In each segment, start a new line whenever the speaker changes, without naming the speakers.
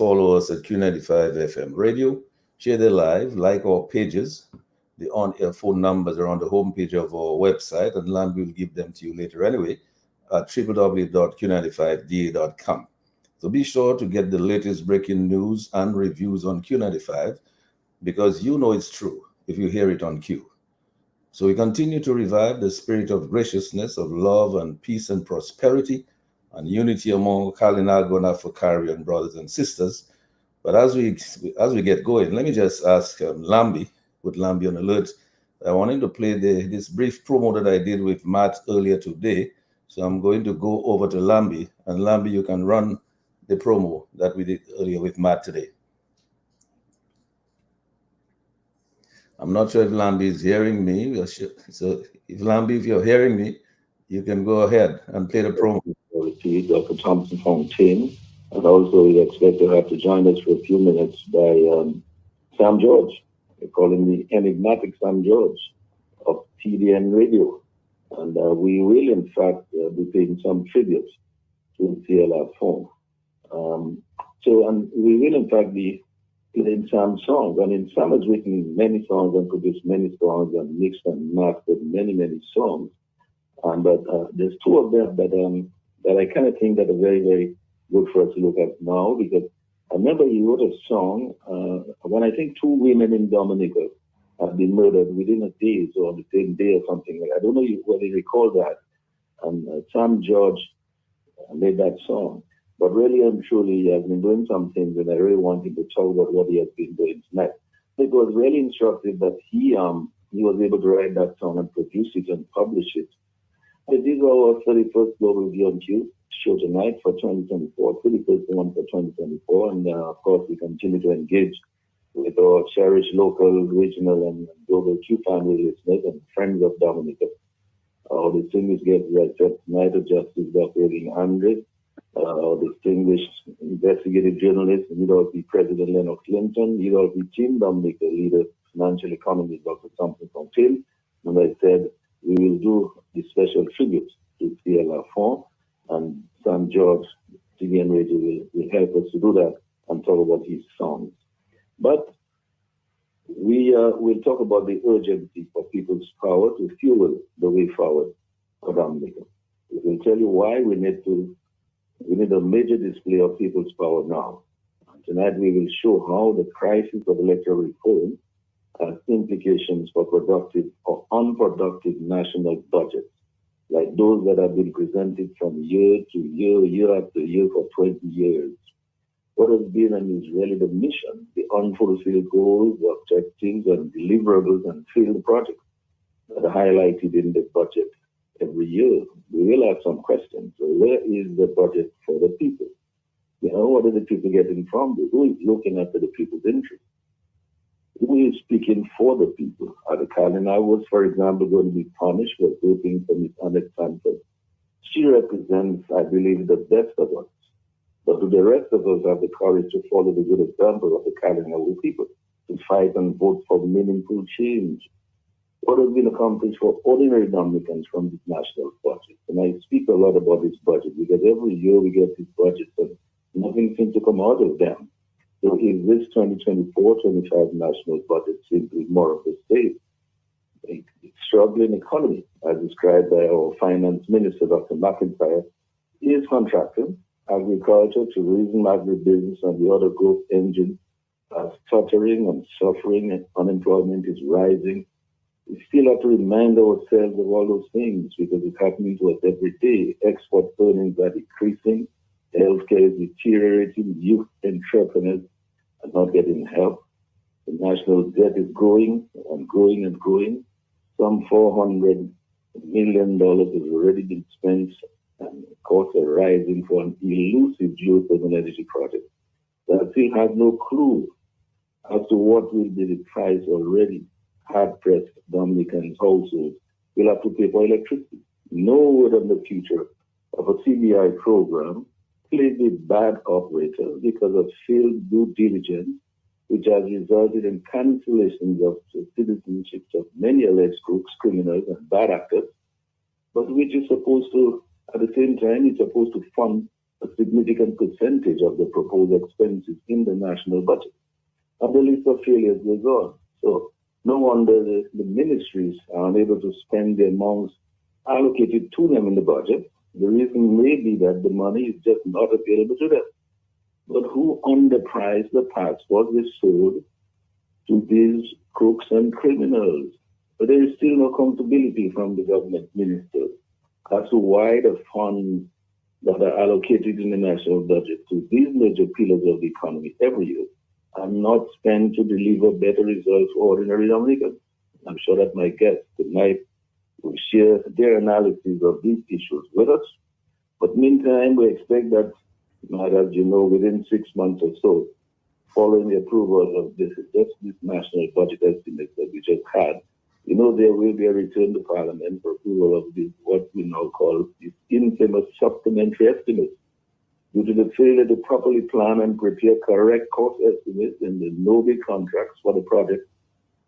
follow us at Q95 FM Radio. Share the live, like our pages. The on-air phone numbers are on the homepage of our website, and Lamb will give them to you later anyway at www.q95da.com. So be sure to get the latest breaking news and reviews on Q95 because you know it's true if you hear it on Q. So we continue to revive the spirit of graciousness, of love and peace and prosperity and unity among Kalinago and Afro-Caribbean brothers and sisters. But as we get going, let me just ask Lambi, with Lambi on alert, I wanted to play this brief promo that I did with Matt earlier today. So I'm going to go over to Lambi, and Lambi, you can run the promo that we did earlier with Matt today. I'm not sure if Lambi is hearing me. So if Lambi, if you're hearing me, you can go ahead and play the promo.
Dr. Thompson Fontaine, and also we expect to have to join us for a few minutes by Sam George. We call him the enigmatic Sam George of TDN Radio. And we will, in fact, be paying some tribute to CLR4. And we will, in fact, be playing Sam's songs. I mean, Sam has written many songs and produced many songs and mixed and mastered many, many songs. But there's two of them that I kind of think that are very, very good for us to look at now, because I remember he wrote a song when I think two women in Dominica have been murdered within a day, or the same day or something. I don't know whether you recall that. And Sam George made that song. But really and truly, he has been doing some things, and I really want him to talk about what he has been doing tonight. It was really instructive that he was able to write that song and produce it and publish it. This is our 31st Global Beyond Q show tonight for 2024, 31st one for 2024. And of course, we continue to engage with our cherished local, regional, and global Q family listeners and friends of Dominica. Our distinguished guests, as I said tonight, are Justice Dr. Eddie Andre, our distinguished investigative journalist, UWP President Leonard Clinton, UWP Team Dominica leader, financial economist Dr. Thompson Fontaine. And I said, we will do the special tribute to CLR4, and Sam George, TDN Radio, will help us to do that and talk about his songs. But we will talk about the urgency for people's power to fuel the way forward for Dominica. We will tell you why we need a major display of people's power now. And tonight we will show how the crisis of electoral reform has implications for productive or unproductive national budgets, like those that have been presented from year to year, year after year for 20 years. What has been and is really the mission, the unfulfilled goals, objectives, and deliverables and field projects that are highlighted in the budget every year. We will have some questions. So where is the budget for the people? What are the people getting from this? Who is looking after the people's interests? Who is speaking for the people? Are the Kalinawas, for example, going to be punished for voting for Ms. Annette Sanford? She represents, I believe, the best of us. But do the rest of us have the courage to follow the good example of the Kalinawa people, to fight and vote for meaningful change? What has been accomplished for ordinary Dominicans from this national budget? And I speak a lot about this budget because every year we get these budgets and nothing seems to come out of them. So is this 2024-25 national budget simply more of the same? A struggling economy, as described by our finance minister, Dr. McIntyre, is contracting. Agriculture, tourism, agribusiness, and the other growth engines are stuttering and suffering, and unemployment is rising. We still have to remind ourselves of all those things because it's happening to us every day. Export earnings are decreasing. Healthcare is deteriorating. Youth entrepreneurs are not getting help. The national debt is growing and growing and growing. Some $400 million has already been spent, and costs are rising for an elusive geothermal energy project that still has no clue as to what will be the price already. Hard-pressed Dominican households will have to pay for electricity. No word on the future of a CBI program played with bad operators because of failed due diligence, which has resulted in cancellations of citizenships of many alleged crooks, criminals, and bad actors, but which is supposed to, at the same time, it's supposed to fund a significant percentage of the proposed expenses in the national budget. And the list of failures goes on. So no wonder the ministries are unable to spend the amounts allocated to them in the budget. The reason may be that the money is just not available to them. But who underpriced the passports they sold to these crooks and criminals? But there is still no accountability from the government ministers as to why the funds that are allocated in the national budget to these major pillars of the economy every year are not spent to deliver better results for ordinary Dominicans. I'm sure that my guests tonight will share their analysis of these issues with us. But meantime, we expect that, as you know, within 6 months or so, following the approval of this national budget estimate that we just had, there will be a return to Parliament for approval of this, what we now call this infamous supplementary estimate. Due to the failure to properly plan and prepare correct cost estimates in the no-bid contracts for the project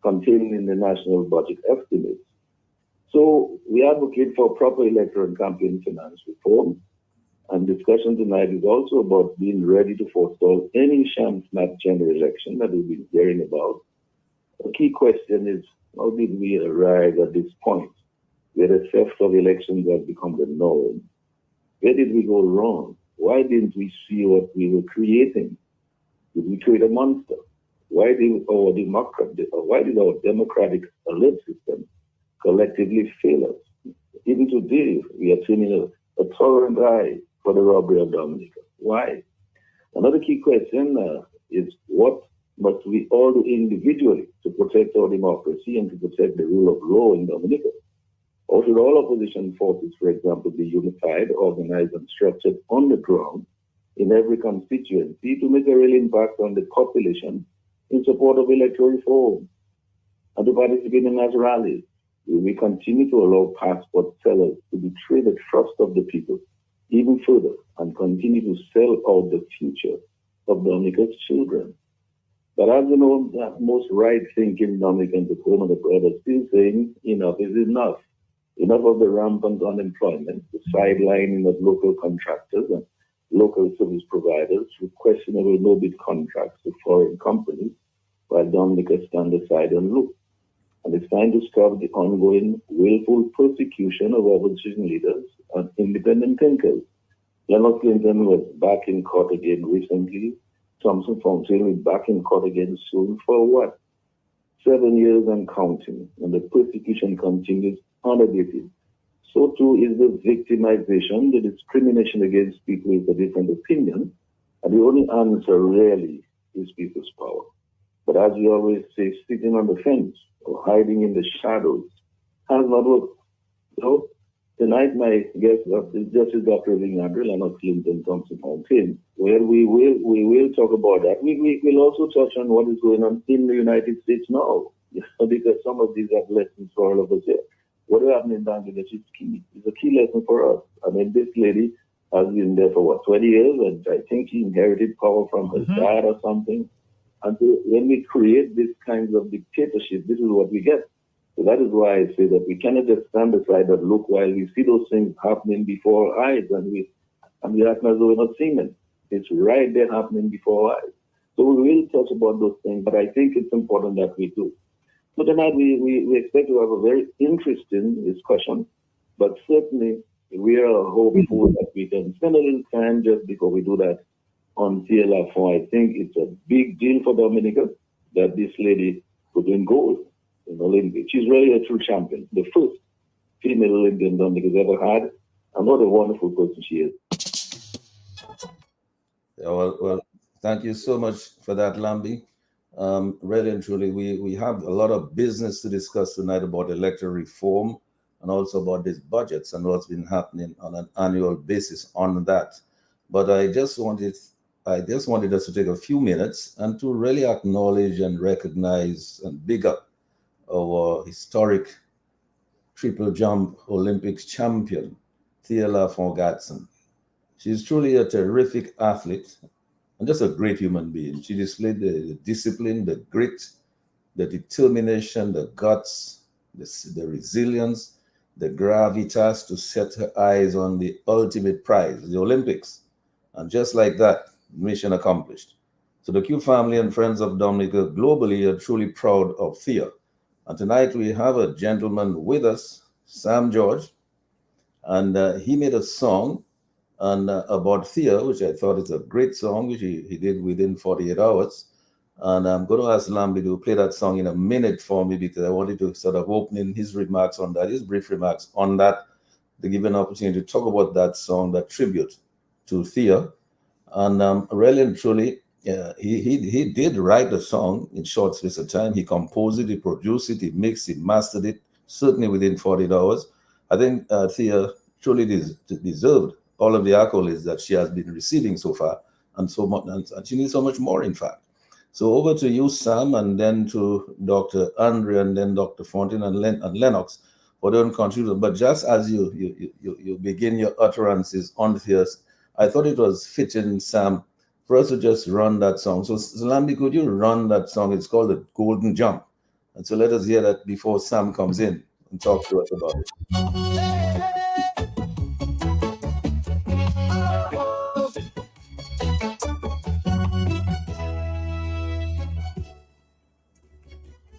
contained in the national budget estimates. So we advocate for proper electoral and campaign finance reform. And discussion tonight is also about being ready to forestall any sham snap general election that we've been hearing about. The key question is, how did we arrive at this point where the theft of elections has become the norm? Where did we go wrong? Why didn't we see what we were creating? Did we create a monster? Why did our democratic alert system collectively fail us? Even today, we are turning a tolerant eye for the robbery of Dominica. Why? Another key question is, what must we all do individually to protect our democracy and to protect the rule of law in Dominica? Or should all opposition forces, for example, be unified, organized, and structured on the ground in every constituency to make a real impact on the population in support of electoral reform and to participate in as rallies? Will we continue to allow passport sellers to betray the trust of the people even further and continue to sell out the future of Dominica's children? But as you know, most right-thinking Dominicans at home and abroad are still saying enough is enough. Enough of the rampant unemployment, the sidelining of local contractors and local service providers with questionable no-bid contracts to foreign companies, while Dominica stand aside and look. And it's time to stop the ongoing willful persecution of opposition leaders and independent thinkers. Leonard Clinton was back in court again recently. Thompson Fontaine will be back in court again soon for what? 7 years and counting, and the persecution continues unabated. So too is the victimization, the discrimination against people with a different opinion, and the only answer really is people's power. But as we always say, sitting on the fence or hiding in the shadows has not worked. So tonight, my guest is Justice Dr. Leonard Leonard Clinton Thompson Fontaine, where we will talk about that. We will also touch on what is going on in the United States now, because some of these have lessons for all of us here. What happened in Bangladesh is key. It's a key lesson for us. I mean, this lady has been there for 20 years, and I think she inherited power from her dad or something. And so when we create these kinds of dictatorship, this is what we get. So that is why I say that we cannot just stand aside and look while we see those things happening before our eyes, and we act as though we're not seeing them. It's right there happening before our eyes. So we will talk about those things, but I think it's important that we do. So tonight we expect to have a very interesting discussion, but certainly we are hopeful that we can spend a little time just before we do that on TLR4. I think it's a big deal for Dominica that this lady could win gold in the Olympics. She's really a true champion, the first female Olympian Dominica's ever had, and what a wonderful person she is.
Yeah, well, thank you so much for that, Lambi. Really and truly, we have a lot of business to discuss tonight about electoral reform and also about these budgets and what's been happening on an annual basis on that. But I just wanted us to take a few minutes and to really acknowledge and recognize and big up our historic triple jump Olympics champion, Thea Gatson. She's truly a terrific athlete and just a great human being. She displayed the discipline, the grit, the determination, the guts, the resilience, the gravitas to set her eyes on the ultimate prize, the Olympics. And just like that, mission accomplished. So the Q family and friends of Dominica globally are truly proud of Thea. And tonight we have a gentleman with us, Sam George, and he made a song about Thea, which I thought is a great song, which he did within 48 hours. And I'm going to ask Lambi to play that song in a minute for me because I wanted to sort of open in his remarks on that, his brief remarks on that, to give an opportunity to talk about that song, that tribute to Thea. And really and truly, he did write the song in short space of time. He composed it, he produced it, he mixed it, mastered it, certainly within 48 hours. I think Thea truly deserved all of the accolades that she has been receiving so far, and so much, and she needs so much more, in fact. So over to you, Sam, and then to Dr. Andre, and then Dr. Fontaine and Lennox for their own contribution. But just as you begin your utterances on this, I thought it was fitting, Sam, for us to just run that song. So, Lambi, could you run that song? It's called The Golden Jump. And so let us hear that before Sam comes in and talk to us about it.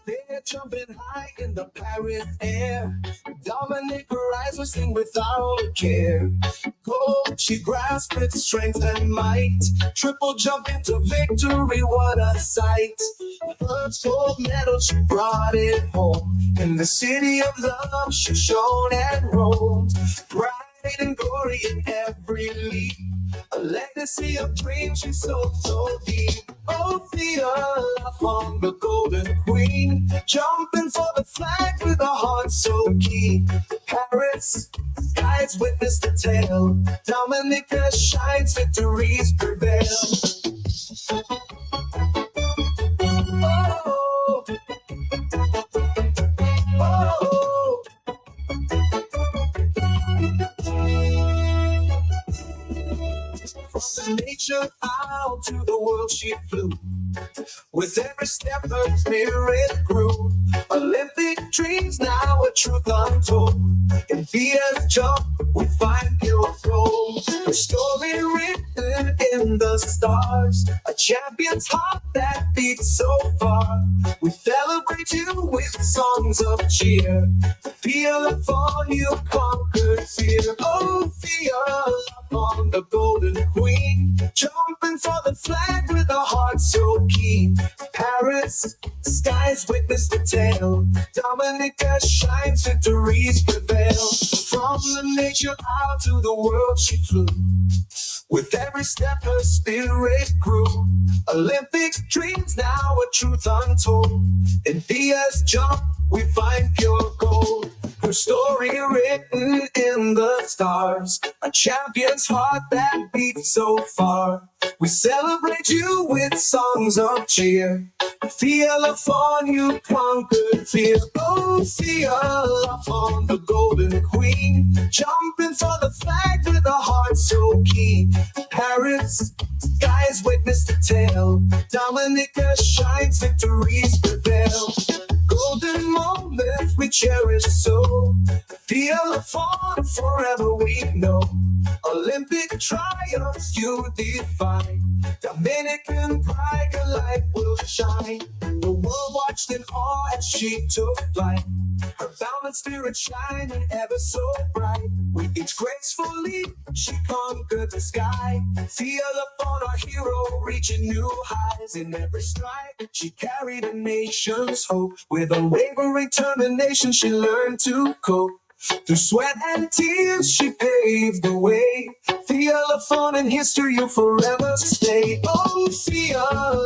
They're jumping high in the pirate air. Dominic rise will sing without care. Gold, she grasped with strength and might. Triple jump into victory, what a sight. First gold medal, she brought it home. In the city of love, she shone and rolled. Bright and glory in every leap. A legacy of dreams she so deep. Oh, Thea, on the golden queen, jumping for the flag with a heart so keen. Paris, skies witness the tale. Dominica shines, victories prevail. Oh, oh, from nature out to the world she flew. With every step her spirit grew. Olympic dreams now a truth untold. In Thea's jump we find pure gold. Her story written in the stars. A champion's heart that beats so far. We celebrate you with songs of cheer. Feel the fall you conquered fear. Oh, Thea, on the golden queen, jumping for the flag with a heart so keen. Paris, skies witness the tale. Dominica shines, victories prevail. From the nature out to the world she flew. With every step her spirit grew. Olympic dreams now a truth untold. In Thea's jump we find pure gold. Her story written in the stars. A champion's heart that beats so far. We celebrate you with songs of cheer. Feel upon you conquered fear. Oh, feel upon the golden queen, jumping for the flag with a heart so keen. Paris, skies witness the tale. Dominica shines, victories prevail. Golden moments we cherish so. Feel upon forever we know. Olympic triumphs you define. Dominican pride, your light will shine. The world watched in awe as she took flight. Her balanced spirit shining ever so bright. With each graceful leap, she conquered the sky. Feel upon our hero, reaching new highs. In every stride, she carried a nation's hope. With unwavering determination, she learned to cope. Through sweat and tears, she paved the way. Thea Lafon in history, you'll forever stay. Oh, Thea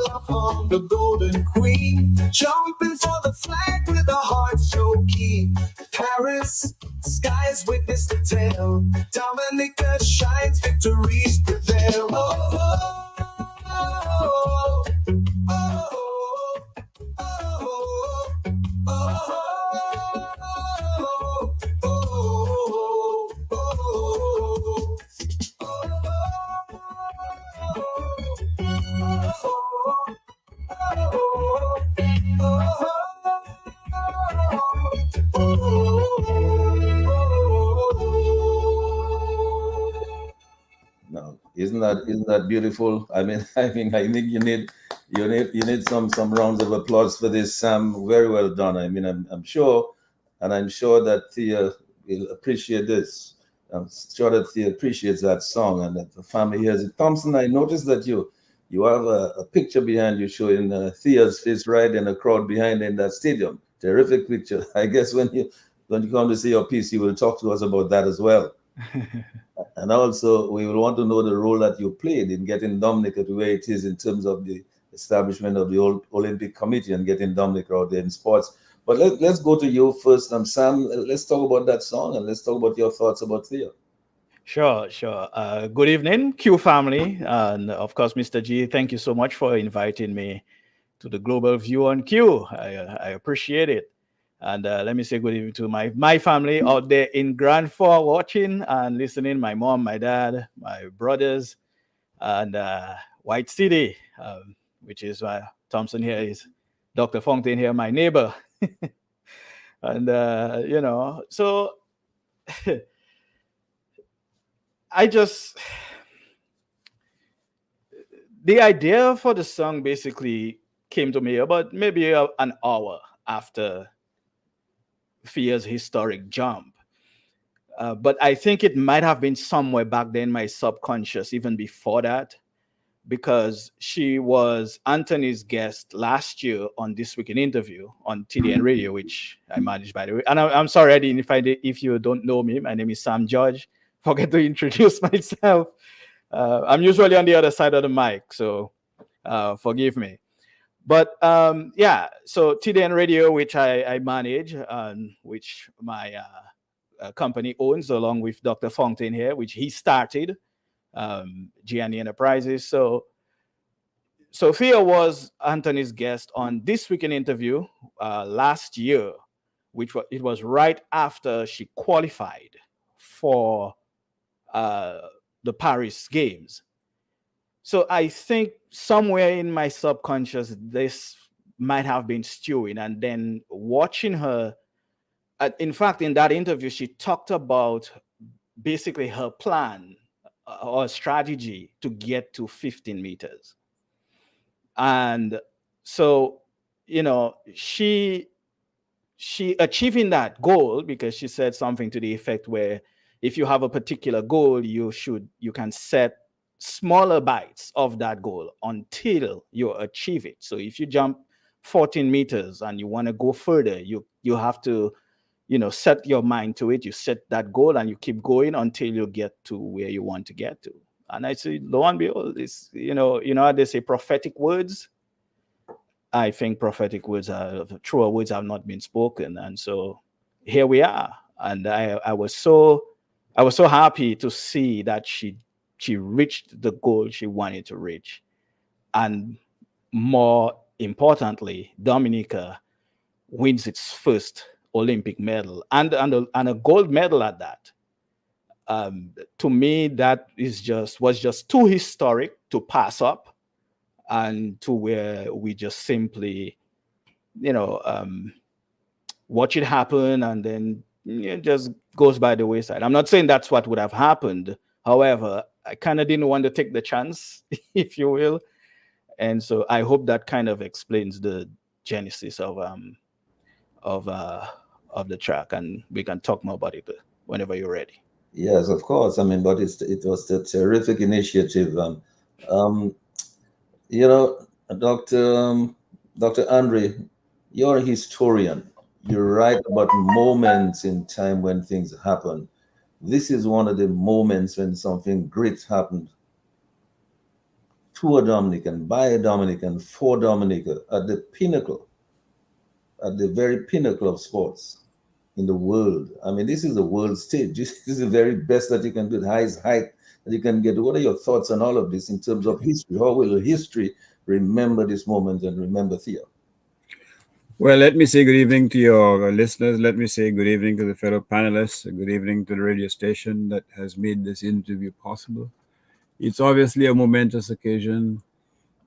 Lafon, the golden queen, jumping for the flag with a heart so keen. Paris, skies witness the tale. Dominica shines, victories prevail. Oh, oh, oh, oh, oh, oh, oh, oh.
Now, Isn't that beautiful? I mean, I think you need some rounds of applause for this, Sam. Very well done. I mean, I'm sure, and I'm sure that Thea will appreciate this. I'm sure that Thea appreciates that song and that the family hears it. Thompson, I noticed that you have a picture behind you showing Thea's face right in the crowd behind in that stadium. Terrific picture. I guess when you come to see your piece, you will talk to us about that as well. And also, we will want to know the role that you played in getting Dominica to where it is in terms of the establishment of the old Olympic Committee and getting Dominica out there in sports. But let's go to you first. Sam, let's talk about that song and let's talk about your thoughts about Theo.
Sure, sure. Good evening, Q family. And of course, Mr. G, thank you so much for inviting me to the Global View on Q. I appreciate it. And let me say good evening to my family out there in Grand Forks watching and listening. My mom, my dad, my brothers, and White City, which is Thompson here is Dr. Fontaine here, my neighbor. And, so I just the idea for the song basically came to me about maybe an hour after Fia's historic jump. But I think it might have been somewhere back then, my subconscious, even before that, because she was Anthony's guest last year on This Week in Interview on TDN Radio, which I manage, by the way. And I'm sorry, Eddie, if you don't know me, my name is Sam George. Forget to introduce myself. I'm usually on the other side of the mic, so forgive me. But yeah, so TDN Radio, which I manage, which my company owns along with Dr. Fontaine here, which he started, Gianni Enterprises. So Sophia was Anthony's guest on This Week in Interview last year, it was right after she qualified for the Paris Games. So I think somewhere in my subconscious, this might have been stewing. And then watching her, in fact, in that interview, she talked about basically her plan or strategy to get to 15 meters. And so, she achieving that goal, because she said something to the effect where if you have a particular goal, you can set smaller bites of that goal until you achieve it. So if you jump 14 meters and you want to go further, you have to set your mind to it. You set that goal and you keep going until you get to where you want to get to. And I say, lo and behold, it's how they say prophetic words. I think prophetic words truer words have not been spoken, and so here we are. And I was so happy to see that she reached the goal she wanted to reach, and more importantly, Dominica wins its first Olympic medal and a gold medal at that. To me, that was just too historic to pass up, and to where we just simply, watch it happen and then it just goes by the wayside. I'm not saying that's what would have happened. However, I kind of didn't want to take the chance, if you will. And so I hope that kind of explains the genesis of the track, and we can talk more about it whenever you're ready.
Yes, of course. I mean, but it was a terrific initiative. Um, you know, Dr. Andre, you're a historian. You write about moments in time when things happen. This is one of the moments when something great happened to a Dominican, by a Dominican, for Dominica, at the pinnacle, at the very pinnacle of sports in the world. I mean, this is the world stage. This is the very best that you can do, the highest height that you can get. What are your thoughts on all of this in terms of history? How will history remember this moment and remember Theo?
Well, let me say good evening to your listeners. Let me say good evening to the fellow panelists. Good evening to the radio station that has made this interview possible. It's obviously a momentous occasion.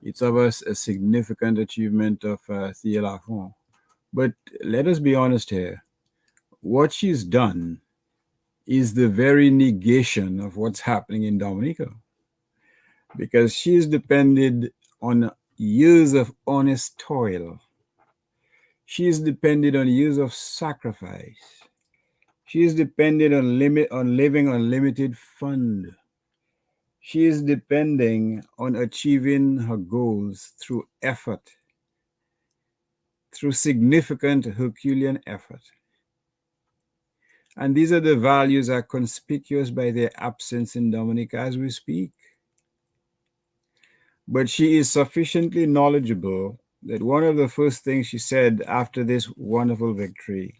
It's of us a significant achievement of Thea Lafont. But let us be honest here. What she's done is the very negation of what's happening in Dominica. because she's depended on years of honest toil. She's depended on years of sacrifice. She's depended on living on limited fund. She is depending on achieving her goals through effort, through significant Herculean effort. And these are the values are conspicuous by their absence in Dominica as we speak. But she is sufficiently knowledgeable that one of the first things she said after this wonderful victory,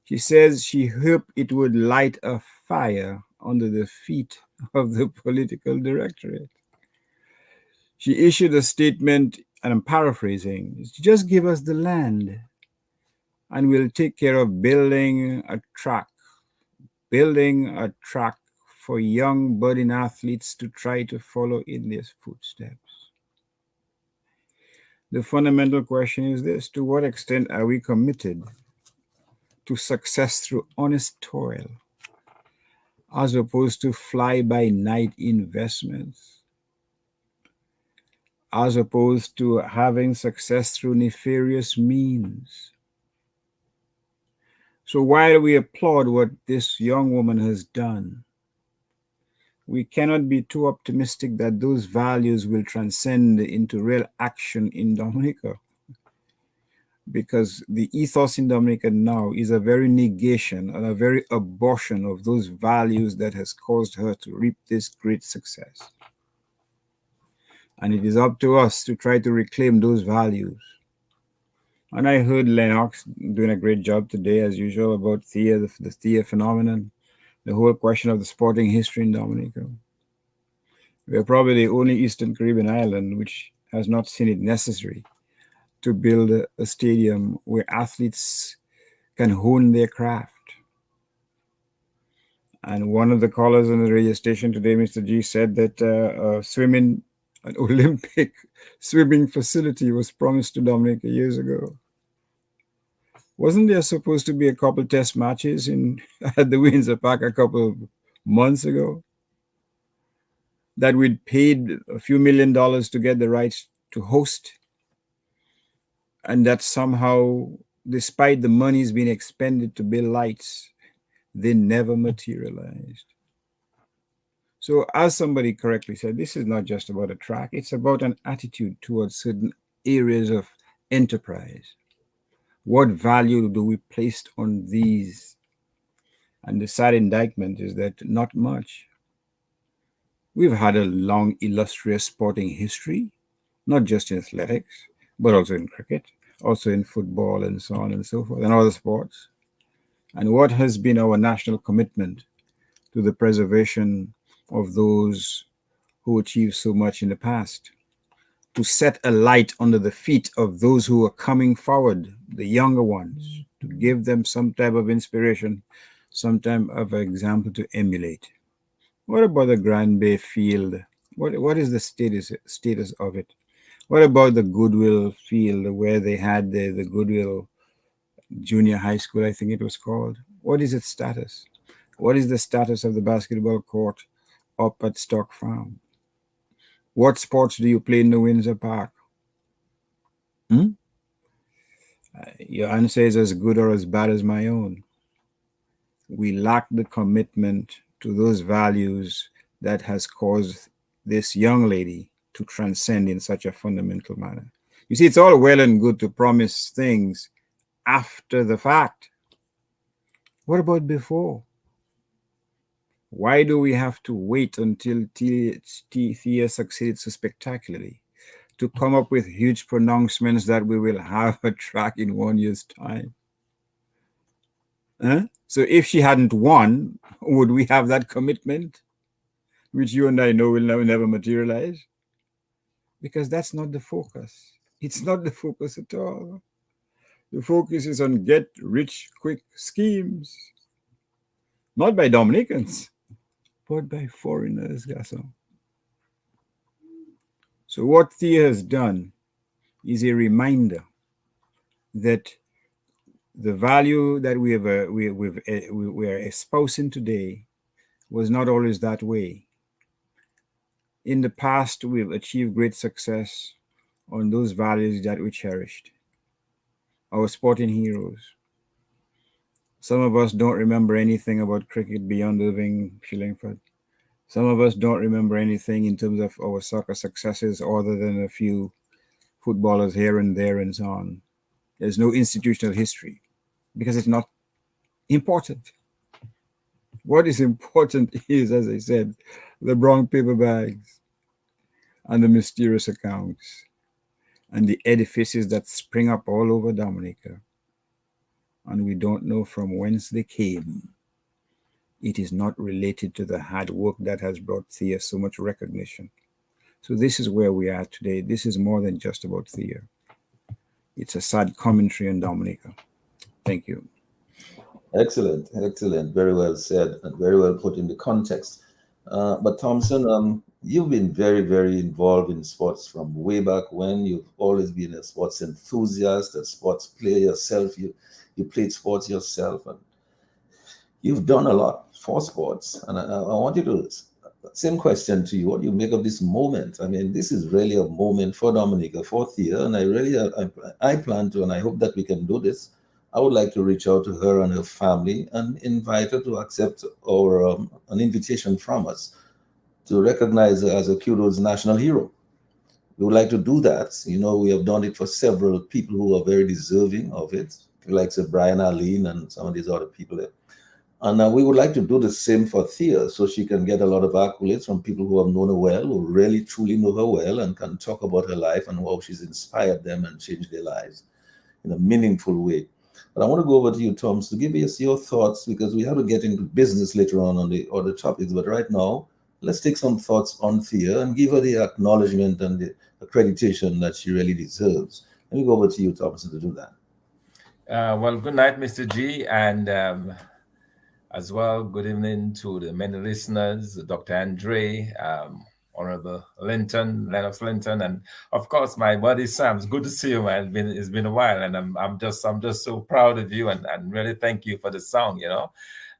she says she hoped it would light a fire under the feet of the political directorate. She issued a statement, and I'm paraphrasing, just give us the land and we'll take care of building a track for young budding athletes to try to follow in their footsteps. The fundamental question is this: to what extent are we committed to success through honest toil as opposed to fly by night investments, as opposed to having success through nefarious means? So while we applaud what this young woman has done, we cannot be too optimistic that those values will transcend into real action in Dominica, because the ethos in Dominica now is a very negation and a very abortion of those values that has caused her to reap this great success. And it is up to us to try to reclaim those values. And I heard Lennox doing a great job today, as usual, about Thea, the Thea phenomenon, the whole question of the sporting history in Dominica. We are probably the only Eastern Caribbean island which has not seen it necessary to build a stadium where athletes can hone their craft. And one of the callers on the radio station today, Mr. G, said that an Olympic swimming facility was promised to Dominica years ago. Wasn't there supposed to be a couple test matches at the Windsor Park a couple of months ago that we'd paid a few $1 million to get the rights to host, and that somehow, despite the monies being expended to build lights, they never materialized? So as somebody correctly said, this is not just about a track, it's about an attitude towards certain areas of enterprise. What value do we place on these? And the sad indictment is that not much. We've had a long, illustrious sporting history, not just in athletics, but also in cricket, also in football, and so on and so forth, and other sports. And what has been our national commitment to the preservation of those who achieved so much in the past? To set a light under the feet of those who are coming forward, the younger ones, to give them some type of inspiration, some type of example to emulate. What about the Grand Bay Field? What is the status of it? What about the Goodwill Field where they had the Goodwill Junior High School, I think it was called? What is its status? What is the status of the basketball court up at Stock Farm? What sports do you play in the Windsor Park? Your answer is as good or as bad as my own. We lack the commitment to those values that has caused this young lady to transcend in such a fundamental manner. You see, it's all well and good to promise things after the fact. What about before? Why do we have to wait until Thea succeeded so spectacularly to come up with huge pronouncements that we will have a track in 1 year's time? So if she hadn't won, would we have that commitment, which you and I know will never materialize? Because that's not the focus. It's not the focus at all. The focus is on get rich quick schemes, not by Dominicans, but by foreigners, Gasson. So what Thea has done is a reminder that the value that we are espousing today was not always that way. In the past, we've achieved great success on those values that we cherished. Our sporting heroes. Some of us don't remember anything about cricket beyond Irving Shillingford. Some of us don't remember anything in terms of our soccer successes other than a few footballers here and there and so on. There's no institutional history because it's not important. What is important is, as I said, the brown paper bags and the mysterious accounts and the edifices that spring up all over Dominica, and we don't know from whence they came. It is not related to the hard work that has brought Thea so much recognition. So this is where we are today. This is more than just about Thea. It's a sad commentary on Dominica. Thank you.
Excellent, excellent. Very well said and very well put in the context. But Thompson, you've been very, very involved in sports from way back when. You've always been a sports enthusiast, a sports player yourself. You played sports yourself, and you've done a lot for sports. And I want you to same question to you. What do you make of this moment? I mean, this is really a moment for Dominica, for Thea, and I really, I plan to, and I hope that we can do this. I would like to reach out to her and her family and invite her to accept our an invitation from us to recognize her as a Kudos national hero. We would like to do that. You know, we have done it for several people who are very deserving of it, like Sir Brian Arlene and some of these other people there. And we would like to do the same for Thea so she can get a lot of accolades from people who have known her well, who really truly know her well, and can talk about her life and how she's inspired them and changed their lives in a meaningful way. But I want to go over to you, Tom, to give us your thoughts because we have to get into business later on the other topics. But right now, let's take some thoughts on Thea and give her the acknowledgement and the accreditation that she really deserves. Let me go over to you, Thompson, to do that.
Well, good night, Mr. G, and as well, good evening to the many listeners, Dr. Andre, Honorable Lennox Linton, and of course my buddy Sam. It's good to see you, man. It's been a while, and I'm just so proud of you, and really thank you for the song.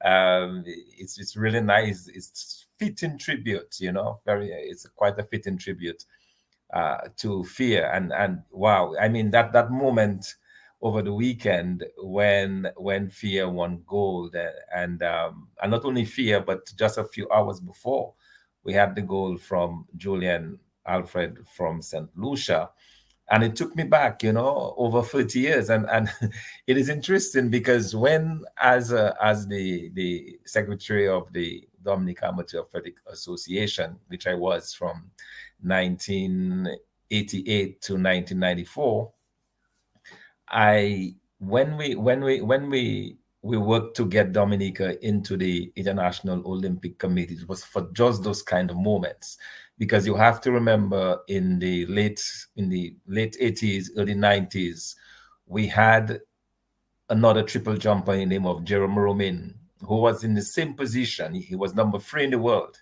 It's really nice. It's fitting tribute, it's quite a fitting tribute to Fear, and wow, I mean that moment over the weekend when Fear won gold, and not only Fear, but just a few hours before, we had the goal from Julian Alfred from St. Lucia. And it took me back, over 30 years. And it is interesting because when, as the secretary of the Dominica Amateur Athletic Association, which I was from 1988 to 1994, when we worked to get Dominica into the International Olympic Committee, it was for just those kind of moments, because you have to remember in the late 80s, early 90s, we had another triple jumper in the name of Jerome Romin, who was in the same position. He was number 3 in the world.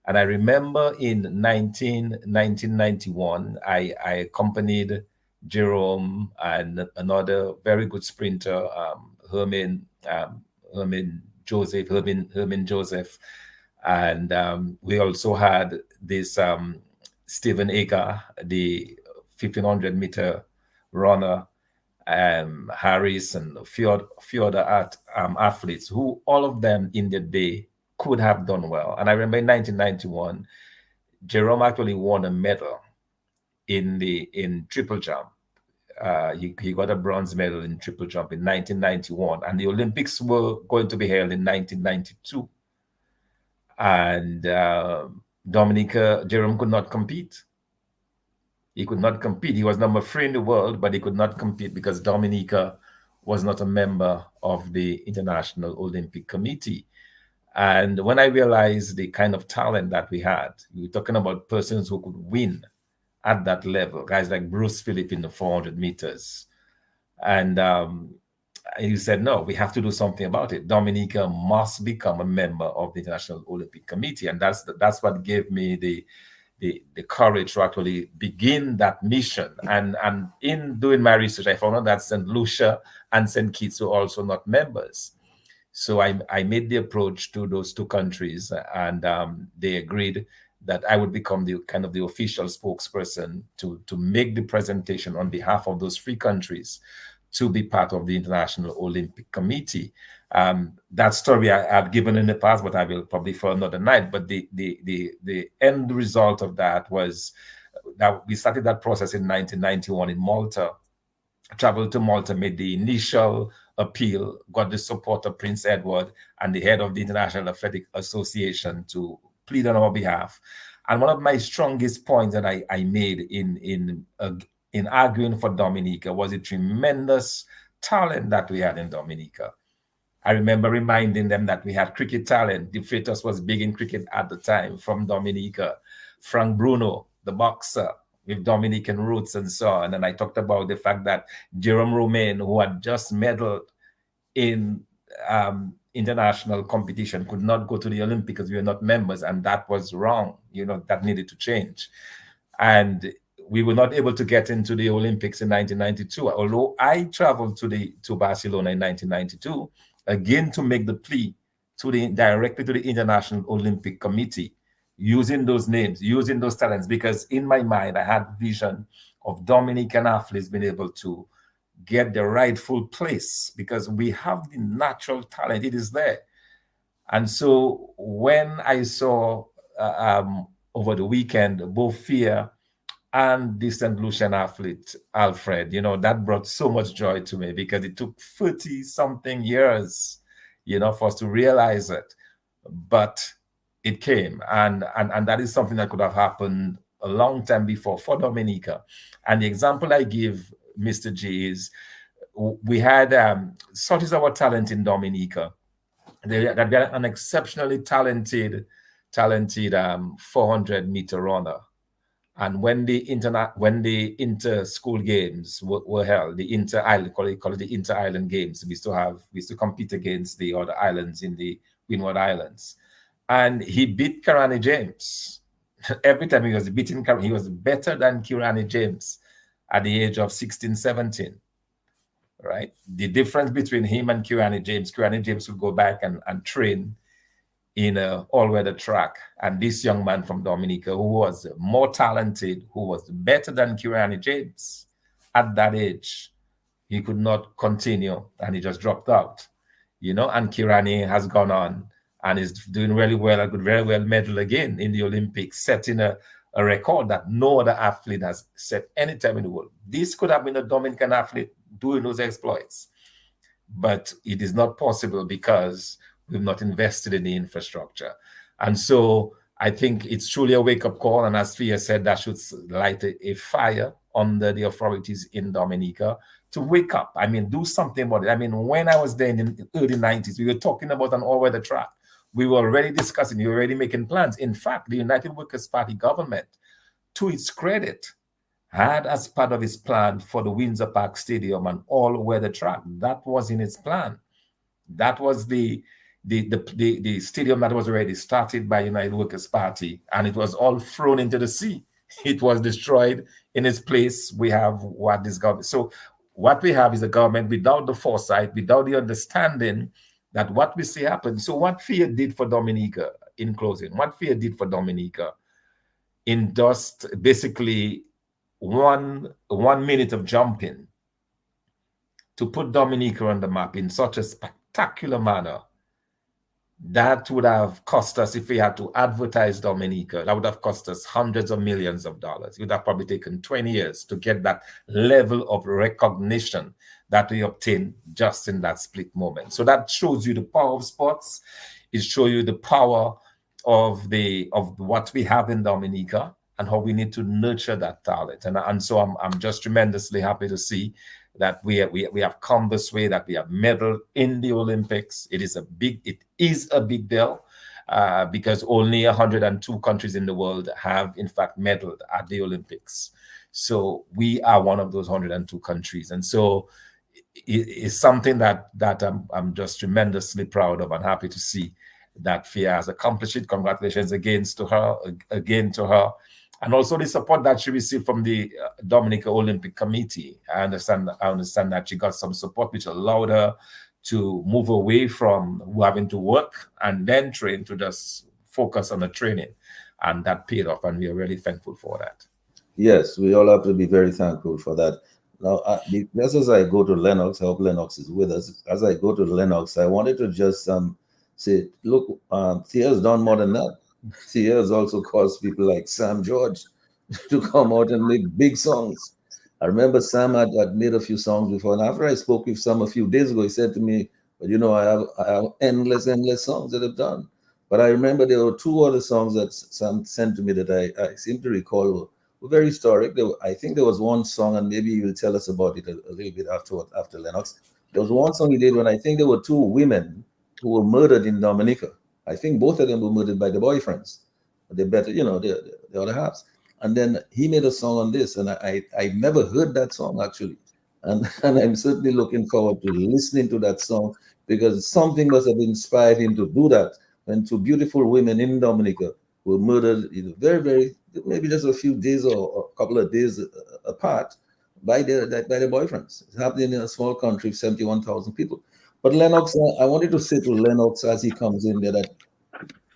And I remember in 1991, I accompanied Jerome and another very good sprinter, Herman Joseph, and we also had this Stephen Aker, the 1500 meter runner, Harris, and a few other athletes who all of them in the day could have done well. And I remember in 1991, Jerome actually won a medal in triple jump. He got a bronze medal in triple jump in 1991, and the Olympics were going to be held in 1992. And Jerome could not compete. He could not compete. He was number 3 in the world, but he could not compete because Dominica was not a member of the International Olympic Committee. And when I realized the kind of talent that we had, we were talking about persons who could win at that level, guys like Bruce Phillip in the 400 meters. And he said, no, we have to do something about it. Dominica must become a member of the International Olympic Committee. And that's what gave me the courage to actually begin that mission. And in doing my research, I found out that St. Lucia and St. Kitts were also not members. So I made the approach to those two countries, and they agreed that I would become the kind of the official spokesperson to make the presentation on behalf of those three countries to be part of the International Olympic Committee. That story I've given in the past, but I will probably for another night. But the end result of that was that we started that process in 1991 in Malta. Traveled to Malta, made the initial appeal, got the support of Prince Edward and the head of the International Athletic Association to plead on our behalf. And one of my strongest points that I made in arguing for Dominica was the tremendous talent that we had in Dominica. I remember reminding them that we had cricket talent. De Freitas was big in cricket at the time from Dominica. Frank Bruno, the boxer, with Dominican roots and so on. And I talked about the fact that Jerome Romain, who had just medaled in international competition, could not go to the Olympics because we were not members, and that was wrong. That needed to change. And we were not able to get into the Olympics in 1992, although I traveled to Barcelona in 1992, again to make the plea directly to the International Olympic Committee, using those names, using those talents, because in my mind, I had vision of Dominican athletes being able to get the rightful place because we have the natural talent. It is there. And so when I saw over the weekend, both Fia and the St. Lucian athlete, Alfred, that brought so much joy to me because it took 30-something years, for us to realize it. But it came, and that is something that could have happened a long time before for Dominica. And the example I give, Mr. G, is we had such is our talent in Dominica. They had an exceptionally talented 400-meter runner. And when the inter-school games were held, the inter-island, call it the inter-island games, we used to compete against the other islands in the Windward Islands. And he beat Kirani James. Every time he was beating Kirani, he was better than Kirani James at the age of 16, 17, right? The difference between him and Kirani James would go back and train in an all-weather track. And this young man from Dominica, who was more talented, who was better than Kirani James at that age, he could not continue and he just dropped out, and Kirani has gone on and is doing really well. I could very well medal again in the Olympics, setting a record that no other athlete has set any time in the world. This could have been a Dominican athlete doing those exploits, but it is not possible because we've not invested in the infrastructure. And so I think it's truly a wake-up call. And as Fia said, that should light a fire under the authorities in Dominica to wake up. I mean, do something about it. I mean, when I was there in the early 90s, we were talking about an all-weather track. We were already discussing, we were already making plans. In fact, the United Workers' Party government, to its credit, had as part of its plan for the Windsor Park Stadium an all-weather track. That was in its plan. That was the stadium that was already started by United Workers' Party, and it was all thrown into the sea. It was destroyed. In its place, we have what this government. So what we have is a government without the foresight, without the understanding that what we see happen. So what Fia did for Dominica, in closing, what Fia did for Dominica in just basically one minute of jumping to put Dominica on the map in such a spectacular manner, that would have cost us, if we had to advertise Dominica, that would have cost us hundreds of millions of dollars. It would have probably taken 20 years to get that level of recognition that we obtained just in that split moment. So that shows you the power of sports. It shows you the power of what we have in Dominica and how we need to nurture that talent. And so I'm just tremendously happy to see that we have come this way, that we have medaled in the Olympics. It is a big deal because only 102 countries in the world have in fact medaled at the Olympics. So we are one of those 102 countries. And so it's something that I'm just tremendously proud of and happy to see that Fia has accomplished it. Congratulations again to her. And also the support that she received from the Dominica Olympic Committee. I understand that she got some support which allowed her to move away from having to work and then train to just focus on the training. and that paid off, and we are really thankful for that.
Yes, we all have to be very thankful for that. Now, just as I go to Lennox, I hope Lennox is with us. As I go to Lennox, I wanted to just say, look, Thea has done more than that. Thea has also caused people like Sam George to come out and make big songs. I remember Sam had made a few songs before, and after I spoke with Sam a few days ago, he said to me, "But you know, I have endless songs that I've done." But I remember there were two other songs that Sam sent to me that I seem to recall were very historic. I think there was one song, and maybe you'll tell us about it a little bit after Lennox. There was one song he did when I think there were two women who were murdered in Dominica. I think both of them were murdered by the boyfriends. They better, the other halves. And then he made a song on this, and I never heard that song actually, and and I'm certainly looking forward to listening to that song because something must have inspired him to do that. When two beautiful women in Dominica were murdered, very maybe just a few days or a couple of days apart by their boyfriends. It's happening in a small country, 71,000 people. But Lennox, I wanted to say to Lennox as he comes in there that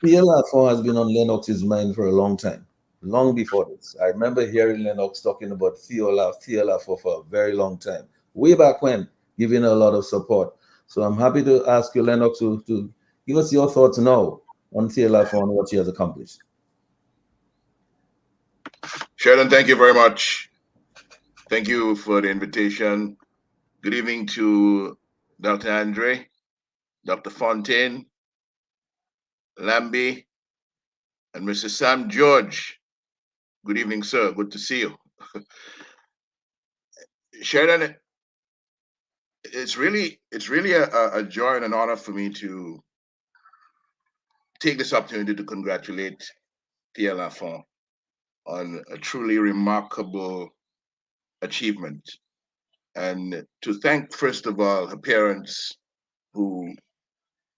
PLR4 has been on Lennox's mind for a long time, long before this. I remember hearing Lennox talking about TLR4 for a very long time, way back when, giving a lot of support. So I'm happy to ask you, Lennox, to give us your thoughts now on TLR4 and what she has accomplished.
Sheldon, thank you very much. Thank you for the invitation. Good evening to Dr. Andre, Dr. Fontaine, Lambie, and Mr. Sam George. Good evening, sir. Good to see you. Sheldon, it's really a joy and an honor for me to take this opportunity to congratulate Pierre Lafont on a truly remarkable achievement. And to thank, first of all, her parents who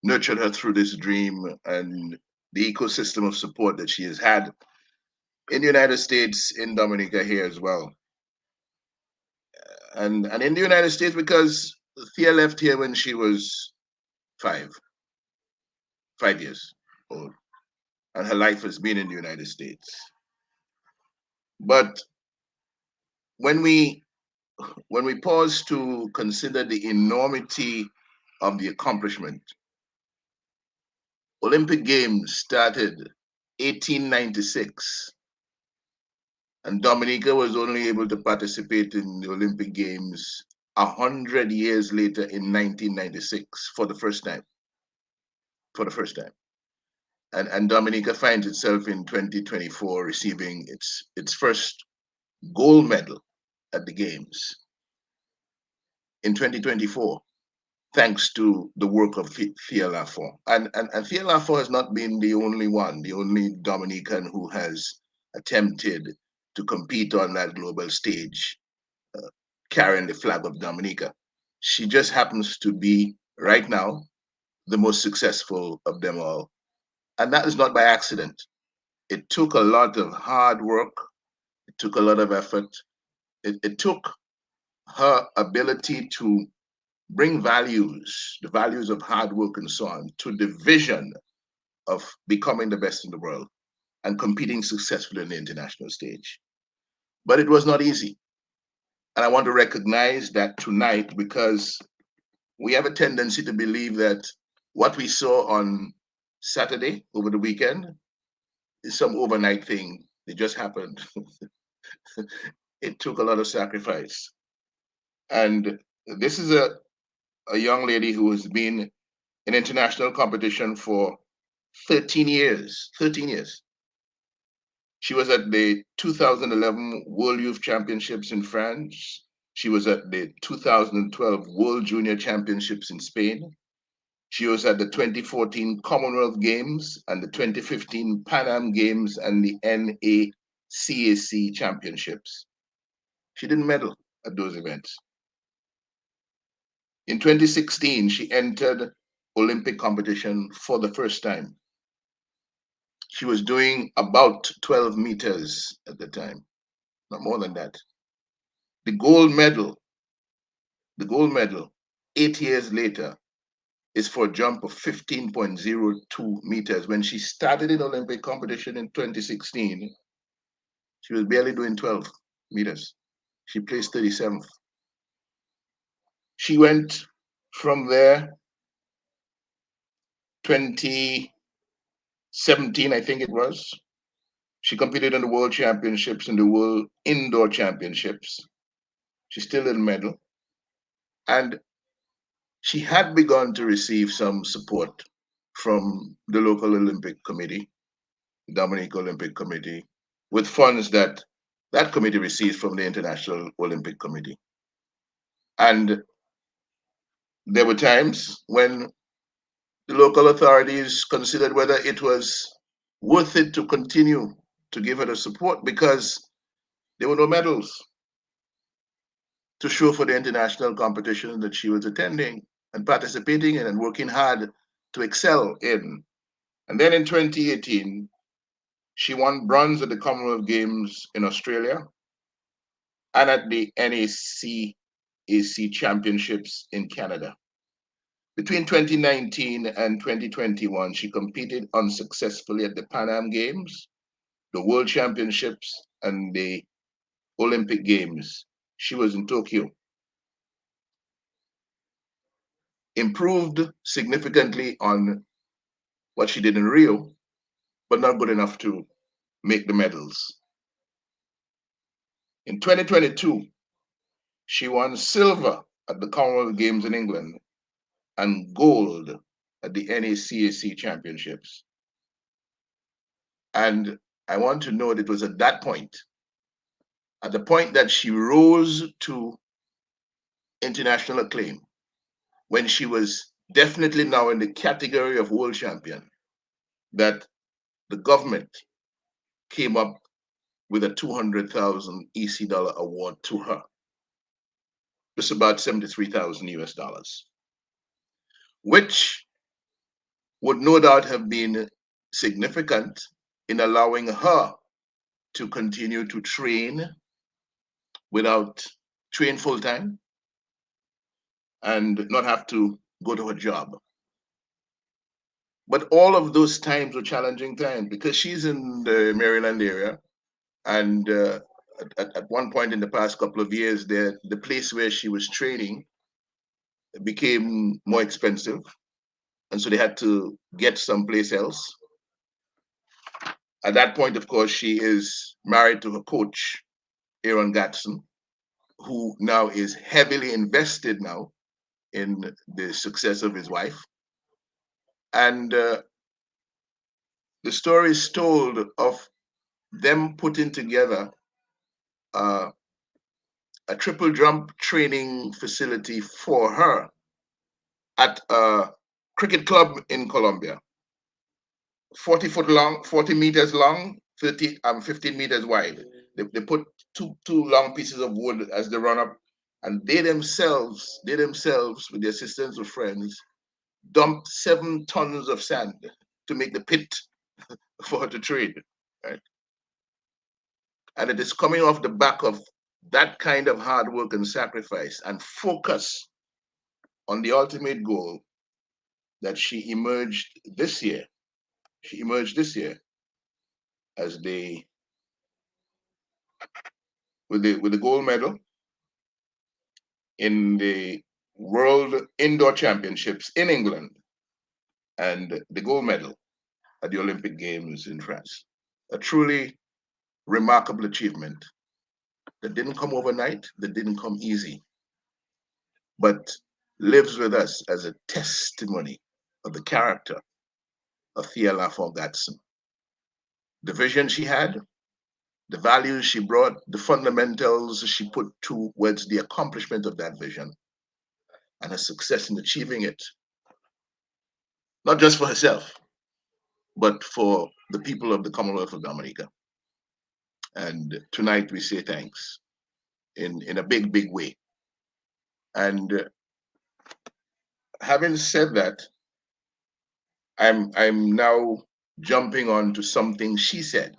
nurtured her through this dream and the ecosystem of support that she has had in the United States, in Dominica here as well. And in the United States because Thea left here when she was 5 years old, and her life has been in the United States. But when we pause to consider the enormity of the accomplishment, Olympic Games started 1896, and Dominica was only able to participate in the Olympic Games 100 years later in 1996 for the first time. For the first time. And Dominica finds itself in 2024 receiving its first gold medal at the Games in 2024, thanks to the work of Thea Lafont. And Thea Lafont has not been the only one, the only Dominican who has attempted to compete on that global stage, carrying the flag of Dominica. She just happens to be, right now, the most successful of them all. And that is not by accident. It took a lot of hard work. It took a lot of effort. It took her ability to bring values, the values of hard work and so on, to the vision of becoming the best in the world and competing successfully on the international stage. But it was not easy. And I want to recognize that tonight because we have a tendency to believe that what we saw on Saturday over the weekend is some overnight thing. It just happened. It took a lot of sacrifice. And this is a young lady who has been in international competition for 13 years. 13 years. She was at the 2011 World Youth Championships in France. She was at the 2012 World Junior Championships in Spain. She was at the 2014 Commonwealth Games and the 2015 Pan Am Games and the NACAC Championships. She didn't medal at those events. In 2016, she entered Olympic competition for the first time. She was doing about 12 meters at the time, not more than that. The gold medal, 8 years later, is for a jump of 15.02 meters. When she started in Olympic competition in 2016, she was barely doing 12 meters. She placed 37th. She went from there 2017, I think it was. She competed in the World Championships and the World Indoor Championships. She still didn't medal. And she had begun to receive some support from the local Olympic Committee, the Dominica Olympic Committee, with funds that that committee receives from the International Olympic Committee. And there were times when the local authorities considered whether it was worth it to continue to give her the support because there were no medals to show for the international competition that she was attending and participating in and working hard to excel in. And then in 2018, she won bronze at the Commonwealth Games in Australia and at the NACAC Championships in Canada. Between 2019 and 2021, she competed unsuccessfully at the Pan Am Games, the World Championships, and the Olympic Games. She was in Tokyo. Improved significantly on what she did in Rio, but not good enough to make the medals. In 2022, she won silver at the Commonwealth Games in England and gold at the NACAC Championships. And I want to note it was at that point, at the point that she rose to international acclaim, when she was definitely now in the category of world champion, that the government came up with a 200,000 EC dollar award to her. It's about 73,000 US dollars, which would no doubt have been significant in allowing her to continue to train train full time and not have to go to her job. But all of those times were challenging times because she's in the Maryland area. And at one point in the past couple of years, the place where she was training became more expensive. And so they had to get someplace else. At that point, of course, she is married to her coach, Aaron Gatson, who now is heavily invested now in the success of his wife. And the story is told of them putting together a triple jump training facility for her at a cricket club in Colombia. 40 foot long, 40 meters long, 15 meters wide. They put two long pieces of wood as the run-up, and they themselves, with the assistance of friends, dumped 7 tons of sand to make the pit for her to train. Right? And it is coming off the back of that kind of hard work and sacrifice and focus on the ultimate goal that she emerged this year. She emerged this year as with the gold medal in the World Indoor Championships in England and the gold medal at the Olympic Games in France. A truly remarkable achievement that didn't come overnight, that didn't come easy, but lives with us as a testimony of the character of Thea Lafont Gatson. The vision she had, the values she brought, the fundamentals she put towards the accomplishment of that vision, and her success in achieving it, not just for herself, but for the people of the Commonwealth of Dominica. And tonight we say thanks in a big, big way. And having said that, I'm now jumping on to something she said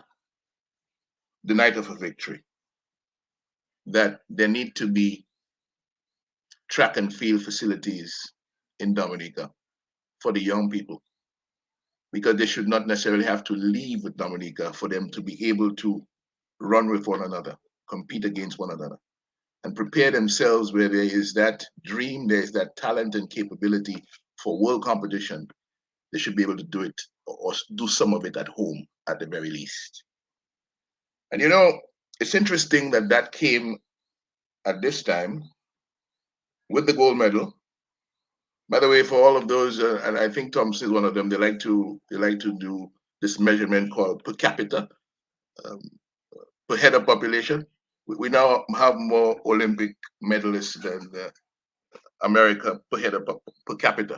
the night of her victory, that there need to be track and field facilities in Dominica. for the young people, because they should not necessarily have to leave with Dominica for them to be able to run with one another, compete against one another, and prepare themselves where there is that dream, there is that talent and capability for world competition. They should be able to do it or do some of it at home at the very least. And you know, it's interesting that that came at this time with the gold medal. By the way, for all of those, and I think Thompson is one of them, they like to do this measurement called per capita, um, per head of population. We now have more Olympic medalists than America per head of per capita.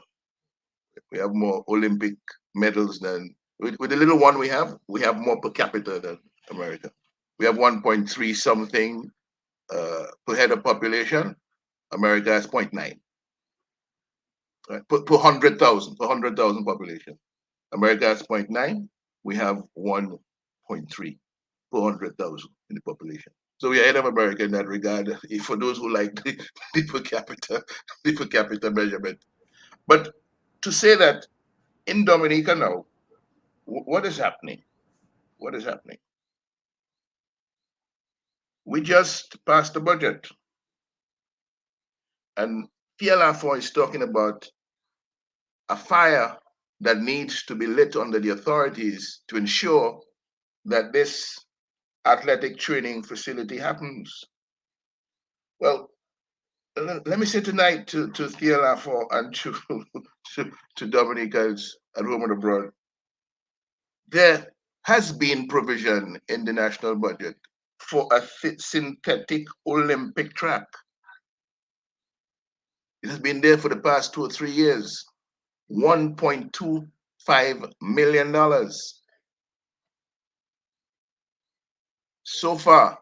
We have more Olympic medals than with the little one we have more per capita than America. We have 1.3 something per head of population. America has 0.9. Right? Per 100,000 population. America has 0.9. We have 1.3 per 100,000 in the population. So we are ahead of America in that regard. For those who like the per capita measurement. But to say that in Dominica now, what is happening? What is happening? We just passed the budget, and PLR4 is talking about a fire that needs to be lit under the authorities to ensure that this athletic training facility happens. Well, let me say tonight to PLR4 and to Dominicans at home and abroad, there has been provision in the national budget for a synthetic Olympic track. It has been there for the past 2 or 3 years. $1.25 million. So far,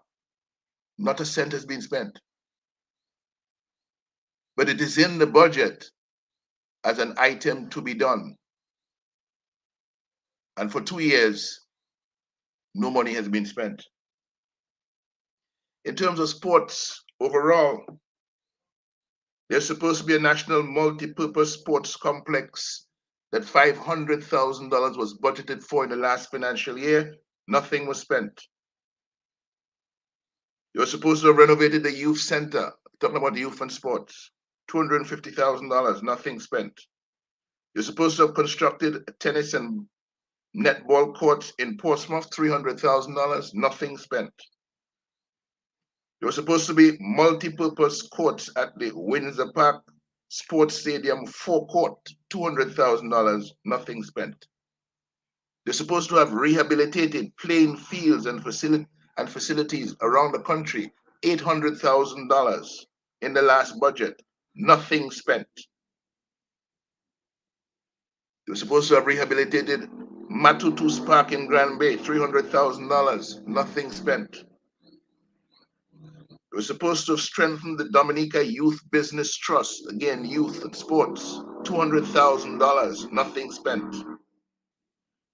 not a cent has been spent. But it is in the budget as an item to be done. And for 2 years, no money has been spent. In terms of sports overall, there's supposed to be a national multi-purpose sports complex that $500,000 was budgeted for in the last financial year. Nothing was spent. You're supposed to have renovated the youth center, talking about the youth and sports, $250,000, nothing spent. You're supposed to have constructed tennis and netball courts in Portsmouth, $300,000, nothing spent. There was supposed to be multi-purpose courts at the Windsor Park Sports Stadium forecourt, $200,000, nothing spent. They're supposed to have rehabilitated playing fields and facilities around the country, $800,000 in the last budget, nothing spent. They were supposed to have rehabilitated Matutus Park in Grand Bay, $300,000, nothing spent. They were supposed to have strengthened the Dominica Youth Business Trust, again, youth and sports, $200,000, nothing spent.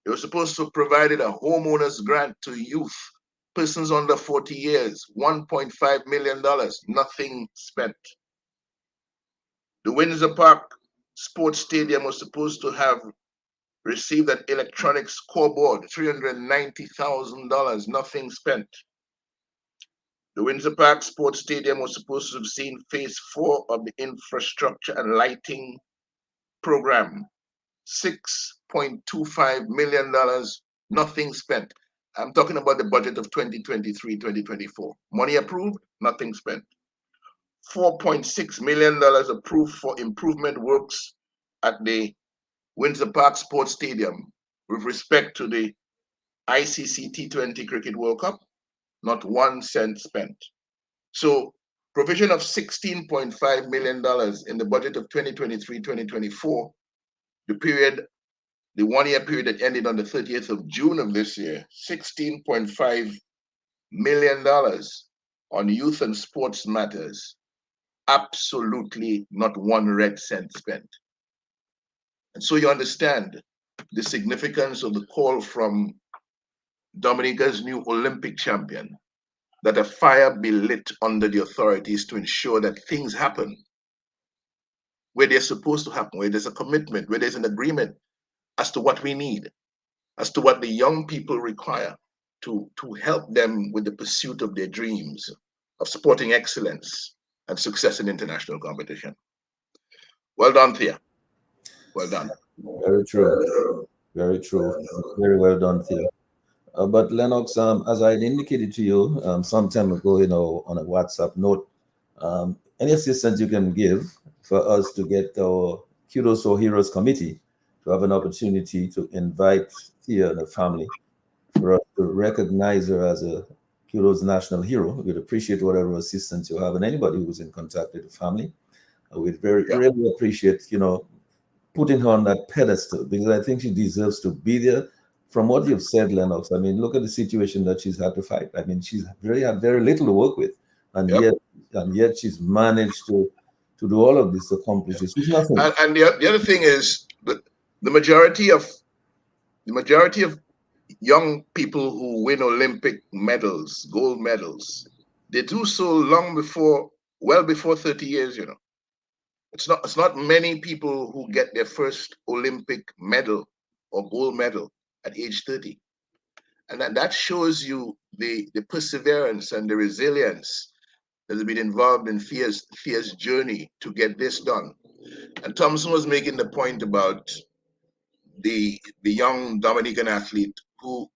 They were supposed to have provided a homeowner's grant to youth, persons under 40 years, $1.5 million, nothing spent. The Windsor Park Sports Stadium was supposed to have received an electronic scoreboard, $390,000, nothing spent. The Windsor Park Sports Stadium was supposed to have seen phase 4 of the infrastructure and lighting program, $6.25 million, nothing spent. I'm talking about the budget of 2023-2024. Money approved, nothing spent. $4.6 million approved for improvement works at the Windsor Park Sports Stadium with respect to the ICC T20 Cricket World Cup, not 1 cent spent. So provision of $16.5 million in the budget of 2023-2024, the 1 year period that ended on the 30th of June of this year, $16.5 million on youth and sports matters. Absolutely not 1 red cent spent. And so you understand the significance of the call from Dominica's new Olympic champion, that a fire be lit under the authorities to ensure that things happen. where they're supposed to happen, where there's a commitment, where there's an agreement as to what we need, as to what the young people require to help them with the pursuit of their dreams of sporting excellence and success in international competition. Well done, Thea. Well done.
Very true. Very true. Very well done, Theo. But Lennox, as I indicated to you some time ago, on a WhatsApp note, any assistance you can give for us to get our Kudos for Heroes committee to have an opportunity to invite Thea and her family for us to recognize her as a Kudos national hero. We'd appreciate whatever assistance you have, and anybody who's in contact with the family. We'd
Yeah.
really appreciate, putting her on that pedestal because I think she deserves to be there. From what you've said, Lennox, I mean, look at the situation that she's had to fight. I mean, she's had very little to work with, and
Yep.
yet she's managed to do all of this, to accomplish this. It's nothing.
And the other thing is that the majority of young people who win Olympic medals, gold medals, they do so well before 30 years. It's not many people who get their first Olympic medal or gold medal at age 30. And that shows you the perseverance and the resilience that has been involved in Thea's journey to get this done. And Thompson was making the point about the young Dominican athlete who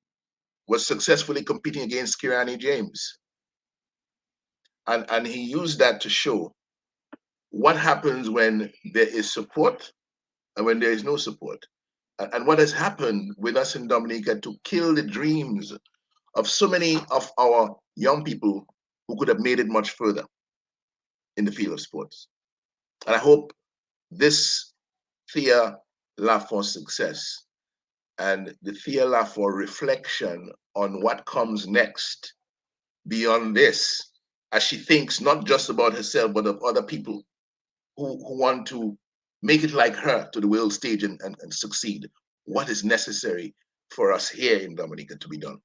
was successfully competing against Kirani James. And he used that to show what happens when there is support and when there is no support. And what has happened with us in Dominica to kill the dreams of so many of our young people who could have made it much further in the field of sports. And I hope this Thea Laugh for Success and the Thea Laugh for reflection on what comes next beyond this, as she thinks not just about herself, but of other people who want to make it like her to the world stage and succeed. What is necessary for us here in Dominica to be done?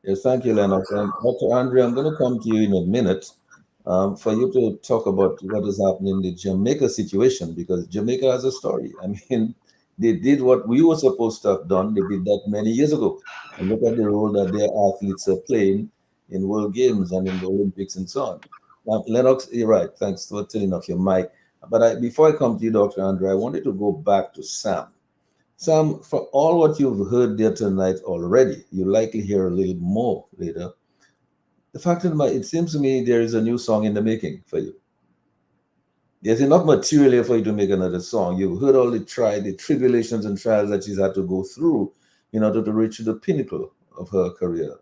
Yes, thank you, Lennox. And Dr. Andre, I'm going to come to you in a minute for you to talk about what is happening in the Jamaica situation, because Jamaica has a story. I mean, they did what we were supposed to have done. They did that many years ago. And look at the role that their athletes are playing in World Games and in the Olympics and so on. Now, Lennox, you're right. Thanks for turning off your mic. But before I come to you, Dr. Andre, I wanted to go back to Sam. Sam, for all what you've heard there tonight already, you'll likely hear a little more later. The fact of the matter, it seems to me there is a new song in the making for you. There's enough material here for you to make another song. You've heard all the tribulations and trials that she's had to go through in order to reach the pinnacle of her career.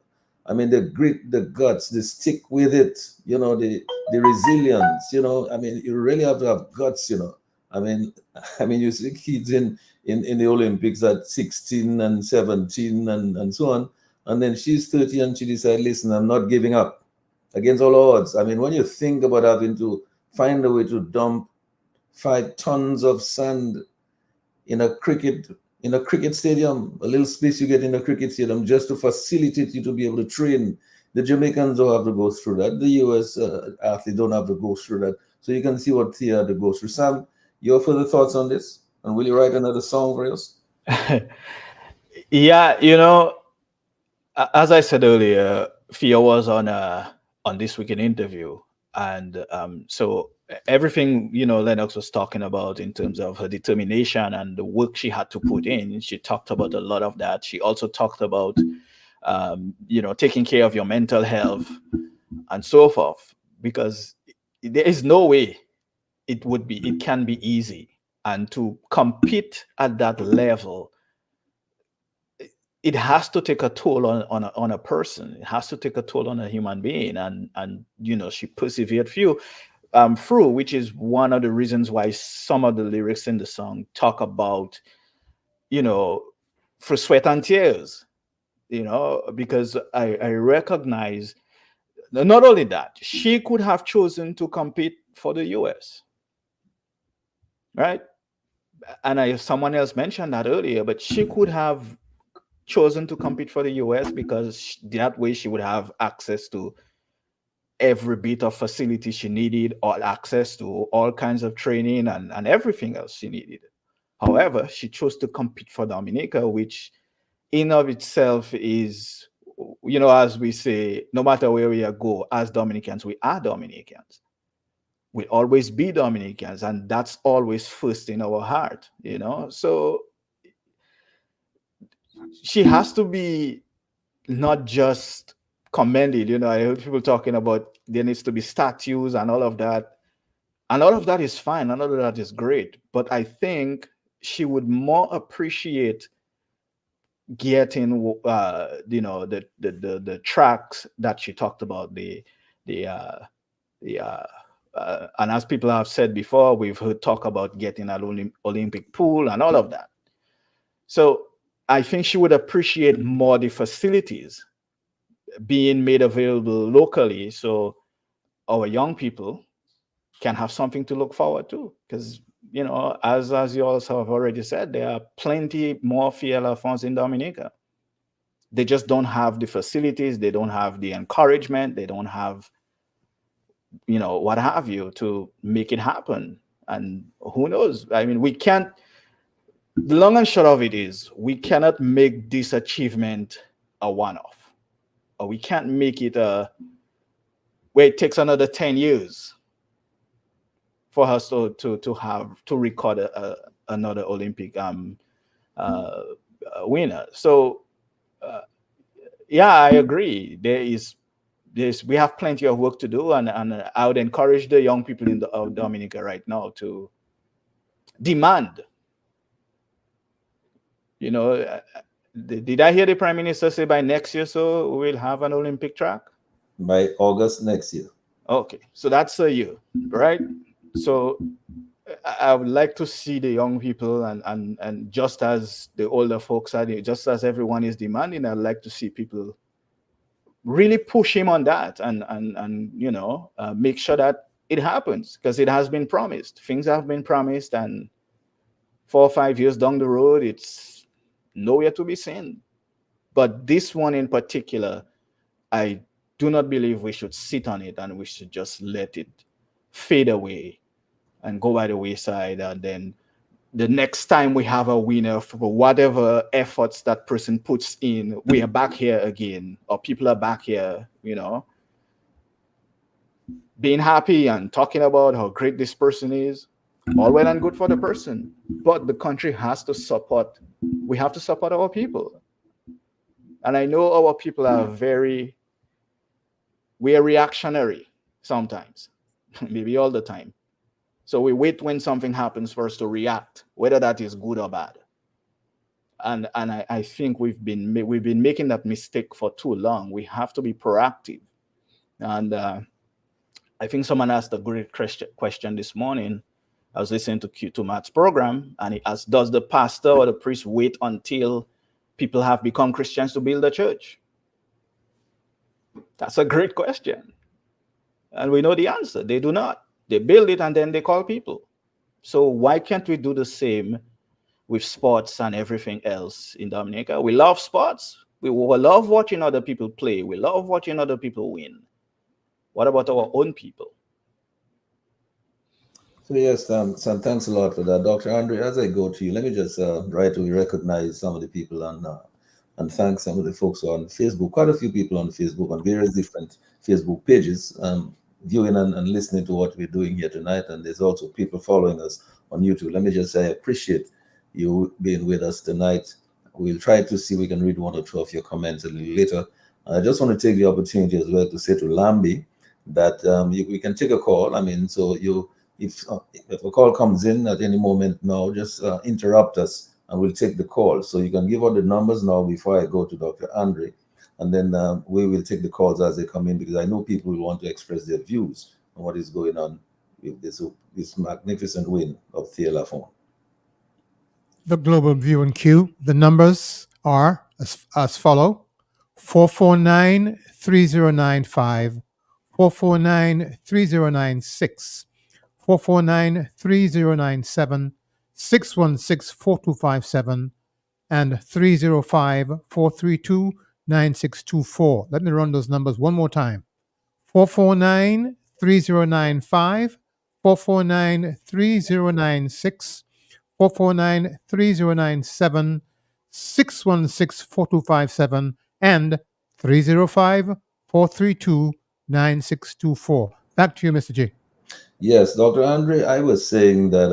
I mean, the grit, the guts, the stick with it, the resilience, I mean, you really have to have guts, I mean, you see kids in the Olympics at 16 and 17 and so on. And then she's 30 and she decided, listen, I'm not giving up against all odds. I mean, when you think about having to find a way to dump 5 tons of sand in a cricket stadium, a little space you get in a cricket stadium just to facilitate you to be able to train. The Jamaicans don't have to go through that. The US athletes don't have to go through that. So you can see what Thea had to go through. Sam, your further thoughts on this? And will you write another song for us?
Yeah, as I said earlier, Thea was on This Week in Interview, and so everything Lennox was talking about in terms of her determination and the work she had to put in. She talked about a lot of that. She also talked about taking care of your mental health and so forth, because there is no way it can be easy, and to compete at that level, it has to take a toll on a person. It has to take a toll on a human being, and she persevered through, which is one of the reasons why some of the lyrics in the song talk about for sweat and tears, because I recognize not only that she could have chosen to compete for the US, right? And someone else mentioned that earlier, but she could have chosen to compete for the US because that way she would have access to every bit of facility she needed, all access to all kinds of training and everything else she needed. However, she chose to compete for Dominica, which in of itself is, as we say, no matter where we go, as Dominicans, we are Dominicans. We always be Dominicans, and that's always first in our heart. So she has to be not just commended. I heard people talking about there needs to be statues and all of that. And all of that is fine, and all of that is great. But I think she would more appreciate getting the tracks that she talked about, the and as people have said before, we've heard talk about getting an Olympic pool and all of that. So I think she would appreciate more the facilities being made available locally, so our young people can have something to look forward to. Because as you also have already said, there are plenty more FIELA funds in Dominica. They just don't have the facilities, they don't have the encouragement, they don't have what have you to make it happen. And who knows, I mean, the long and short of it is, we cannot make this achievement a one-off, or we can't make it where it takes another 10 years for us to record another Olympic winner. So yeah, I agree. We have plenty of work to do, and I would encourage the young people in Dominica right now to demand. Did I hear the Prime Minister say by next year so we'll have an Olympic track?
By August next year.
Okay, so that's a year, right? So I would like to see the young people, and just as the older folks are, just as everyone is demanding, I'd like to see people really push him on that, and make sure that it happens, because it has been promised. Things have been promised, and 4 or 5 years down the road, it's nowhere to be seen. But this one in particular, I do not believe we should sit on it, and we should just let it fade away and go by the wayside. And then the next time we have a winner for whatever efforts that person puts in, we are back here again, or people are back here, being happy and talking about how great this person is. All well and good for the person, but the country has to support. We have to support our people. And I know our people are we are reactionary sometimes, maybe all the time. So we wait when something happens for us to react, whether that is good or bad. And I think we've been making that mistake for too long. We have to be proactive. And I think someone asked a great question this morning. I was listening to Q2 Matt's program, and he asked, does the pastor or the priest wait until people have become Christians to build a church? That's a great question. And we know the answer. They do not. They build it and then they call people. So why can't we do the same with sports and everything else in Dominica? We love sports. We love watching other people play. We love watching other people win. What about our own people?
So yes, so thanks a lot for that, Dr. Andre. As I go to you, let me just right away recognize some of the people and thank some of the folks on Facebook. Quite a few people on Facebook, on various different Facebook pages, viewing and listening to what we're doing here tonight. And there's also people following us on YouTube. Let me just say I appreciate you being with us tonight. We'll try to see if we can read one or two of your comments a little later. I just want to take the opportunity as well to say to Lambi that we can take a call. I mean, so if a call comes in at any moment now, just interrupt us and we'll take the call. So you can give out the numbers now before I go to Dr. Andre, and then we will take the calls as they come in, because I know people will want to express their views on what is going on with this magnificent win of Thea Lafont.
The Global View and Q. The numbers are as follow: 449-3095, 449-3096, 449-3097, 616-4257, and 305-432-9624. Let me run those numbers one more time. 449-3095, 449-3096, 449-3097, 616-4257, and 305-432-9624. Back to you, Mr. J.
Yes, Dr. Andre, I was saying that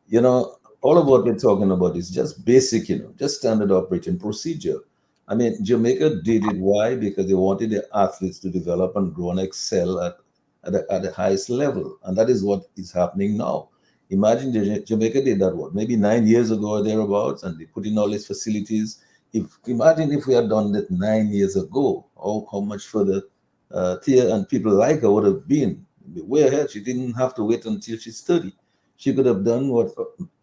you know, all of what we're talking about is just basic, just standard operating procedure. I mean, Jamaica did it. Why? Because they wanted their athletes to develop and grow and excel at the highest level. And that is what is happening now. Imagine Jamaica did that, what, maybe 9 years ago or thereabouts, and they put in all these facilities. Imagine if we had done that 9 years ago, how much further Tia and people like her would have been. Way ahead. She didn't have to wait until she's 30. She could have done what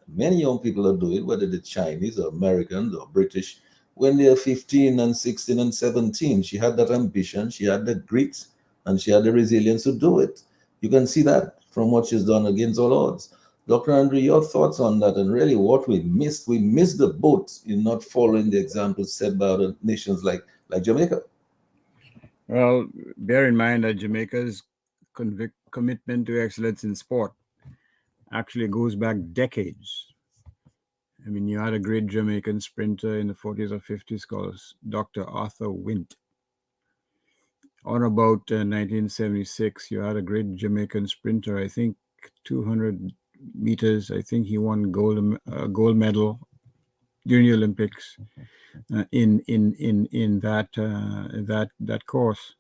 many young people are doing, whether they're Chinese or Americans or British, when they're 15 and 16 and 17. She had that ambition, she had the grit, and she had the resilience to do it. You can see that from what she's done against all odds. Dr. Andre, your thoughts on that, and really what we missed the boat in not following the examples set by other nations like Jamaica.
Well, bear in mind that Jamaica's commitment to excellence in sport actually goes back decades. I mean, you had a great Jamaican sprinter in the 40s or 50s called Dr. Arthur Wint. On about 1976, you had a great Jamaican sprinter, I think 200 meters. I think he won gold medal during the Olympics in that course.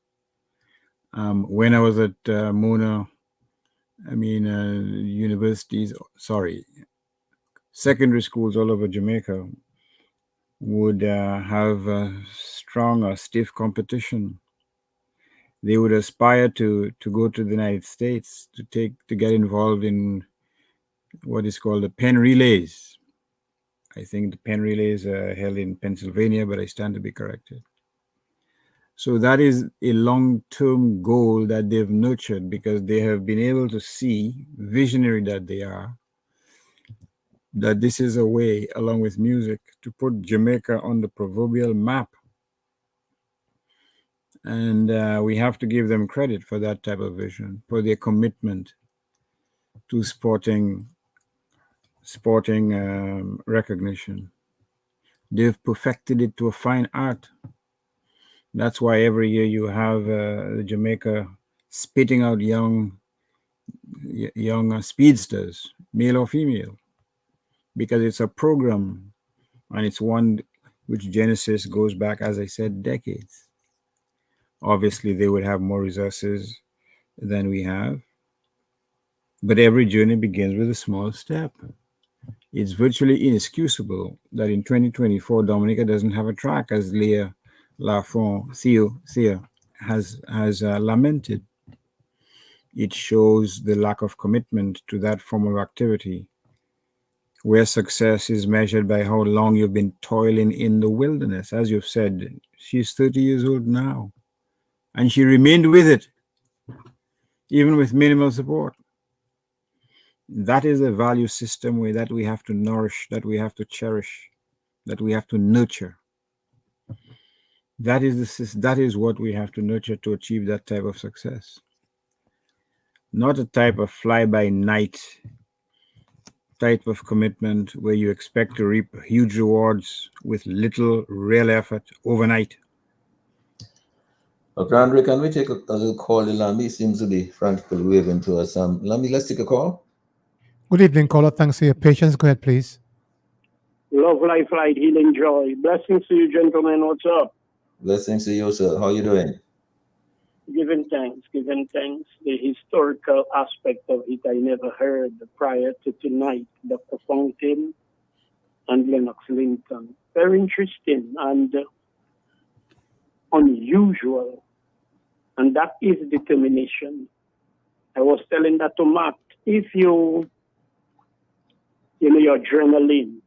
When I was at Mona, universities, secondary schools all over Jamaica would have strong or stiff competition. They would aspire to go to the United States to get involved in what is called the Penn Relays. I think the Penn Relays are held in Pennsylvania, but I stand to be corrected. So that is a long-term goal that they've nurtured because they have been able to see, visionary that they are, that this is a way, along with music, to put Jamaica on the proverbial map. And we have to give them credit for that type of vision, for their commitment to sporting recognition. They've perfected it to a fine art. That's why every year you have Jamaica spitting out young speedsters, male or female, because it's a program, and it's one which Genesis goes back, as I said, decades. Obviously, they would have more resources than we have, but every journey begins with a small step. It's virtually inexcusable that in 2024, Dominica doesn't have a track, as Leah Lafont Thea has lamented. It shows the lack of commitment to that form of activity, where success is measured by how long you've been toiling in the wilderness. As you've said, she's 30 years old now, and she remained with it, even with minimal support. That is a value system that we have to nourish, that we have to cherish, that we have to nurture. That is what we have to nurture to achieve that type of success. Not a type of fly-by-night type of commitment where you expect to reap huge rewards with little real effort overnight.
Dr. Andre, can we take a little call? Lamy seems to be frantically waving to us. Lamy, let's take a call.
Good evening, caller. Thanks for your patience. Go ahead, please.
Love, life, light, healing, joy. Blessings to you, gentlemen. What's up?
Blessings to you, sir. How are you doing?
Giving thanks. The historical aspect of it I never heard prior to tonight. Dr. Fountain and Lennox Linton. Very interesting and unusual. And that is determination. I was telling that to Matt. If your adrenaline,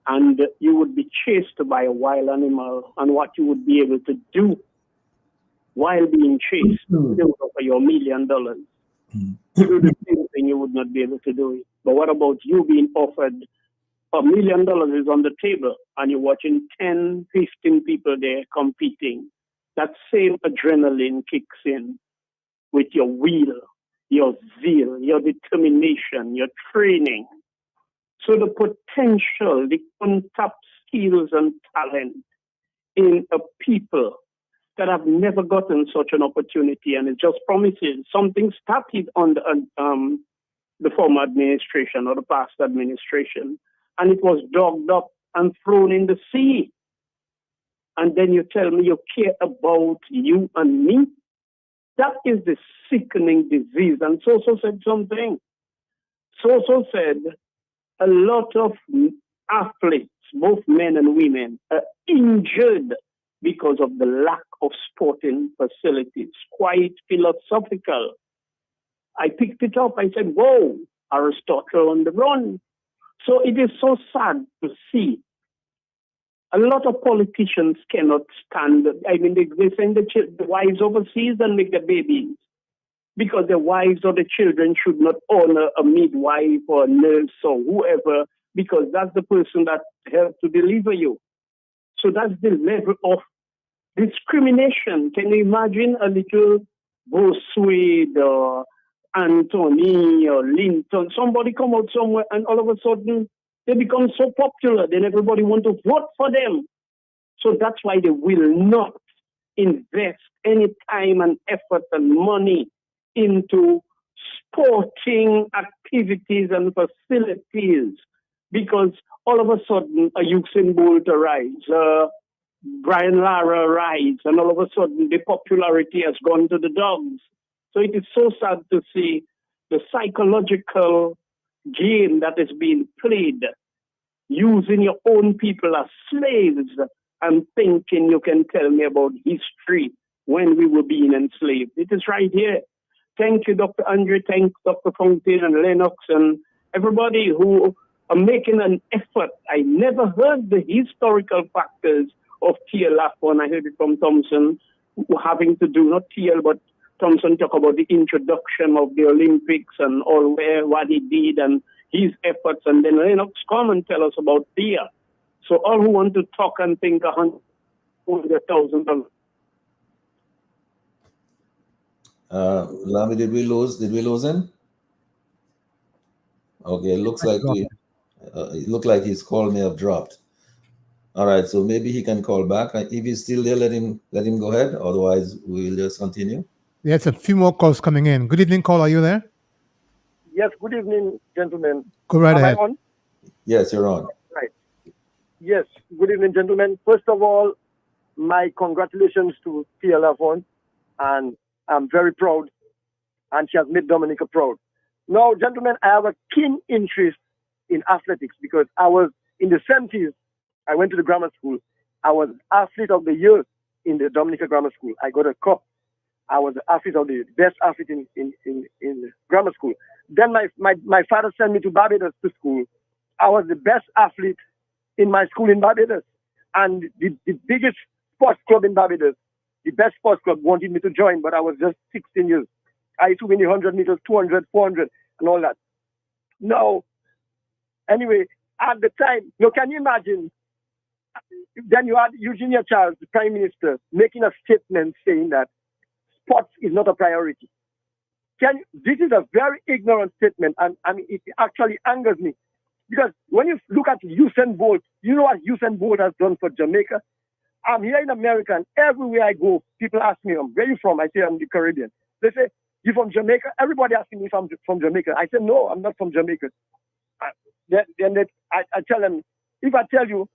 and you would be chased by a wild animal, and what you would be able to do while being chased, for your $1 million. To do the same thing, you would not be able to do it. But what about you being offered $1 million is on the table, and you're watching 10, 15 people there competing, that same adrenaline kicks in with your will, your zeal, your determination, your training. So the potential, the untapped skills and talent in a people that have never gotten such an opportunity, and it just promises something started on the former administration or the past administration, and it was dogged up and thrown in the sea. And then you tell me you care about you and me? That is the sickening disease. And Soso said something. Soso said a lot of athletes, both men and women, are injured because of the lack of sporting facilities. Quite philosophical. I picked it up. I said, whoa, Aristotle on the run. So it is so sad to see. A lot of politicians cannot stand. I mean, they send the wives overseas and make the babies because the wives or the children should not honor a midwife or a nurse or whoever, because that's the person that helped to deliver you. So that's the level of discrimination. Can you imagine a little Boswade or Anthony or Linton? Somebody come out somewhere and all of a sudden they become so popular, then everybody want to vote for them. So that's why they will not invest any time and effort and money into sporting activities and facilities, because all of a sudden a Usain Bolt arrives, Brian Lara arrives, and all of a sudden the popularity has gone to the dogs. So it is so sad to see the psychological game that is being played, using your own people as slaves and thinking you can tell me about history when we were being enslaved. It is right here. Thank you, Dr. Andre. Thanks, Dr. Fountain and Lennox and everybody who are making an effort. I never heard the historical factors of TLF when I heard it from Thompson, having to do, not TL, but Thompson talk about the introduction of the Olympics and all what he did and his efforts, and then Lennox come and tell us about Thea. So all who want to talk and think $100,000.
Lamy, did we lose him? Okay, it looks like it looked like his call may have dropped. All right, so maybe he can call back. If he's still there, let him go ahead. Otherwise, we'll just continue.
Yes, a few more calls coming in. Good evening, call. Are you there?
Yes, good evening, gentlemen.
Go right
Am
ahead.
I on?
Yes, you're on.
Right. Yes, good evening, gentlemen. First of all, my congratulations to Tia Lafont, and I'm very proud, and she has made Dominica proud. Now, gentlemen, I have a keen interest in athletics because I was in the 70s. I went to the grammar school. I was athlete of the year in the Dominica Grammar School. I got a cup. I was the athlete of the best athlete in grammar school. Then my father sent me to Barbados to school. I was the best athlete in my school in Barbados. And the biggest sports club in Barbados, the best sports club, wanted me to join, but I was just 16 years. I used to win the 100 meters, 200, 400, and all that. Now, anyway, at the time, can you imagine? Then you had Eugenia Charles, the Prime Minister, making a statement saying that sports is not a priority. This is a very ignorant statement, and I mean, it actually angers me. Because when you look at Usain Bolt, you know what Usain Bolt has done for Jamaica? I'm here in America, and everywhere I go, people ask me, where are you from? I say, I'm the Caribbean. They say, you from Jamaica? Everybody asking me if I'm from Jamaica. I say, no, I'm not from Jamaica. Then I tell them, if I tell you,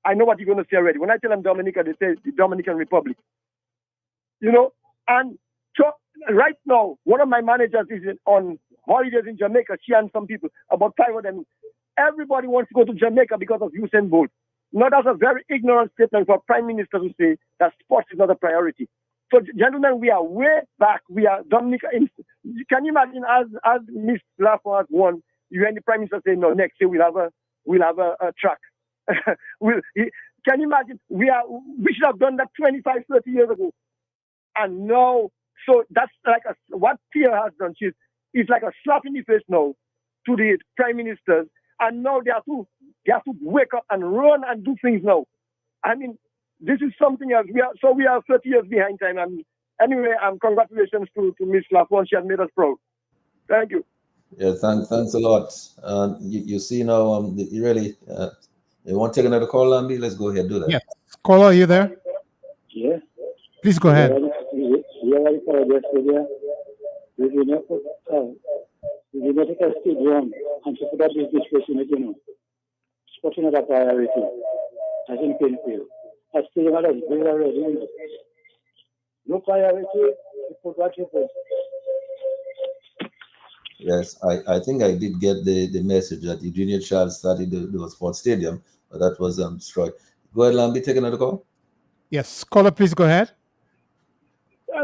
I know what you're going to say already. When I tell them Dominica, they say the Dominican Republic. And so right now, one of my managers is on holidays in Jamaica. She and some people, about 5 of them. Everybody wants to go to Jamaica because of Usain Bolt. Now, that's a very ignorant statement for Prime Minister to say that sports is not a priority. So, gentlemen, we are way back. We are Dominica. Can you imagine as Miss Lafont has won, you hear the Prime Minister say, no, next year we'll have a track. Can you imagine? We should have done that 25, 30 years ago. And now, so that's like what Tia has done. It's like a slap in the face now to the prime ministers. And now they have to wake up and run and do things now. I mean, this is something else. We are 30 years behind time. And anyway, congratulations to Miss Lafont. She has made us proud. Thank you.
Yeah, thanks a lot. You see now, you really, you want to take another call, Lambi? Let's go ahead, do that.
Yes. Caller, are you there?
Yeah.
Please go ahead.
We are ready for this video. We will not take a stage one and to put that business person again. Spotting another priority. I think painful. I still have a very already. No priority, you put what you put.
Yes, I think I did get the message that the junior child started the sports stadium, but that was destroyed. Go ahead, Lambi, take another call.
Yes. Caller, please go ahead.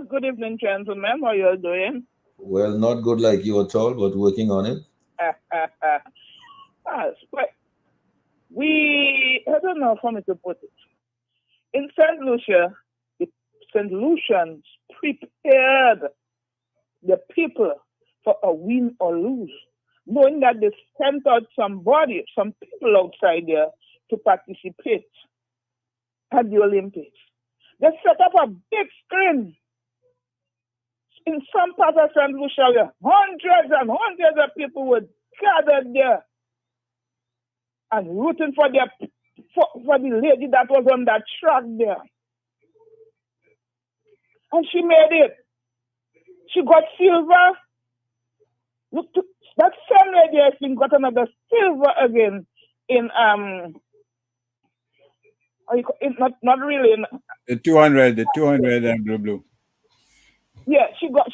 Good evening, gentlemen. How you all doing?
Well, not good like you at all, but working on it.
But I don't know how me to put it. In St. Lucia, the St. Lucians prepared the people for a win or lose, knowing that they sent out some people outside there to participate at the Olympics. They set up a big screen in some parts of St. Lucia where hundreds and hundreds of people were gathered there and rooting for the lady that was on that track there. And she made it. She got silver. Look, that same lady, I think, got another silver again in not really in
the 200 and blue.
Yeah, she got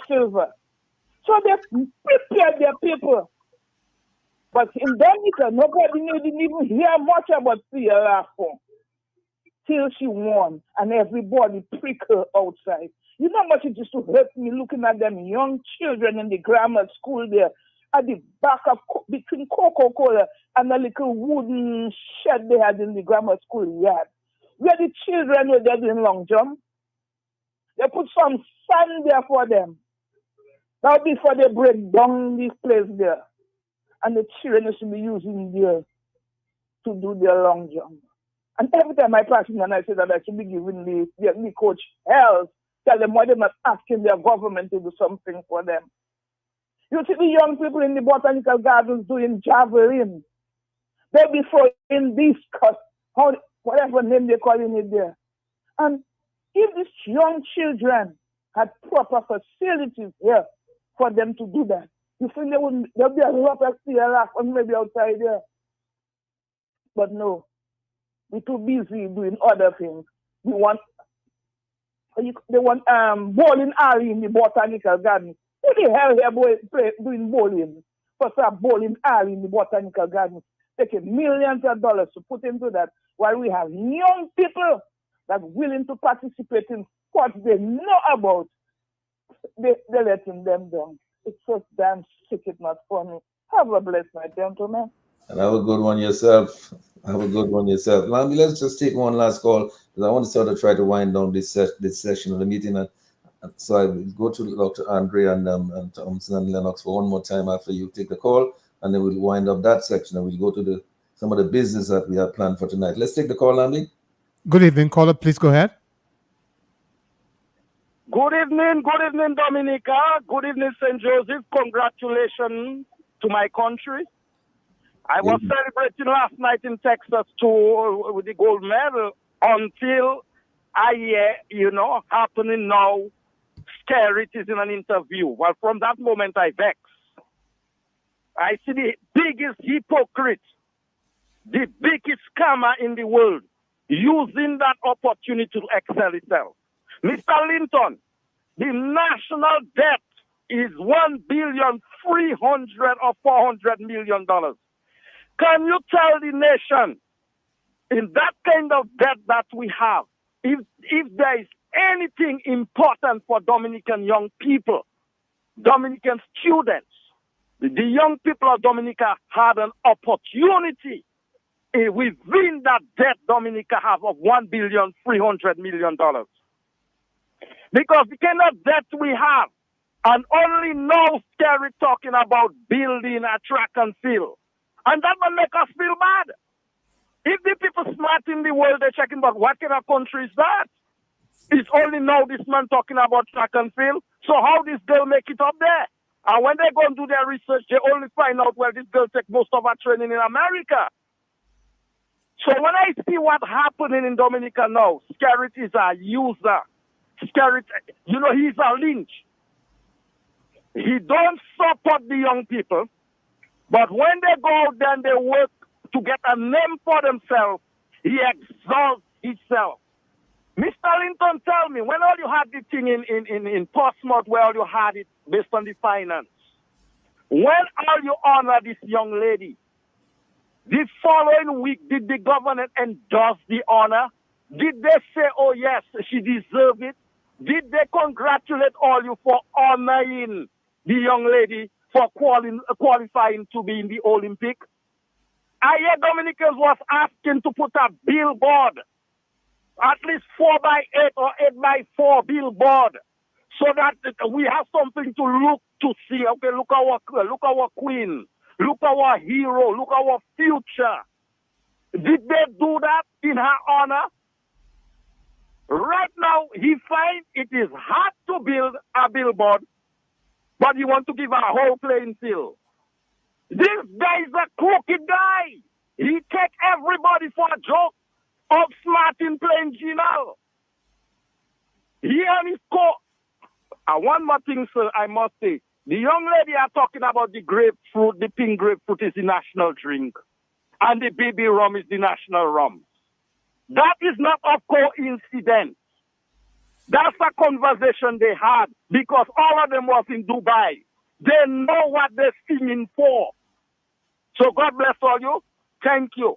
silver. So they prepared their people. But in Dominica, nobody didn't even hear much about Sierra till she won, and everybody pricked her outside. You know how much it used to hurt me looking at them young children in the grammar school there at the back of between Coca-Cola and a little wooden shed they had in the grammar school yard, where the children were there doing long jump. They put some sand there for them. Now before they break down this place there. And the children should be using there to do their long jump. And every time I pass in and I say that I should be giving the coach help, tell them why they're not asking their government to do something for them. You see the young people in the botanical gardens doing javelin. They be throwing discus, whatever name they're calling it there. And if these young children had proper facilities here for them to do that, you think there'll be a lot of CLF and maybe outside there. But no, we're too busy doing other things. They want bowling alley in the botanical garden. Who the hell here doing bowling? For some bowling alley in the botanical garden, taking millions of dollars to put into that, while we have young people that are willing to participate in what they know about. They're letting them down. It's so damn sick, it's not funny. Have a blessed night, gentlemen.
And have a good one yourself. Lambi, let's just take one last call because I want to sort of try to wind down this session of the meeting. And so I will go to Dr. Andre and Thompson and Lennox for one more time after you take the call, and then we'll wind up that section and we'll go to some of the business that we have planned for tonight. Let's take the call, Lambi.
Good evening, caller. Please go ahead.
Good evening, Dominica. Good evening, St. Joseph. Congratulations to my country. I was celebrating last night in Texas too with the gold medal until I hear, happening now, scary it is in an interview. Well, from that moment I vex. I see the biggest hypocrite, the biggest scammer in the world, using that opportunity to excel itself. Mr. Linton, the national debt is $1,300 or $400 million. Can you tell the nation, in that kind of debt that we have, if there is anything important for Dominican young people, Dominican students, the young people of Dominica had an opportunity within that debt Dominica have of $1,300 million. Because the kind of debt we have, and only now scary talking about building a track and field. And that will make us feel bad. If the people smart in the world, they're checking back, what kind of country is that? It's only now this man talking about track and field. So how this girl make it up there? And when they go and do their research, they only find out where this girl take most of her training in America. So when I see what happening in Dominica now, Skerrit is a user. Skerrit, you know, he's a lynch. He don't support the young people, but when they go out there and they work to get a name for themselves, he exalts himself. Mr. Linton, tell me, when all you had the thing in Portsmouth, where all you had it based on the finance, when all you honor this young lady, the following week, did the government endorse the honor? Did they say, oh yes, she deserved it? Did they congratulate all you for honoring the young lady for qualifying to be in the Olympic? I hear Dominicans was asking to put a billboard, at least 4x8 or 8x4 billboard, so that we have something to look to see. Okay, look our queen, look our hero, look our future. Did they do that in her honor? Right now, he finds it is hard to build a billboard, but he wants to give a whole playing field. This guy is a crooked guy. He take everybody for a joke. Outsmarting playing Gino. He and his one more thing, sir, I must say. The young lady are talking about the grapefruit, the pink grapefruit is the national drink, and the baby rum is the national rum. That is not a coincidence. That's a conversation they had because all of them was in Dubai. They know what they're singing for. So God bless all you. Thank you.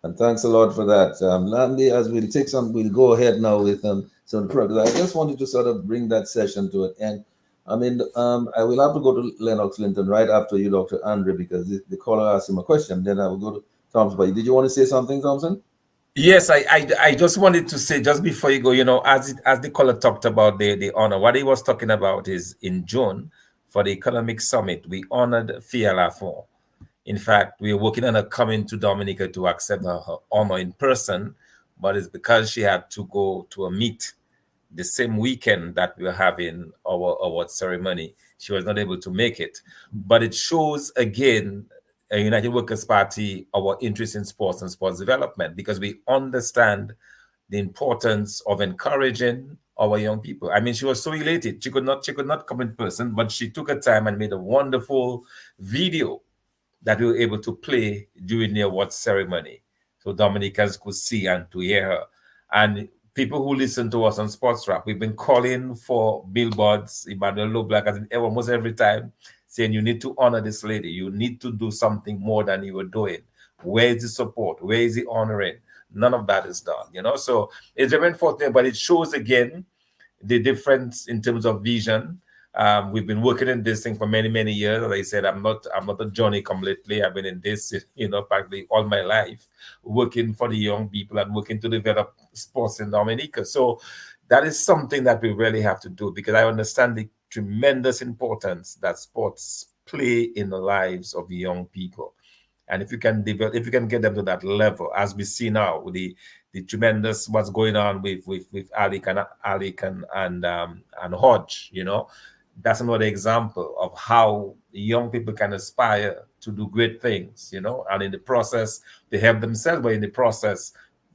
And thanks a lot for that. Landy, as we'll go ahead now with some progress. I just wanted to sort of bring that session to an end. I mean, I will have to go to Lennox Linton right after you, Dr. Andre, because the caller asked him a question. Then I will go to Thompson. But did you want to say something, Thompson?
Yes, I just wanted to say, just before you go, you know, as the caller talked about the honor, what he was talking about is in June for the Economic Summit, we honored Fia Lafont. In fact, we are working on her coming to Dominica to accept her honor in person, but it's because she had to go to a meet the same weekend that we were having our award ceremony. She was not able to make it. But it shows, again, a United Workers' Party, our interest in sports and sports development, because we understand the importance of encouraging our young people. I mean, she was so elated. She could not come in person, but she took her time and made a wonderful video that we were able to play during the award ceremony, so Dominicans could see and to hear her. And people who listen to us on Sports Rap, we've been calling for billboards, Emmanuel Loblack, almost every time, saying you need to honor this lady. You need to do something more than you were doing. Where is the support? Where is the honoring? None of that is done, you know? So it's very unfortunate, but it shows again the difference in terms of vision. We've been working in this thing for many, many years. As I said, I'm not a Johnny come lately. I've been in this, you know, practically all my life, working for the young people and working to develop sports in Dominica. So that is something that we really have to do, because I understand the tremendous importance that sports play in the lives of the young people. And if you can get them to that level, as we see now with the tremendous what's going on with Alec and Hodge, you know, that's another example of how young people can aspire to do great things, you know, and in the process they help themselves, but in the process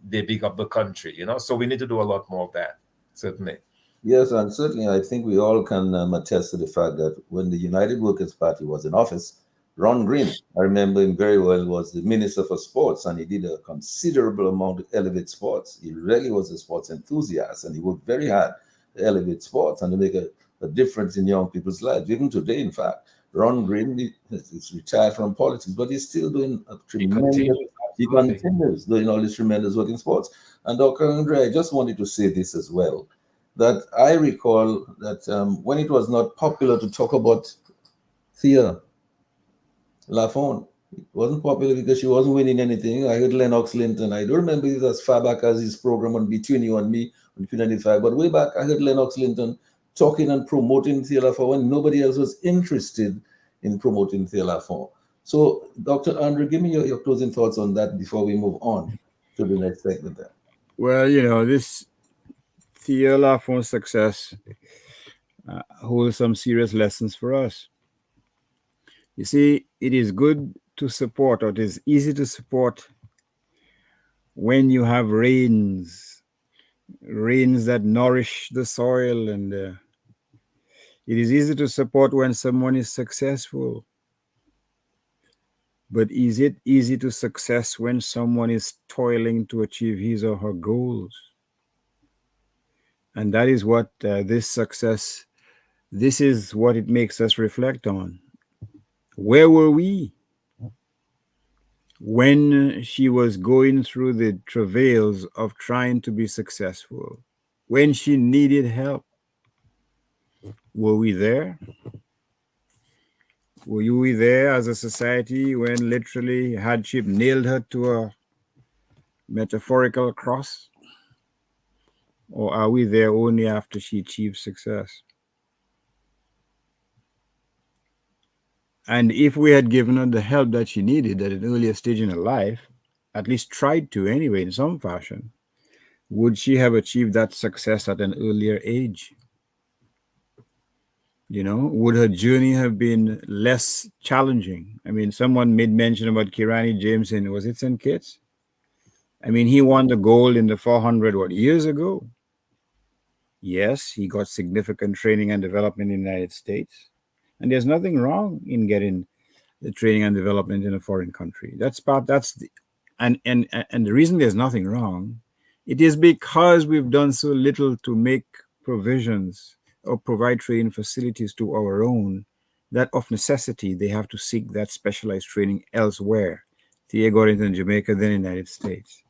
they pick up the country, you know. So we need to do a lot more of that, certainly.
Yes, and certainly I think we all can attest to the fact that when the United Workers' Party was in office, Ron Green, I remember him very well, was the Minister for Sports, and he did a considerable amount to elevate sports. He really was a sports enthusiast, and he worked very hard to elevate sports and to make a difference in young people's lives. Even today, in fact, Ron Green is retired from politics, but he's still doing a tremendous, he continues doing all this tremendous work in sports. And Dr. Andre, I just wanted to say this as well, that I recall that when it was not popular to talk about Thea Lafont, it wasn't popular because she wasn't winning anything. I heard Lennox Linton. I don't remember it as far back as his program on Between You and Me on Q95, but way back I heard Lennox Linton talking and promoting Thea Lafont when nobody else was interested in promoting Thea Lafont. So, Dr. Andrew, give me your closing thoughts on that before we move on to the next segment there.
Well, this Thea Lafon's success holds some serious lessons for us. You see, it is good to support, or it is easy to support when you have rains that nourish the soil, and it is easy to support when someone is successful. But is it easy to success when someone is toiling to achieve his or her goals? And that is what this is what it makes us reflect on. Where were we when she was going through the travails of trying to be successful? When she needed help, were we there? Were you there as a society when literally hardship nailed her to a metaphorical cross? Or are we there only after she achieved success? And if we had given her the help that she needed at an earlier stage in her life, at least tried to anyway in some fashion, would she have achieved that success at an earlier age? Would her journey have been less challenging? I mean, someone made mention about Kirani James in, was it St. Kitts? I mean, he won the gold in the 400, years ago? Yes, he got significant training and development in the United States. And there's nothing wrong in getting the training and development in a foreign country. And the reason there's nothing wrong, it is because we've done so little to make provisions or provide training facilities to our own, that of necessity they have to seek that specialized training elsewhere. Thea got it in Jamaica, then in the United States.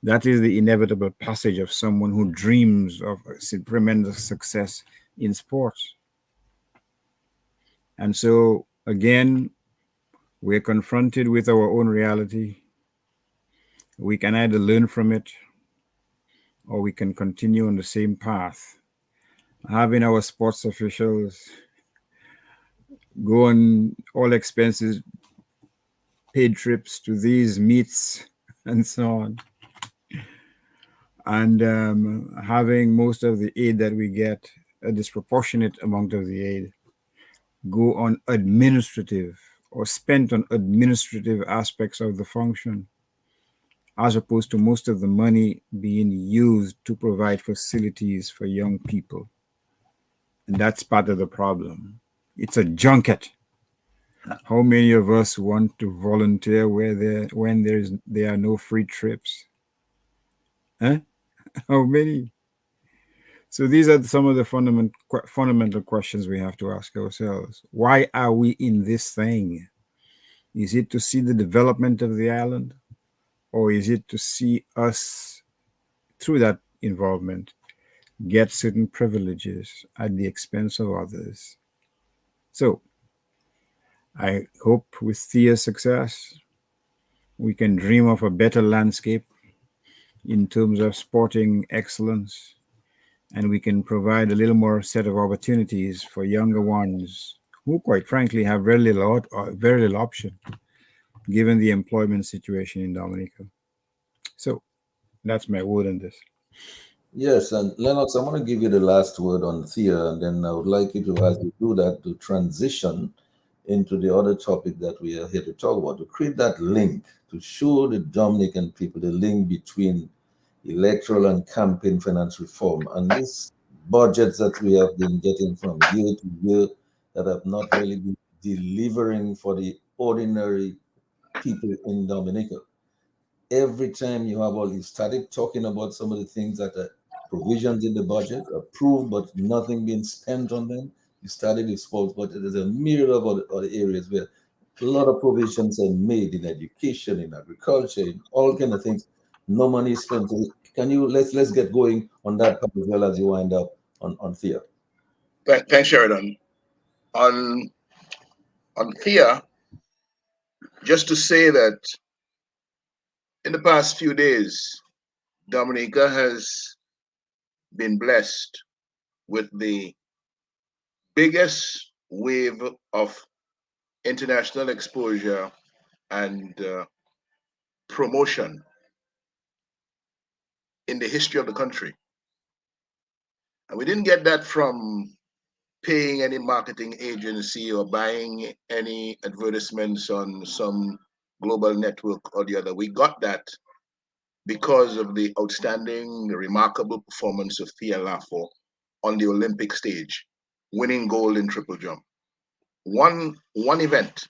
That is the inevitable passage of someone who dreams of tremendous success in sports. And so, again, we're confronted with our own reality. We can either learn from it or we can continue on the same path, having our sports officials go on all expenses paid trips to these meets and so on, and having most of the aid that we get, a disproportionate amount of the aid, go on administrative or spent on administrative aspects of the function, as opposed to most of the money being used to provide facilities for young people. And that's part of the problem. It's a junket. How many of us want to volunteer when there are no free trips? Huh? How many? So these are some of the fundamental questions we have to ask ourselves. Why are we in this thing? Is it to see the development of the island? Or is it to see us, through that involvement, get certain privileges at the expense of others? So I hope with Thea's success, we can dream of a better landscape in terms of sporting excellence, and we can provide a little more set of opportunities for younger ones who, quite frankly, have very little option given the employment situation in Dominica. So that's my word on this.
Yes, and Lennox, I want to give you the last word on Thea, and then I would like you to, as you do that, to transition into the other topic that we are here to talk about, to create that link, to show the Dominican people the link between electoral and campaign finance reform and these budgets that we have been getting from year to year that have not really been delivering for the ordinary people in Dominica. Every time you started talking about some of the things that are provisions in the budget approved but nothing being spent on them. You started with sports, but there's a myriad of other areas where a lot of provisions are made in education, in agriculture, in all kind of things. No money is spent. So can you let's get going on that part as well as you wind up on Thea.
Thanks, Sheridan. On Thea, just to say that in the past few days, Dominica has been blessed with the biggest wave of international exposure and promotion in the history of the country. And we didn't get that from paying any marketing agency or buying any advertisements on some global network or the other. We got that because of the outstanding, remarkable performance of Thea Lafo on the Olympic stage, winning gold in triple jump. One event,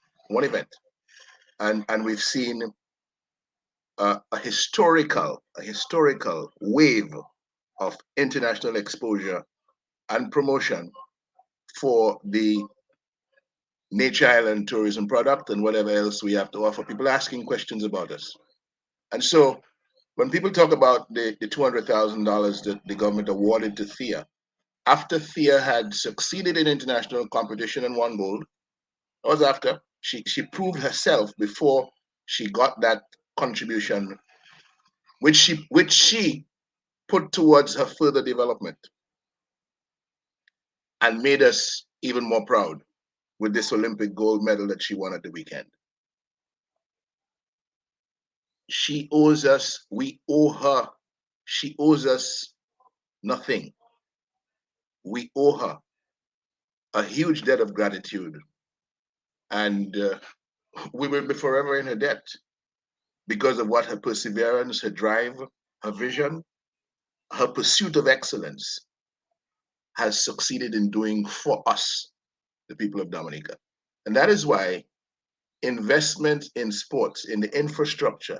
and we've seen a historical wave of international exposure and promotion for the Nature Island tourism product and whatever else we have to offer. People asking questions about us. And so when people talk about the $200,000 that the government awarded to Thea, after Thea had succeeded in international competition and won gold, that was after she proved herself before she got that contribution, which she put towards her further development and made us even more proud with this Olympic gold medal that she won at the weekend. She owes us, we owe her, she owes us nothing. We owe her a huge debt of gratitude. And we will be forever in her debt because of what her perseverance, her drive, her vision, her pursuit of excellence has succeeded in doing for us, the people of Dominica. And that is why investment in sports, in the infrastructure,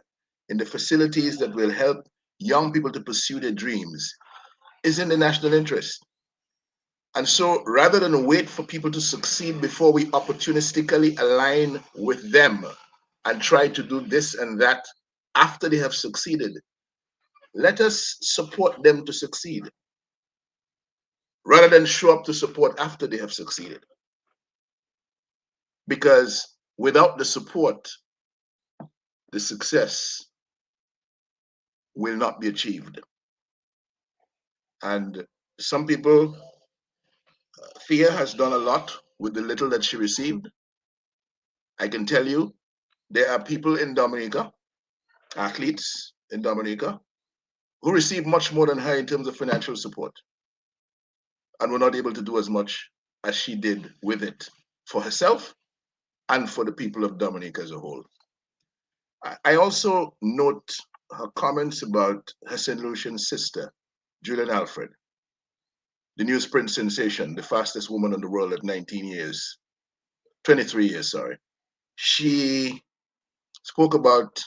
in the facilities that will help young people to pursue their dreams is in the national interest. And so rather than wait for people to succeed before we opportunistically align with them and try to do this and that after they have succeeded, let us support them to succeed rather than show up to support after they have succeeded. Because without the support, the success will not be achieved. And some people, Thea has done a lot with the little that she received. I can tell you, there are people in Dominica, athletes in Dominica, who received much more than her in terms of financial support and were not able to do as much as she did with it for herself and for the people of Dominica as a whole. I also note her comments about her St. Lucian sister, Julian Alfred, the new sprint sensation, the fastest woman in the world at 23 years, sorry. She spoke about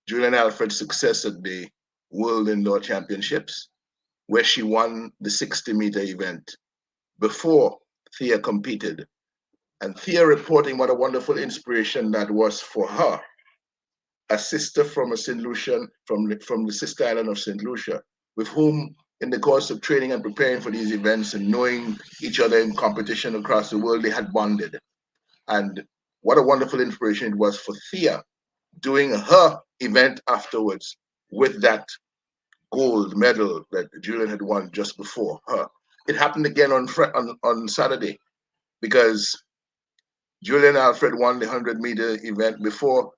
Julian Alfred's success at the World Indoor Championships, where she won the 60-meter event before Thea competed. And Thea reporting what a wonderful inspiration that was for her, a sister from a St. Lucian, from the sister island of St. Lucia, with whom in the course of training and preparing for these events and knowing each other in competition across the world, they had bonded. And what a wonderful inspiration it was for Thea doing her event afterwards with that gold medal that Julian had won just before her. It happened again on Saturday because Julian Alfred won the 100-meter event before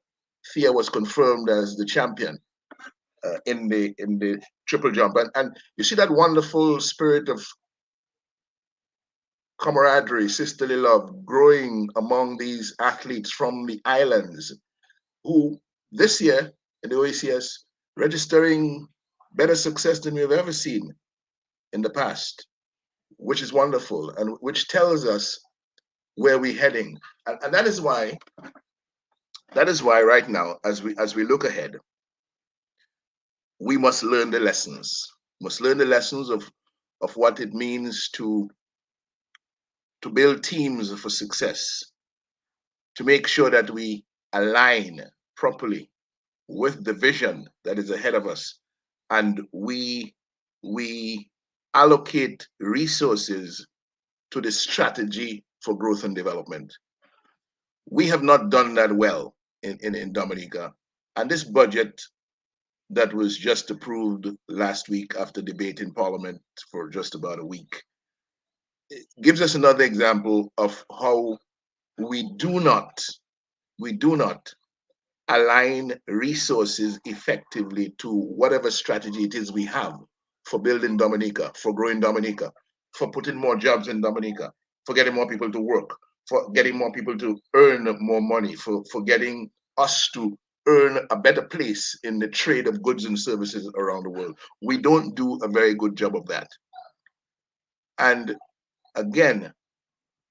Thea was confirmed as the champion in the triple jump. And you see that wonderful spirit of camaraderie, sisterly love growing among these athletes from the islands who this year in the OECS registering better success than we've ever seen in the past, which is wonderful and which tells us where we're heading. And that is why right now, as we look ahead, we must learn the lessons. Must learn the lessons of what it means to build teams for success, to make sure that we align properly with the vision that is ahead of us, and we allocate resources to the strategy for growth and development. We have not done that well in Dominica, and this budget that was just approved last week after debate in Parliament for just about a week gives us another example of how we do not align resources effectively to whatever strategy it is we have for building Dominica, for growing Dominica, for putting more jobs in Dominica, for getting more people to work, for getting more people to earn more money, for getting us to earn a better place in the trade of goods and services around the world. We don't do a very good job of that. And again,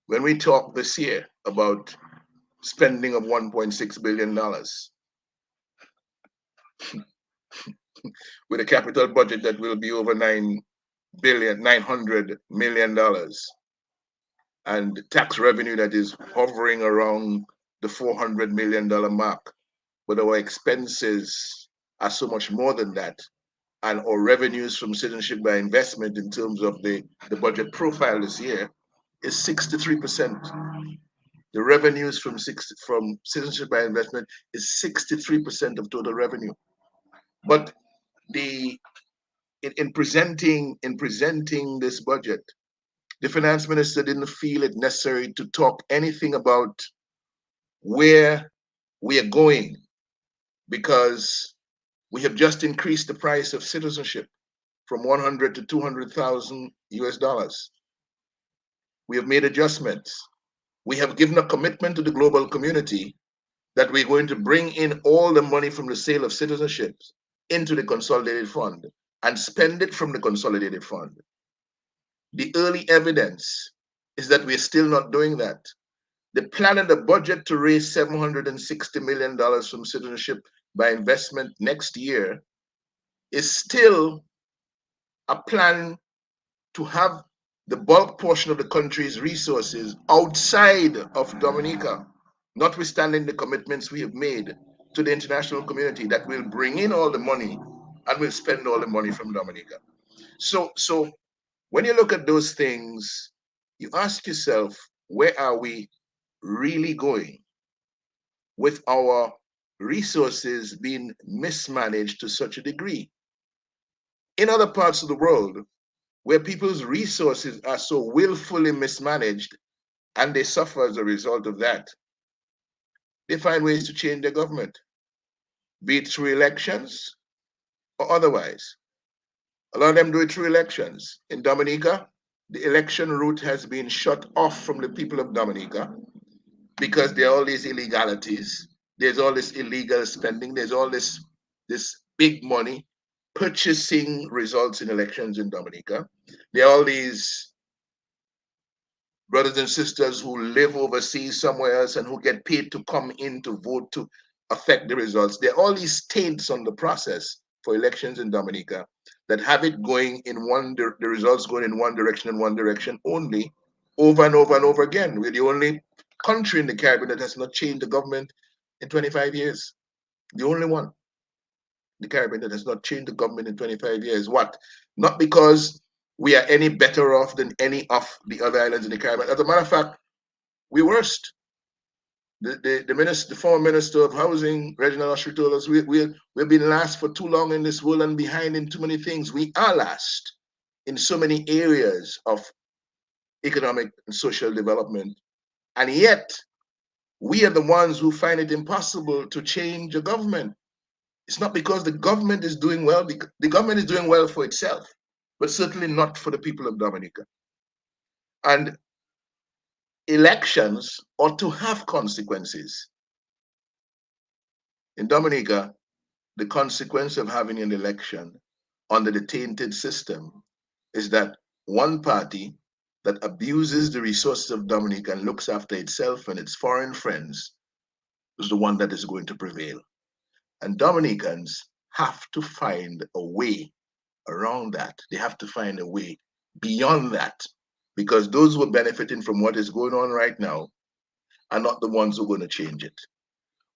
when we talk this year about spending of $1.6 billion with a capital budget that will be over $900 million, and tax revenue that is hovering around the $400 million mark, but our expenses are so much more than that. And our revenues from citizenship by investment in terms of the budget profile this year is 63%. The revenues from citizenship by investment is 63% of total revenue. But in presenting this budget, the finance minister didn't feel it necessary to talk anything about where we are going, because we have just increased the price of citizenship from 100 to 200,000 US dollars. We have made adjustments. We have given a commitment to the global community that we're going to bring in all the money from the sale of citizenships into the consolidated fund and spend it from the consolidated fund. The early evidence is that we're still not doing that. The plan and the budget to raise $760 million from citizenship by investment next year is still a plan to have the bulk portion of the country's resources outside of Dominica, notwithstanding the commitments we have made to the international community that will bring in all the money and will spend all the money from Dominica. So when you look at those things, you ask yourself, where are we really going with our resources being mismanaged to such a degree? In other parts of the world, where people's resources are so willfully mismanaged and they suffer as a result of that, they find ways to change their government, be it through elections or otherwise. A lot of them do it through elections. In Dominica, the election route has been shut off from the people of Dominica because there are all these illegalities. There's all this illegal spending. There's all this big money purchasing results in elections in Dominica. There are all these brothers and sisters who live overseas somewhere else and who get paid to come in to vote to affect the results. There are all these taints on the process for elections in Dominica that have it going in the results going in one direction and one direction only, over and over and over again. We're the only country in the Caribbean that has not changed the government in 25 years. The only one in the Caribbean that has not changed the government in 25 years. What? Not because we are any better off than any of the other islands in the Caribbean. As a matter of fact, we're worst. The former minister of housing, Reginald Usher, told us we've been last for too long in this world and behind in too many things. We are last in so many areas of economic and social development, and yet we are the ones who find it impossible to change the government. It's not because the government is doing well, because the government is doing well for itself, but certainly not for the people of Dominica. And elections ought to have consequences. In Dominica, the consequence of having an election under the tainted system is that one party that abuses the resources of Dominica and looks after itself and its foreign friends is the one that is going to prevail. And Dominicans have to find a way around that. They have to find a way beyond that, because those who are benefiting from what is going on right now are not the ones who are going to change it.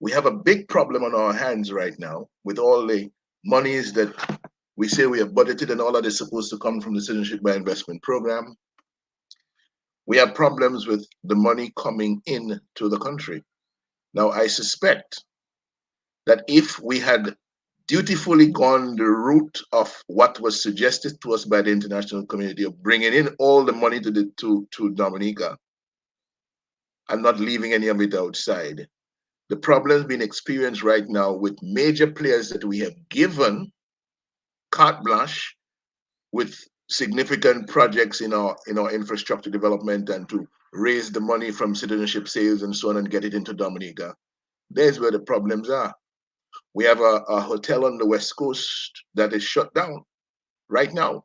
We have a big problem on our hands right now with all the monies that we say we have budgeted and all that is supposed to come from the Citizenship by Investment program. We have problems with the money coming in to the country. Now, I suspect that if we had dutifully gone the route of what was suggested to us by the international community of bringing in all the money to Dominica, and not leaving any of it outside. The problem's being experienced right now with major players that we have given carte blanche with significant projects in our infrastructure development and to raise the money from citizenship sales and so on and get it into Dominica. There's where the problems are. We have a hotel on the West Coast that is shut down right now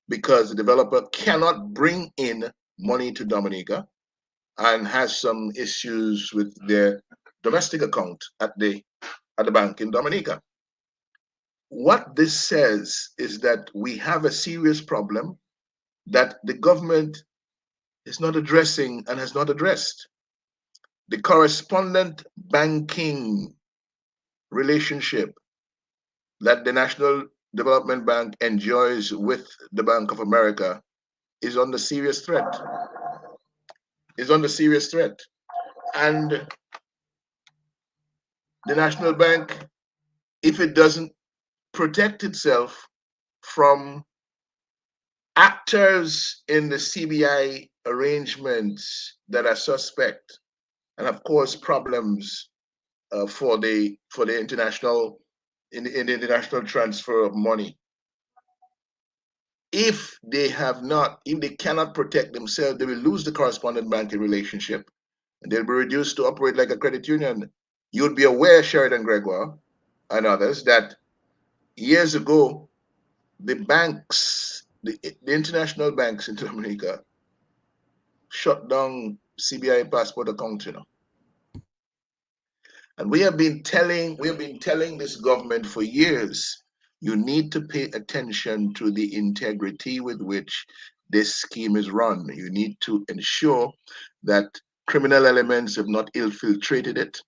because the developer cannot bring in money to Dominica and has some issues with their domestic account at the bank in Dominica. What this says is that we have a serious problem that the government is not addressing and has not addressed. The correspondent banking relationship that the National Development Bank enjoys with the Bank of America is under serious threat. Is under serious threat. And the National Bank, if it doesn't protect itself from actors in the CBI arrangements that are suspect, and of course problems for the international in the international transfer of money. If they cannot protect themselves, they will lose the correspondent banking relationship, and they'll be reduced to operate like a credit union. You would be aware, Sheridan Gregoire and others, that years ago, the banks, the international banks in Dominica, shut down CBI passport accounts, And we have been telling this government for years, you need to pay attention to the integrity with which this scheme is run. You need to ensure that criminal elements have not infiltrated it,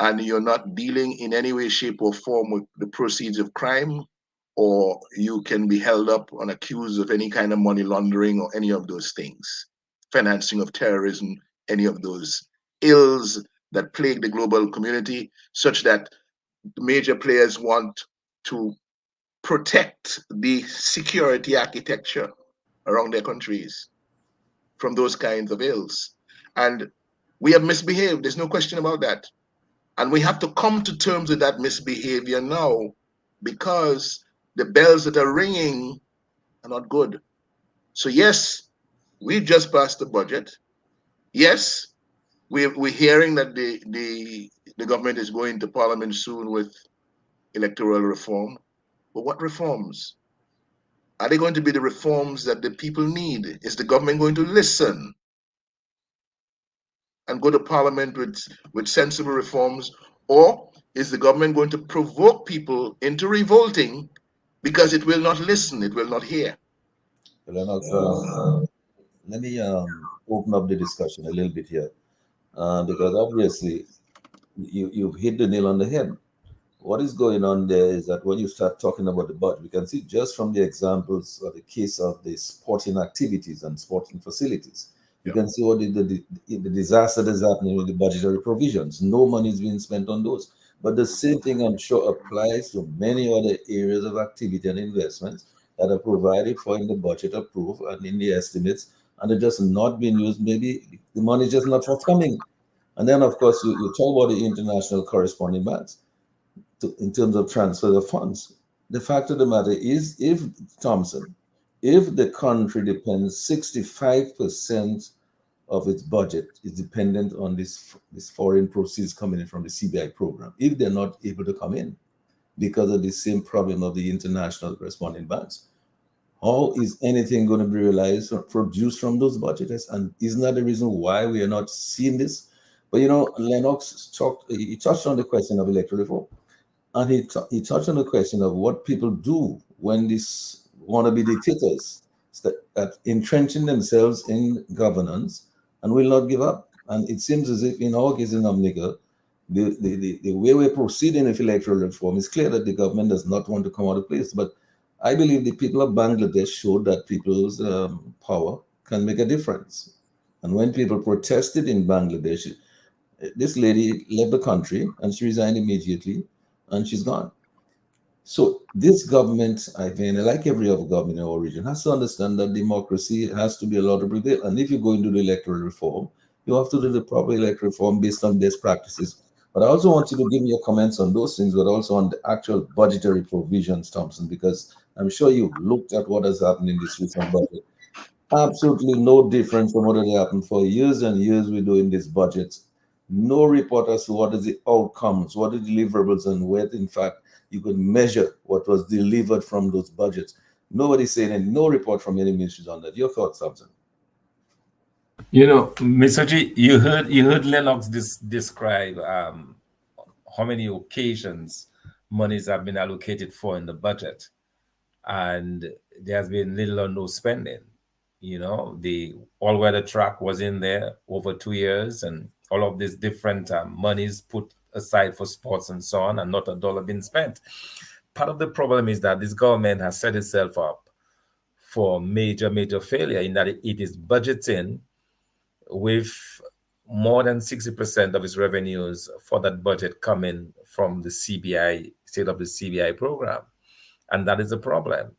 and you're not dealing in any way, shape, or form with the proceeds of crime, or you can be held up and accused of any kind of money laundering or any of those things, financing of terrorism, any of those ills that plague the global community, such that major players want to protect the security architecture around their countries from those kinds of ills. And we have misbehaved, there's no question about that. And we have to come to terms with that misbehavior now, because the bells that are ringing are not good. So yes, we've just passed the budget. Yes, we're hearing that the government is going to parliament soon with electoral reform. But what reforms? Are they going to be the reforms that the people need? Is the government going to listen and go to parliament with sensible reforms? Or is the government going to provoke people into revolting because it will not listen, it will not hear?
Lennox, let me open up the discussion a little bit here, because obviously you've hit the nail on the head. What is going on there is that when you start talking about the budget, we can see just from the examples or the case of the sporting activities and sporting facilities, you can see what the disaster that's happening with the budgetary provisions. No money is being spent on those. But the same thing, I'm sure, applies to many other areas of activity and investments that are provided for in the budget approved and in the estimates, and they're just not being used. Maybe the money is just not forthcoming. And then, of course, you talk about the international corresponding banks in terms of transfer of funds. The fact of the matter is, if the country depends 65% of its budget is dependent on this foreign proceeds coming in from the CBI program, if they're not able to come in because of the same problem of the international corresponding banks, how is anything going to be realized or produced from those budgets? And isn't that the reason why we are not seeing this? But Lennox he touched on the question of electoral reform. And he touched on the question of what people do when these wannabe dictators that entrenching themselves in governance and will not give up. And it seems as if in our case in Dominica, the way we're proceeding with electoral reform is clear that the government does not want to come out of place. But I believe the people of Bangladesh showed that people's power can make a difference. And when people protested in Bangladesh, this lady left the country and she resigned immediately, and she's gone. So this government, I think, like every other government in our region, has to understand that democracy has to be allowed to prevail. And if you go into the electoral reform, You have to do the proper elect reform based on best practices. But I also want you to give me your comments on those things, but also on the actual budgetary provisions, Thompson, because I'm sure you've looked at what has happened in this recent budget. Absolutely no different from what had happened for years and years. We do in these budgets. No report as to what is the outcomes, what are the deliverables, and where, in fact, you could measure what was delivered from those budgets. Nobody's saying, and no report from any ministries on that. Your thoughts, Thompson?
You know, Mr. G, you heard Lennox describe how many occasions monies have been allocated for in the budget, and there has been little or no spending. You know, the all-weather track was in there over 2 years, and all of these different monies put aside for sports and so on, and not a dollar being spent. Part of the problem is that this government has set itself up for major failure in that it is budgeting with more than 60% of its revenues for that budget coming from the CBI, state of the CBI program. And that is a problem.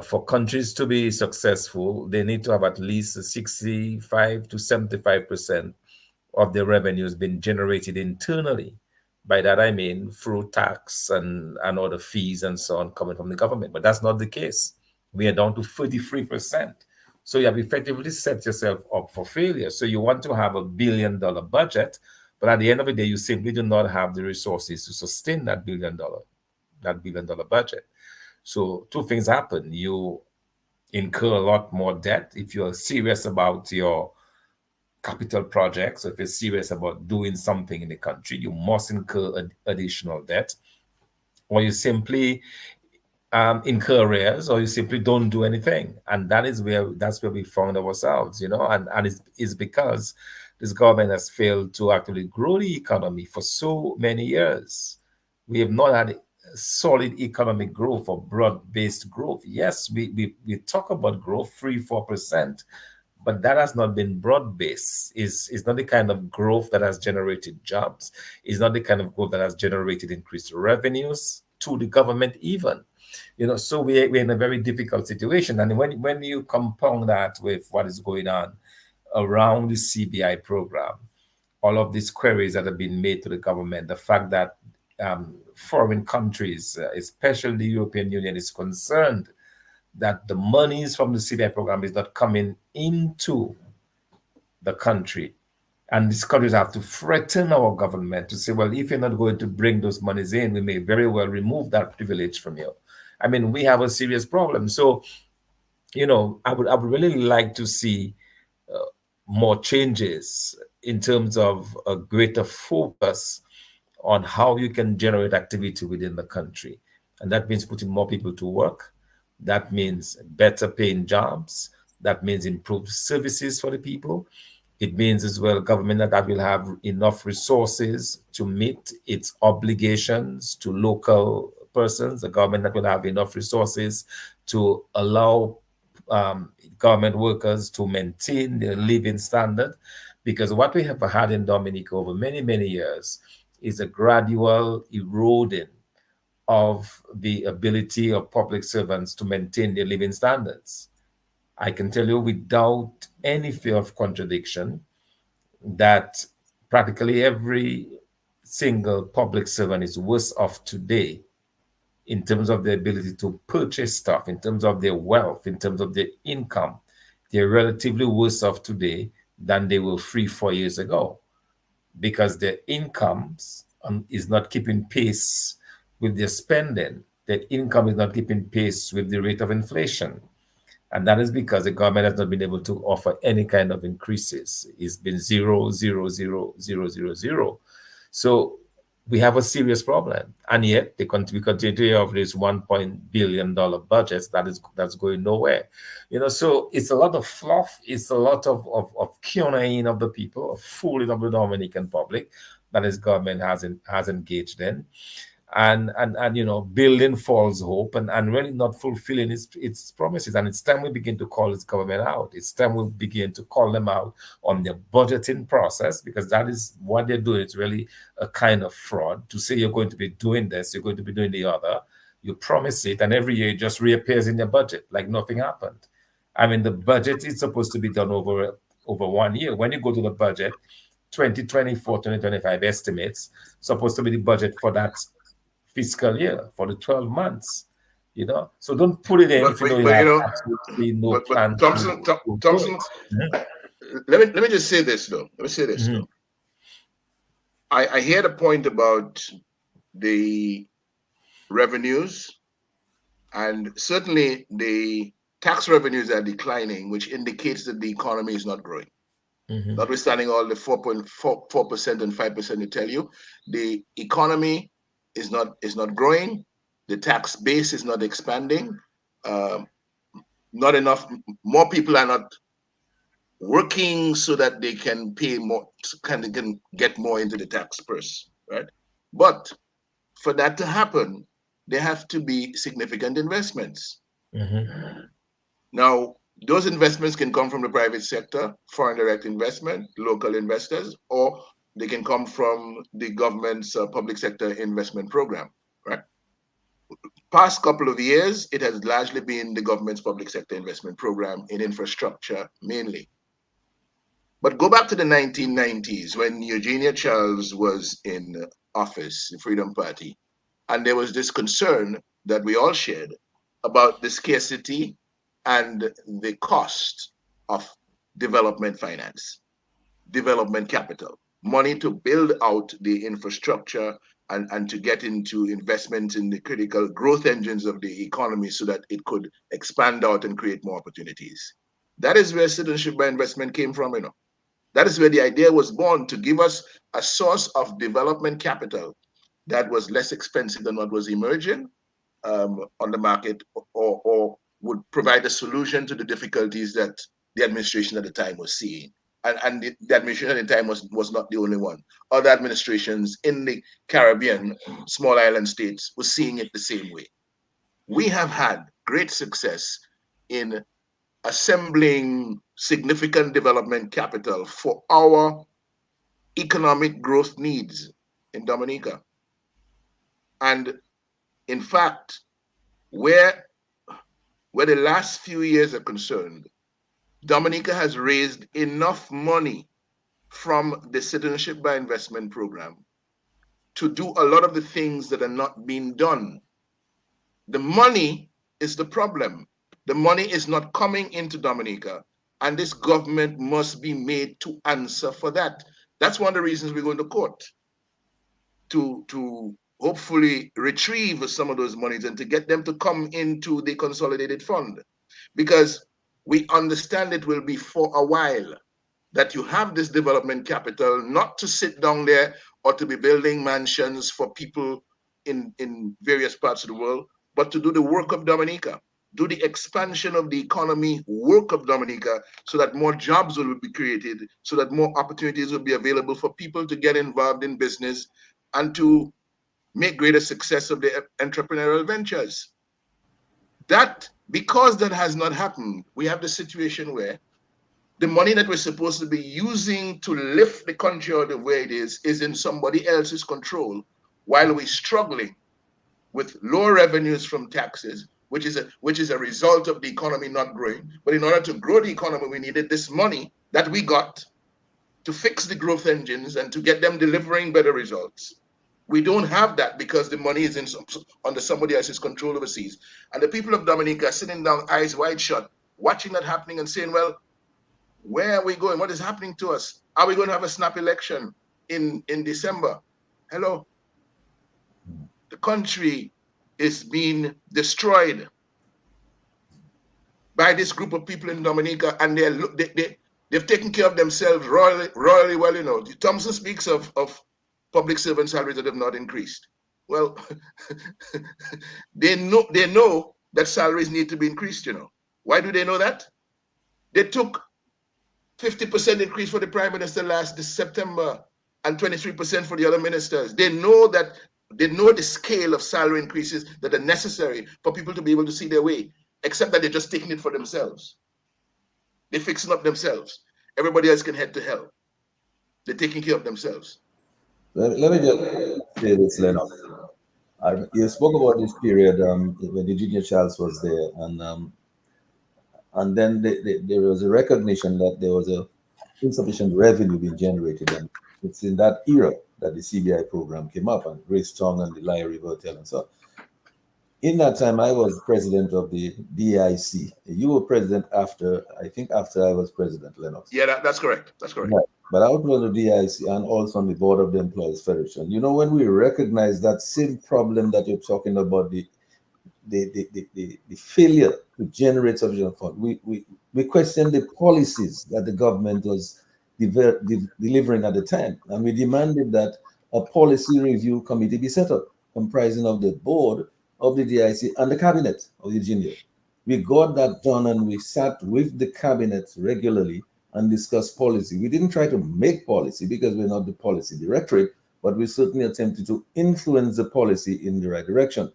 For countries to be successful, they need to have at least 65 to 75% of their revenues being generated internally. By that I mean through tax and other fees and so on coming from the government. But that's not the case. We are down to 33%. So you have effectively set yourself up for failure. So you want to have $1 billion budget, but at the end of the day, you simply do not have the resources to sustain that $1 billion budget. So two things happen. You incur a lot more debt if you're serious about your capital projects. If you're serious about doing something in the country, you must incur additional debt, or you simply incur arrears, or you simply don't do anything. And that's where we found ourselves, and it's because this government has failed to actually grow the economy for so many years. We have not had solid economic growth or broad-based growth. Yes, we talk about growth, 3-4%, but that has not been broad-based. Is not the kind of growth that has generated jobs. Is not the kind of growth that has generated increased revenues to the government even. So we're in a very difficult situation. And when you compound that with what is going on around the CBI program, all of these queries that have been made to the government, the fact that foreign countries, especially the European Union, is concerned that the monies from the CBI program is not coming into the country. And these countries have to threaten our government to say, well, if you're not going to bring those monies in, we may very well remove that privilege from you. I mean, we have a serious problem. So, I would really like to see more changes in terms of a greater focus on how you can generate activity within the country. And that means putting more people to work. That means better paying jobs. That means improved services for the people. It means as well government that will have enough resources to meet its obligations to local persons, a government that will have enough resources to allow government workers to maintain their living standard. Because what we have had in Dominica over many, many years is a gradual eroding of the ability of public servants to maintain their living standards. I can tell you without any fear of contradiction that practically every single public servant is worse off today in terms of their ability to purchase stuff, in terms of their wealth, in terms of their income. They're relatively worse off today than they were 3-4 years ago, because their incomes is not keeping pace with their spending. Their income is not keeping pace with the rate of inflation. And that is because the government has not been able to offer any kind of increases. It's been 0, 0, 0, 0, 0, 0. So we have a serious problem. And yet we continue to have this $1 billion budgets that's going nowhere. So it's a lot of fluff. It's a lot of cuning of the people, of fooling of the Dominican public that this government has engaged in. And building false hope and really not fulfilling its promises. And it's time we begin to call this government out. It's time we begin to call them out on their budgeting process, because that is what they're doing. It's really a kind of fraud to say you're going to be doing this, you're going to be doing the other. You promise it, and every year it just reappears in your budget like nothing happened. I mean, the budget is supposed to be done over over 1 year. When you go to the budget, 2024, 2025 estimates supposed to be the budget for that fiscal year, for the 12 months. So don't put it in if you know you have absolutely no plan
Thompson,
to
Thompson, let me just say this though. I hear the point about the revenues, and certainly the tax revenues are declining, which indicates that the economy is not growing. Notwithstanding all the 4.4% and 5% to tell you, the economy is not growing. The tax base is not expanding. Not enough. More people are not working so that they can pay more, can get more into the tax purse, right? But for that to happen, there have to be significant investments. Now, those investments can come from the private sector, foreign direct investment, local investors, or they can come from the government's public sector investment program, right? Past couple of years, it has largely been the government's public sector investment program in infrastructure mainly. But go back to the 1990s when Eugenia Charles was in office, the Freedom Party, and there was this concern that we all shared about the scarcity and the cost of development finance, development capital, money to build out the infrastructure and to get into investment in the critical growth engines of the economy so that it could expand out and create more opportunities. That is where citizenship by investment came from, That is where the idea was born, to give us a source of development capital that was less expensive than what was emerging on the market, or would provide a solution to the difficulties that the administration at the time was seeing. And the administration at the time was not the only one. Other administrations in the Caribbean, small island states, were seeing it the same way. We have had great success in assembling significant development capital for our economic growth needs in Dominica. And in fact, where the last few years are concerned, Dominica has raised enough money from the Citizenship by Investment program to do a lot of the things that are not being done. The money is the problem. The money is not coming into Dominica, and this government must be made to answer for that. That's one of the reasons we're going to court, to hopefully retrieve some of those monies and to get them to come into the consolidated fund. Because we understand it will be for a while that you have this development capital, not to sit down there or to be building mansions for people in various parts of the world, but to do the work of Dominica, do the expansion of the economy work of Dominica, so that more jobs will be created, so that more opportunities will be available for people to get involved in business and to make greater success of their entrepreneurial ventures. Because that has not happened, we have the situation where the money that we're supposed to be using to lift the country out of where it is in somebody else's control, while we're struggling with lower revenues from taxes, which is a result of the economy not growing. But in order to grow the economy, we needed this money that we got to fix the growth engines and to get them delivering better results. We don't have that because the money is under somebody else's control overseas. And the people of Dominica are sitting down, eyes wide shut, watching that happening and saying, well, where are we going? What is happening to us? Are we going to have a snap election in December? Hello. The country is being destroyed by this group of people in Dominica, and they've taken care of themselves royally well. Thompson speaks of public servant salaries that have not increased. Well, they know that salaries need to be increased. Why do they know that? They took 50% increase for the Prime Minister last September and 23% for the other ministers. They know the scale of salary increases that are necessary for people to be able to see their way, except that they're just taking it for themselves. They're fixing up themselves. Everybody else can head to hell. They're taking care of themselves.
Let me just say this, Leonard. You spoke about this period when Eugenia Charles was there, and then there was a recognition that there was a insufficient revenue being generated. And it's in that era that the CBI program came up, and Grace Tong and the Laya River Hotel and so on. In that time, I was president of the DIC. You were president after, I think, after I was president, Lennox.
Yeah, that's correct. That's correct.
Right. But I was on the DIC and also on the board of the Employees Federation. You know, when we recognize that same problem that you're talking about, the failure to generate sufficient funds, we question the policies that the government was delivering at the time. And we demanded that a policy review committee be set up, comprising of the board of the DIC and the cabinet of the GNU. We got that done, and we sat with the cabinet regularly and discussed policy. We didn't try to make policy because we're not the policy directorate, but we certainly attempted to influence the policy in the right direction.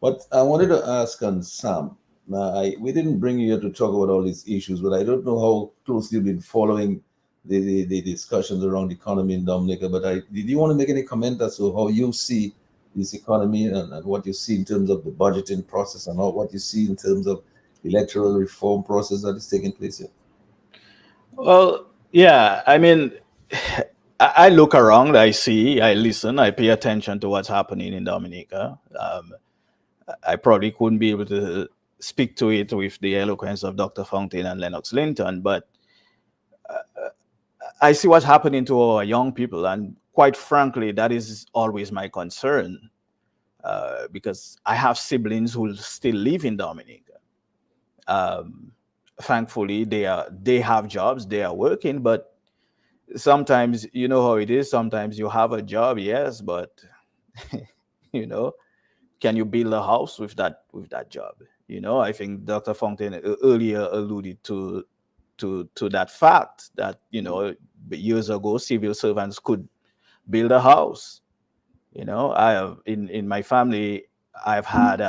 But I wanted to ask on Sam. We didn't bring you here to talk about all these issues, but I don't know how closely you've been following the discussions around the economy in Dominica. But did you want to make any comment as to how you see this economy and what you see in terms of the budgeting process and what you see in terms of electoral reform process that is taking place here?
Well, yeah, I mean, I look around, I see, I listen, I pay attention to what's happening in Dominica. I probably couldn't be able to speak to it with the eloquence of Dr. Fountain and Lennox Linton, but I see what's happening to our young people, and quite frankly, that is always my concern, because I have siblings who still live in Dominica. Thankfully, they have jobs, they are working, but sometimes you know how it is. Sometimes you have a job, yes, but you know, can you build a house with that job? You know, I think Dr. Fountain earlier alluded to that fact that, you know, years ago civil servants could build a house. You know, I have in my family, I've had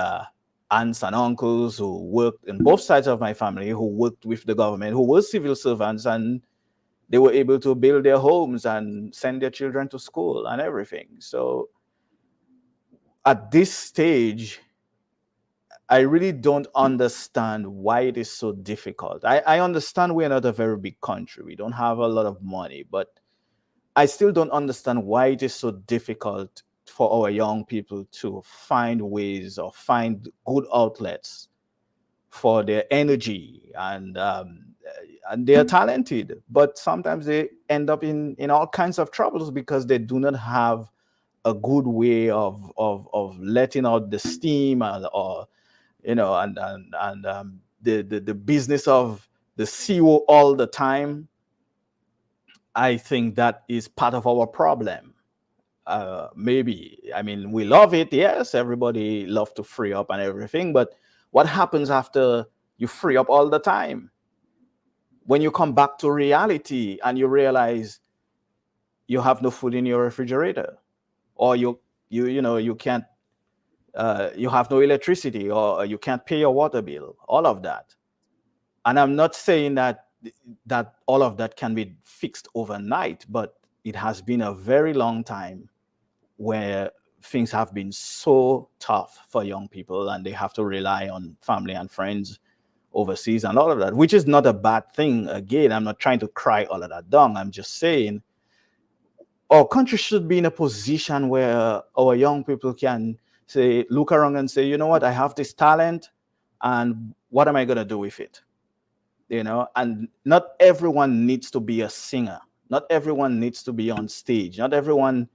aunts and uncles who worked in both sides of my family who worked with the government, who were civil servants, and they were able to build their homes and send their children to school and everything. So at this stage, I really don't understand why it is so difficult. I understand we're not a very big country. We don't have a lot of money, but I still don't understand why it is so difficult for our young people to find ways or find good outlets for their energy, and they are talented, but sometimes they end up in all kinds of troubles because they do not have a good way of letting out the steam, or you know, and the business of the CO all the time. I think that is part of our problem. Maybe, I mean, we love it, yes, everybody love to free up and everything, but what happens after you free up all the time? When you come back to reality and you realize you have no food in your refrigerator, or you know, you can't, you have no electricity, or you can't pay your water bill, all of that. And I'm not saying that all of that can be fixed overnight, but it has been a very long time where things have been so tough for young people, and they have to rely on family and friends overseas and all of that, which is not a bad thing. Again, I'm not trying to cry all of that down. I'm just saying our country should be in a position where our young people can say, look around and say, you know what, I have this talent, and what am I going to do with it? You know, and not everyone needs to be a singer. Not everyone needs to be on stage. Not everyone,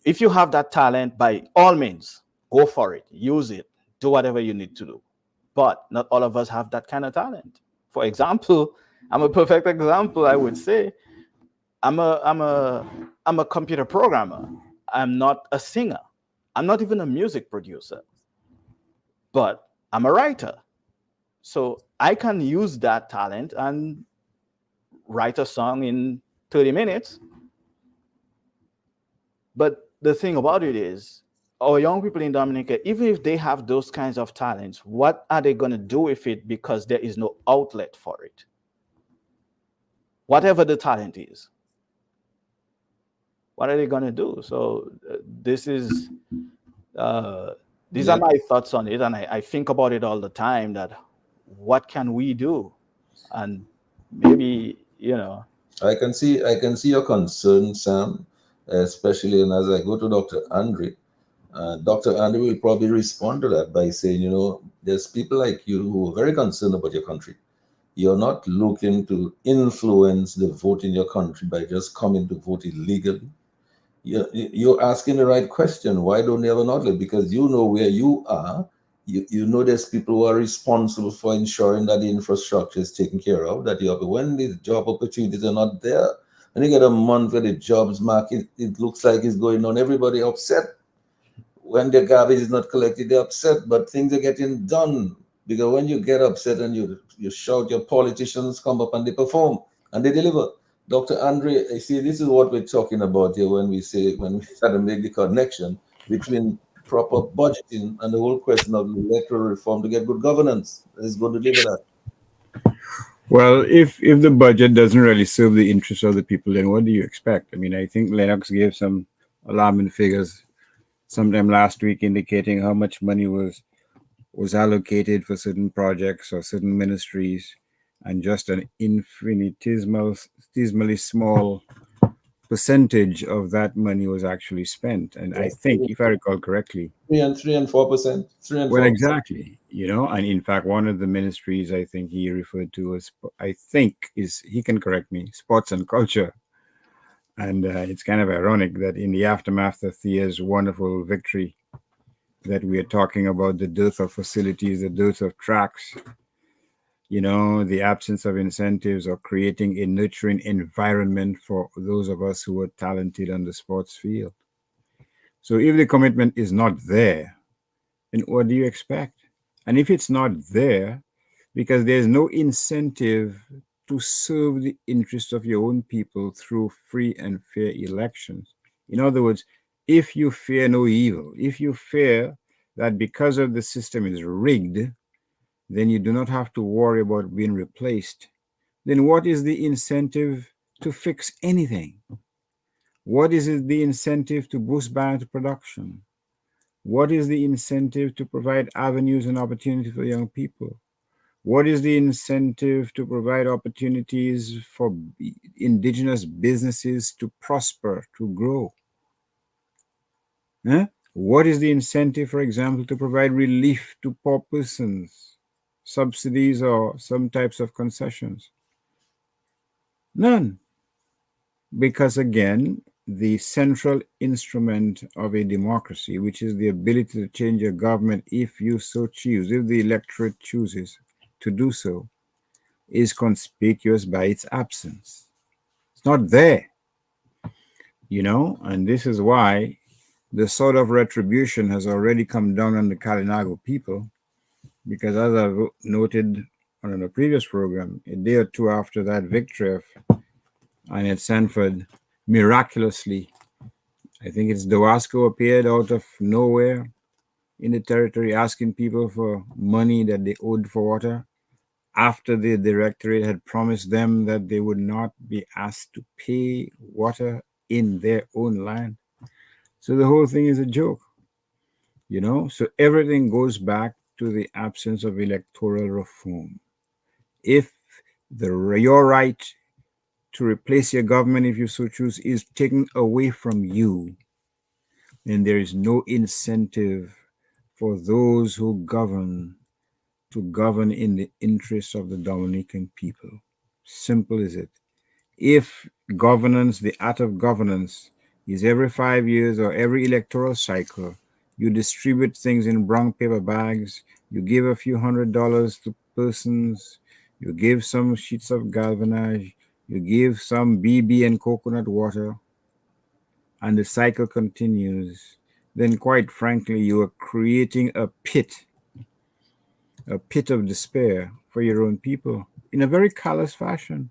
if you have that talent, by all means, go for it, use it, do whatever you need to do. But not all of us have that kind of talent. For example, I'm a perfect example, I would say. I'm a computer programmer. I'm not a singer. I'm not even a music producer. But I'm a writer. So I can use that talent and write a song in 30 minutes. But the thing about it is, our young people in Dominica, even if they have those kinds of talents, what are they going to do with it, because there is no outlet for it? Whatever the talent is, what are they going to do? So these are my thoughts on it, and I think about it all the time, that what can we do? And maybe, you know,
I can see your concern, Sam, especially, and as I go to Dr. Andre, Dr. Andre will probably respond to that by saying, there's people like you who are very concerned about your country. You're not looking to influence the vote in your country by just coming to vote illegally. You're asking the right question. Why don't they have an outlet? Because you know where you are. You know there's people who are responsible for ensuring that the infrastructure is taken care of, that you have when the job opportunities are not there. And you get a month where the jobs market, it looks like it's going on. Everybody upset when the garbage is not collected, they're upset, but things are getting done. Because when you get upset and you shout, your politicians come up and they perform and they deliver. Dr. Andre, I see this is what we're talking about here when we try to make the connection between proper budgeting and the whole question of electoral reform to get good governance. It's going to deliver that.
Well, if the budget doesn't really serve the interests of the people, then what do you expect? I mean, I think Lennox gave some alarming figures sometime last week indicating how much money was allocated for certain projects or certain ministries, and just an infinitesimally small percentage of that money was actually spent. And I think, if I recall correctly,
3 and 4%, 3 and
well,
4%.
exactly, and in fact, one of the ministries I think he referred to as, I think, is, he can correct me, sports and culture. And it's kind of ironic that in the aftermath of Thea's wonderful victory, that we are talking about the dearth of facilities, the dearth of tracks, the absence of incentives, or creating a nurturing environment for those of us who are talented on the sports field. So if the commitment is not there, then what do you expect? And if it's not there, because there's no incentive to serve the interests of your own people through free and fair elections. In other words, if you fear no evil, if you fear that because of the system is rigged, then you do not have to worry about being replaced, then what is the incentive to fix anything? What is the incentive to boost production? What is the incentive to provide avenues and opportunities for young people? What is the incentive to provide opportunities for indigenous businesses to prosper, to grow? Huh? What is the incentive, for example, to provide relief to poor persons, subsidies or some types of concessions? None. Because again, the central instrument of a democracy, which is the ability to change a government if you so choose, if the electorate chooses to do so, is conspicuous by its absence. It's not there, and this is why the sort of retribution has already come down on the Kalinago people, because as I've noted on a previous program, a day or two after that victory of Annette Sanford, miraculously, I think it's Dawasco appeared out of nowhere in the territory asking people for money that they owed for water, after the directorate had promised them that they would not be asked to pay water in their own land. So the whole thing is a joke, So everything goes back to the absence of electoral reform. If your right to replace your government, if you so choose, is taken away from you, then there is no incentive for those who govern to govern in the interests of the Dominican people. Simple as it. If governance, the art of governance, is every 5 years or every electoral cycle, you distribute things in brown paper bags, you give a few $100s to persons, you give some sheets of galvanized, you give some BB and coconut water, and the cycle continues, then quite frankly, you are creating a pit of despair for your own people in a very callous fashion.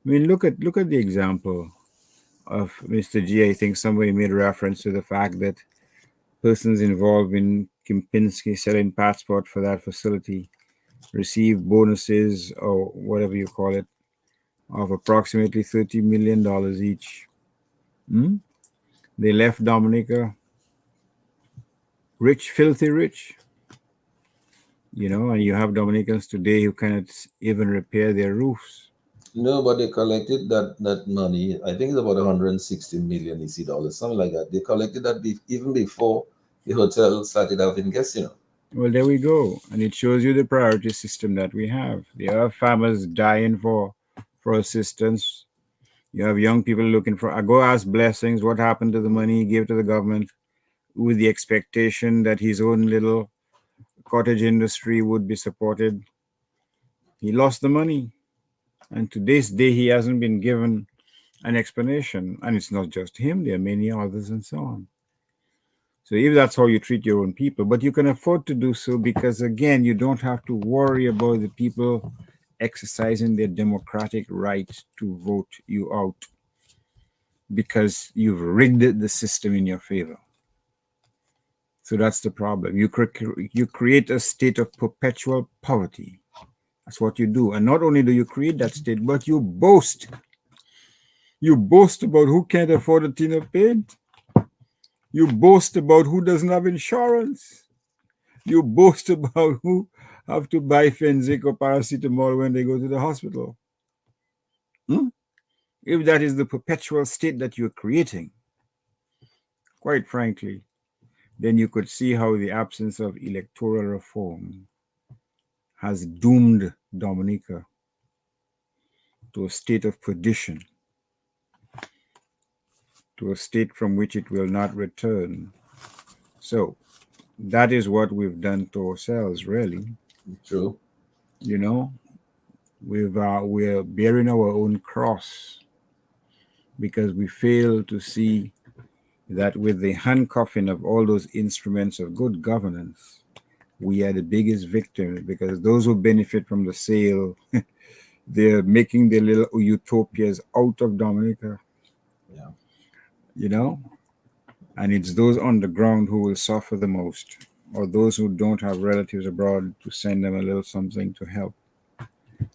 I mean, look at the example of Mr. G. I think somebody made reference to the fact that persons involved in Kempinski selling passport for that facility receive bonuses or whatever you call it of approximately $30 million each. They left Dominica rich, filthy rich. And you have Dominicans today who cannot even repair their roofs.
No, but they collected that money. I think it's about 160 million EC dollars, something like that. They collected that even before the hotel started having guests.
Well, there we go, and it shows you the priority system that we have. There are farmers dying for assistance. You have young people looking for. I go ask Blessings what happened to the money he gave to the government with the expectation that his own little cottage industry would be supported. He lost the money, and to this day he hasn't been given an explanation. And it's not just him; there are many others, and so on. So if that's how you treat your own people, but you can afford to do so because again, you don't have to worry about the people exercising their democratic right to vote you out because you've rigged the system in your favor. So that's the problem. You create a state of perpetual poverty. That's what you do. And not only do you create that state, but you boast. You boast about who can't afford a tin of paint. You boast about who doesn't have insurance. You boast about who have to buy Fenzik or paracetamol when they go to the hospital. If that is the perpetual state that you're creating, quite frankly, then you could see how the absence of electoral reform has doomed Dominica to a state of perdition, to a state from which it will not return. So that is what we've done to ourselves, really.
True.
You know, we're bearing our own cross because we fail to see that with the handcuffing of all those instruments of good governance, we are the biggest victims because those who benefit from the sale, they're making their little utopias out of Dominica.
Yeah.
You know, and it's those on the ground who will suffer the most, or those who don't have relatives abroad to send them a little something to help.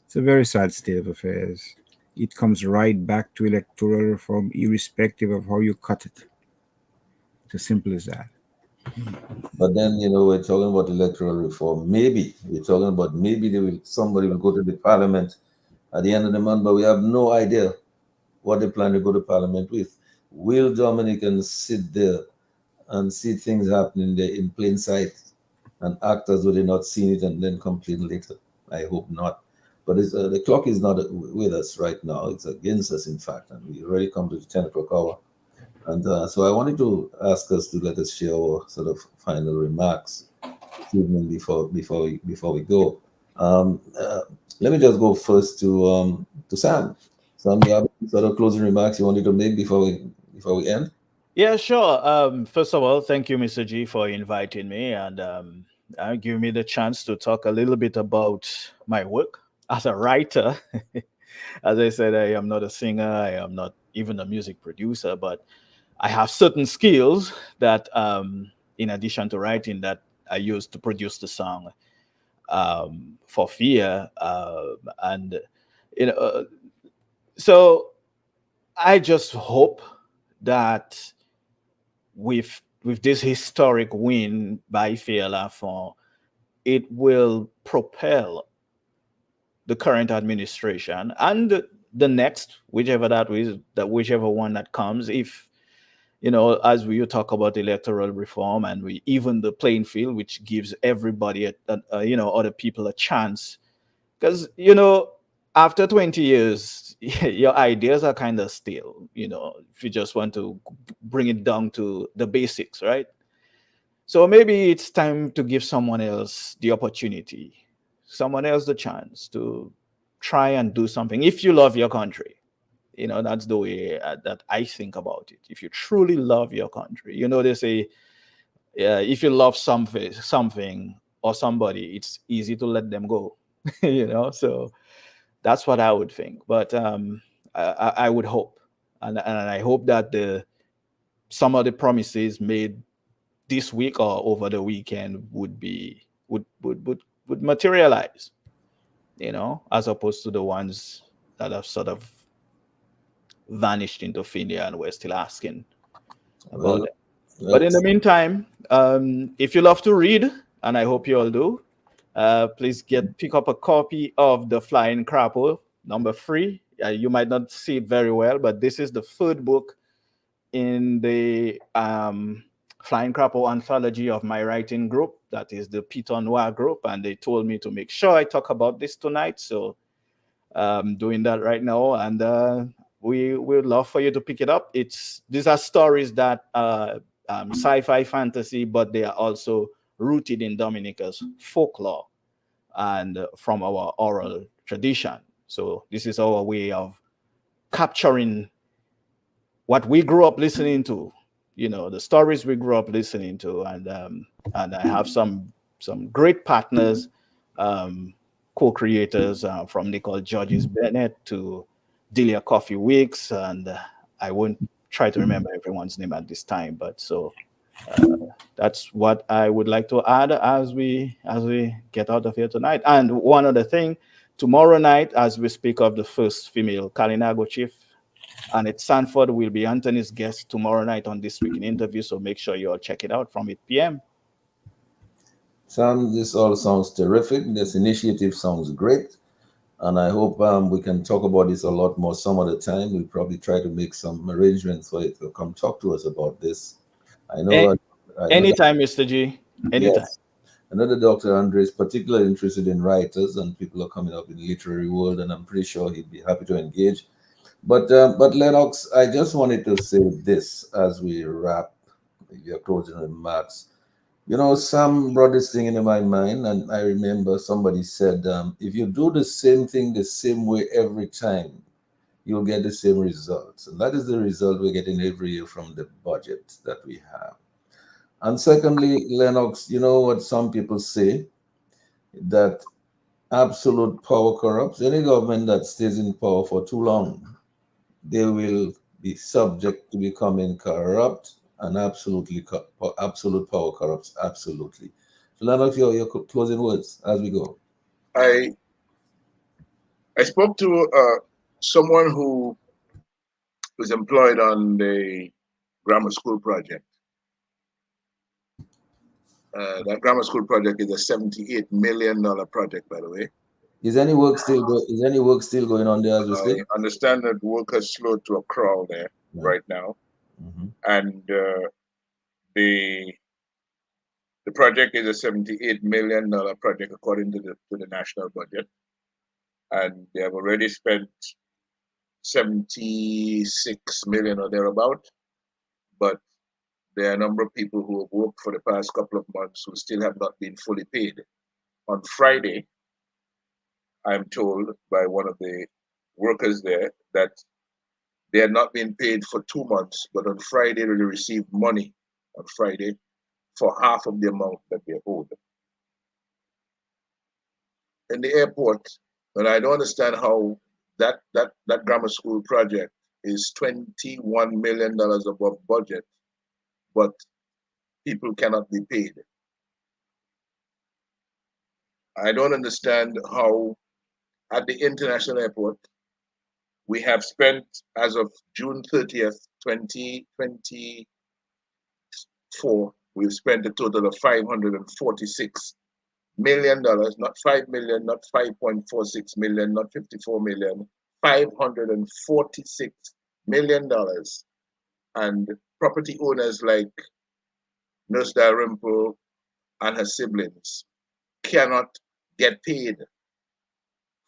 It's a very sad state of affairs. It comes right back to electoral reform, irrespective of how you cut it. It's as simple as that.
But then, we're talking about electoral reform. Maybe we're talking about maybe somebody will go to the parliament at the end of the month, but we have no idea what they plan to go to parliament with. Will Dominicans sit there and see things happening there in plain sight and act as though they're not seeing it and then complain later? I hope not. But the clock is not with us right now. It's against us, in fact, and we already come to the 10 o'clock hour. And so I wanted to ask us to let us share our sort of final remarks this evening before we go. Um, uh, Let me just go first to Sam. Sam, you have sort of closing remarks you wanted to make before we end?
Yeah, sure. First of all, thank you, Mr. G, for inviting me and giving me the chance to talk a little bit about my work as a writer. As I said, I am not a singer, I am not even a music producer, but I have certain skills that, in addition to writing, that I use to produce the song for Fear. And, you know, so I just hope that with this historic win by Fear Lafont, it will propel the current administration and the next, whichever that is, that whichever one that comes, if as we talk about electoral reform and we even the playing field, which gives everybody other people a chance, because after 20 years your ideas are kind of stale, if you just want to bring it down to the basics, right? So maybe it's time to give someone else the opportunity, someone else the chance to try and do something. If you love your country, that's the way that I think about it. If you truly love your country, they say, if you love something or somebody, it's easy to let them go. So that's what I would think. But I would hope, and I hope that some of the promises made this week or over the weekend would materialize, as opposed to the ones that have sort of vanished into thin air and we're still asking about
Well,
them. But in the meantime, if you love to read, and I hope you all do, please pick up a copy of The Flying Crapple #3. You might not see it very well, but this is the third book in the Flying Crapo anthology of my writing group. That is the Piton Noir group, and they told me to make sure I talk about this tonight. So I'm doing that right now, and we would love for you to pick it up. These are stories that sci-fi fantasy, but they are also rooted in Dominica's folklore and from our oral tradition. So this is our way of capturing what we grew up listening to, the stories we grew up listening to, and I have some great partners, co-creators, from Nicole Georges Bennett to Delia Coffee Weeks, and I won't try to remember everyone's name at this time, but so that's what I would like to add as we get out of here tonight. And one other thing, tomorrow night, as we speak of the first female Kalinago chief, and at Sanford will be Anthony's guest tomorrow night on This Week in Interview. So make sure you all check it out from 8 p.m.
Sam, this all sounds terrific. This initiative sounds great. And I hope we can talk about this a lot more some other time. We'll probably try to make some arrangements for it to come talk to us about this. I know.
Anytime, Mr. G. Anytime.
Yes. I know that Dr. Andre is particularly interested in writers, and people are coming up in the literary world, and I'm pretty sure he'd be happy to engage. But Lennox, I just wanted to say this as we wrap your closing remarks. Sam brought this thing into my mind, and I remember somebody said, if you do the same thing the same way every time, you'll get the same results. And that is the result we're getting every year from the budget that we have. And secondly, Lennox, you know what some people say, that absolute power corrupts. Any government that stays in power for too long, they will be subject to becoming corrupt, and absolute power corrupts absolutely. So, Lennox, your closing words as we go.
I spoke to someone who was employed on the grammar school project. That grammar school project is a $78 million project, by the way.
Is any work still going on there as we speak?
I understand that work has slowed to a crawl there right now, and the project is a $78 million project according to the national budget, and they have already spent 76 million or thereabout, but there are a number of people who have worked for the past couple of months who still have not been fully paid. On Friday, I'm told by one of the workers there that they had not been paid for 2 months, but on Friday they received money on Friday for half of the amount that they owed. In the airport, and I don't understand how that grammar school project is $21 million above budget, but people cannot be paid. I don't understand how at the international airport we have spent, as of June 30th, 2024, we've spent a total of $546 million, not 5 million, not 5.46 million, not 54 million, $546 million. And property owners like Nurse Dalrymple and her siblings cannot get paid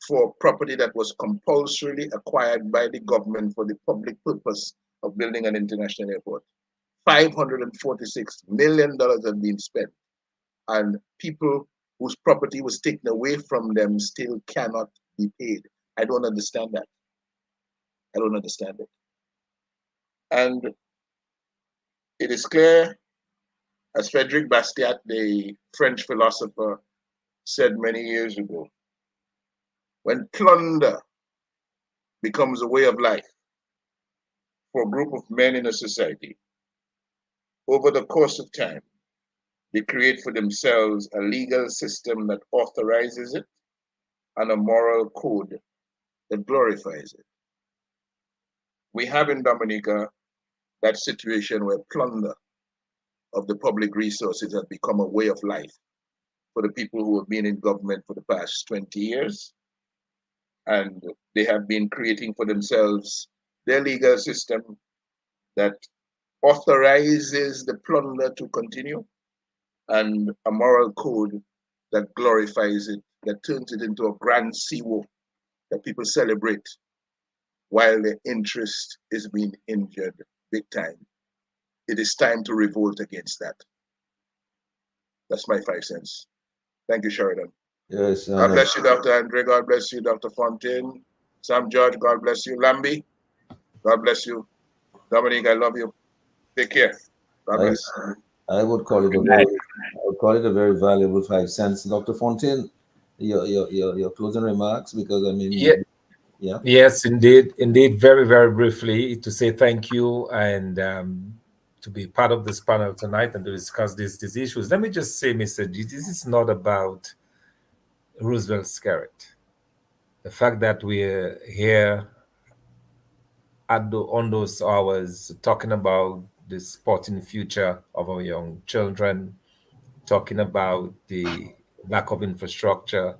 for property that was compulsorily acquired by the government for the public purpose of building an international airport. $546 million have been spent, and people whose property was taken away from them still cannot be paid. I don't understand that. I don't understand it. And it is clear, as Frederic Bastiat, the French philosopher, said many years ago, when plunder becomes a way of life for a group of men in a society, over the course of time, they create for themselves a legal system that authorizes it and a moral code that glorifies it. We have in Dominica that situation where plunder of the public resources has become a way of life for the people who have been in government for the past 20 years. and they have been creating for themselves their legal system that authorizes the plunder to continue, and a moral code that glorifies it, that turns it into a grand SIWO that people celebrate while their interest is being injured big time. It is time to revolt against that. That's my 5 cents. Thank you, Sheridan.
Yes.
God bless you, Dr. Andre. God bless you, Dr. Fontaine. Sam George, God bless you. Lambi, God bless you. Dominique, I love you. Take care. God bless.
I would call it a very valuable 5 cents. Dr. Fontaine, your closing remarks, because I mean,
yeah. Yes, indeed, very, very briefly to say thank you and to be part of this panel tonight and to discuss these issues. Let me just say, Mr. G, this is not about Roosevelt's carrot. The fact that we're here on those hours talking about the sporting future of our young children, talking about the lack of infrastructure,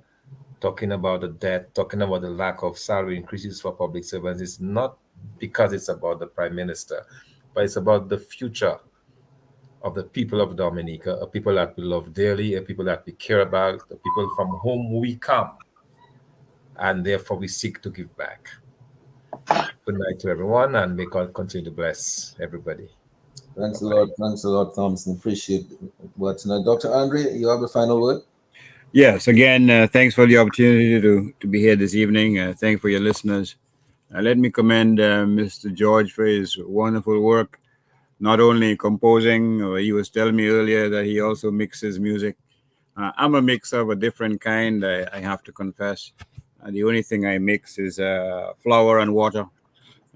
talking about the debt, talking about the lack of salary increases for public servants, it's not because it's about the Prime Minister, but it's about the future of the people of Dominica, a people that we love dearly, a people that we care about, the people from whom we come, and therefore we seek to give back. Good night to everyone, and may God continue to bless everybody.
Thanks a lot. Thanks a lot, Thompson. Appreciate what's now. Dr. Andre, you have a final word?
Yes, again, thanks for the opportunity to be here this evening. Thanks for your listeners. Let me commend Mr. George for his wonderful work, not only composing, he was telling me earlier that he also mixes music. I'm a mixer of a different kind, I have to confess. The only thing I mix is flour and water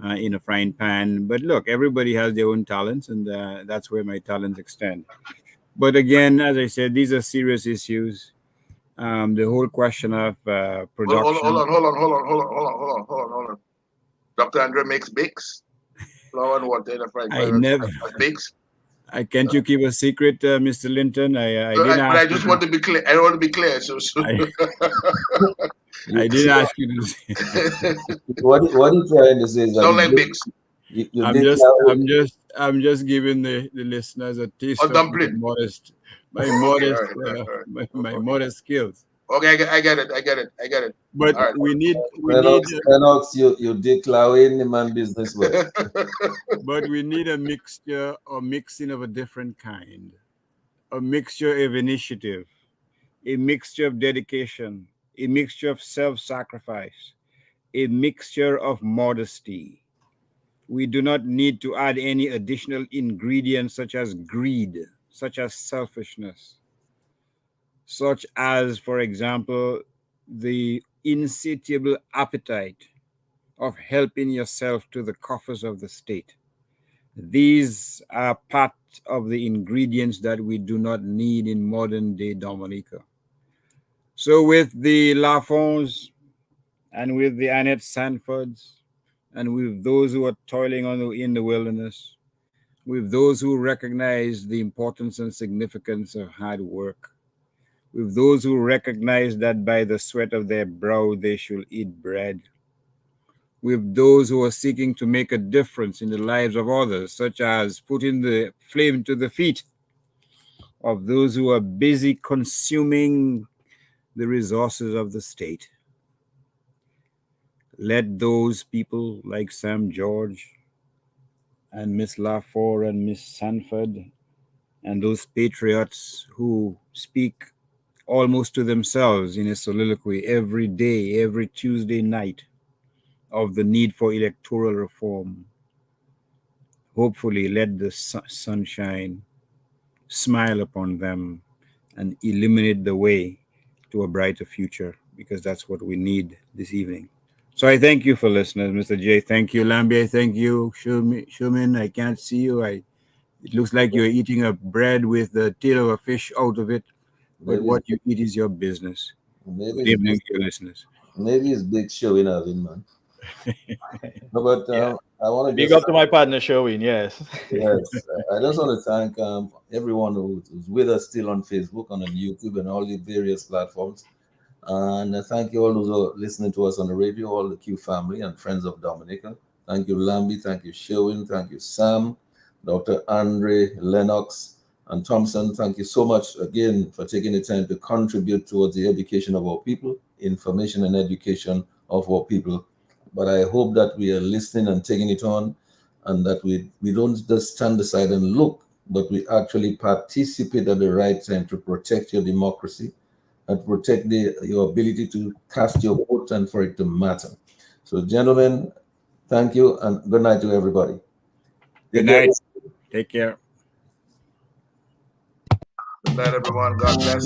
in a frying pan. But look, everybody has their own talents, and that's where my talents extend. But again, as I said, these are serious issues. The whole question of production.
Hold on. Dr. Andre makes bakes. Flour and water in a frying pan.
I never.
Bakes.
Can't you keep a secret, Mr. Linton? I didn't ask.
But I just want to be clear. I want to be clear. So.
I didn't ask you to say.
What are you trying to say? Is that
like bakes.
I'm just giving the listeners a taste of my modest skills.
Okay, I get it.
But right. we need
Lennox, you declaring the man business well.
But we need a mixture or mixing of a different kind, a mixture of initiative, a mixture of dedication, a mixture of self-sacrifice, a mixture of modesty. We do not need to add any additional ingredients such as greed, such as selfishness, such as, for example, the insatiable appetite of helping yourself to the coffers of the state. These are part of the ingredients that we do not need in modern day Dominica. So with the Lafonds and with the Annette Sanfords and with those who are toiling in the wilderness, with those who recognize the importance and significance of hard work, with those who recognize that by the sweat of their brow they shall eat bread, with those who are seeking to make a difference in the lives of others, such as putting the flame to the feet of those who are busy consuming the resources of the state. Let those people like Sam George and Miss Lafore and Miss Sanford and those patriots who speak almost to themselves in a soliloquy every day, every Tuesday night, of the need for electoral reform. Hopefully, let the sunshine smile upon them and illuminate the way to a brighter future, because that's what we need this evening. So I thank you for listening, Mr. J. Thank you, Lambie. Thank you, Shumin. I can't see you. It looks like you're eating a bread with the tail of a fish out of it, but maybe what you eat is your business. Good evening to your listeners.
Maybe it's big showing of him, man. No, but I want to
big up to my partner Showing. Yes.
Yes, I just want to thank everyone who's with us still on Facebook, on YouTube, and all the various platforms. And thank you all those who are listening to us on the radio, all the Q family and friends of Dominica. Thank you, Lambie. Thank you, Sherwin. Thank you, Sam, Dr. Andre, Lennox, and Thompson. Thank you so much again for taking the time to contribute towards the education of our people, information and education of our people. But I hope that we are listening and taking it on, and that we don't just stand aside and look, but we actually participate at the right time to protect your democracy and protect your ability to cast your vote and for it to matter. So, gentlemen, thank you and good night to everybody.
Good night. Take care.
Good night, everyone. God bless.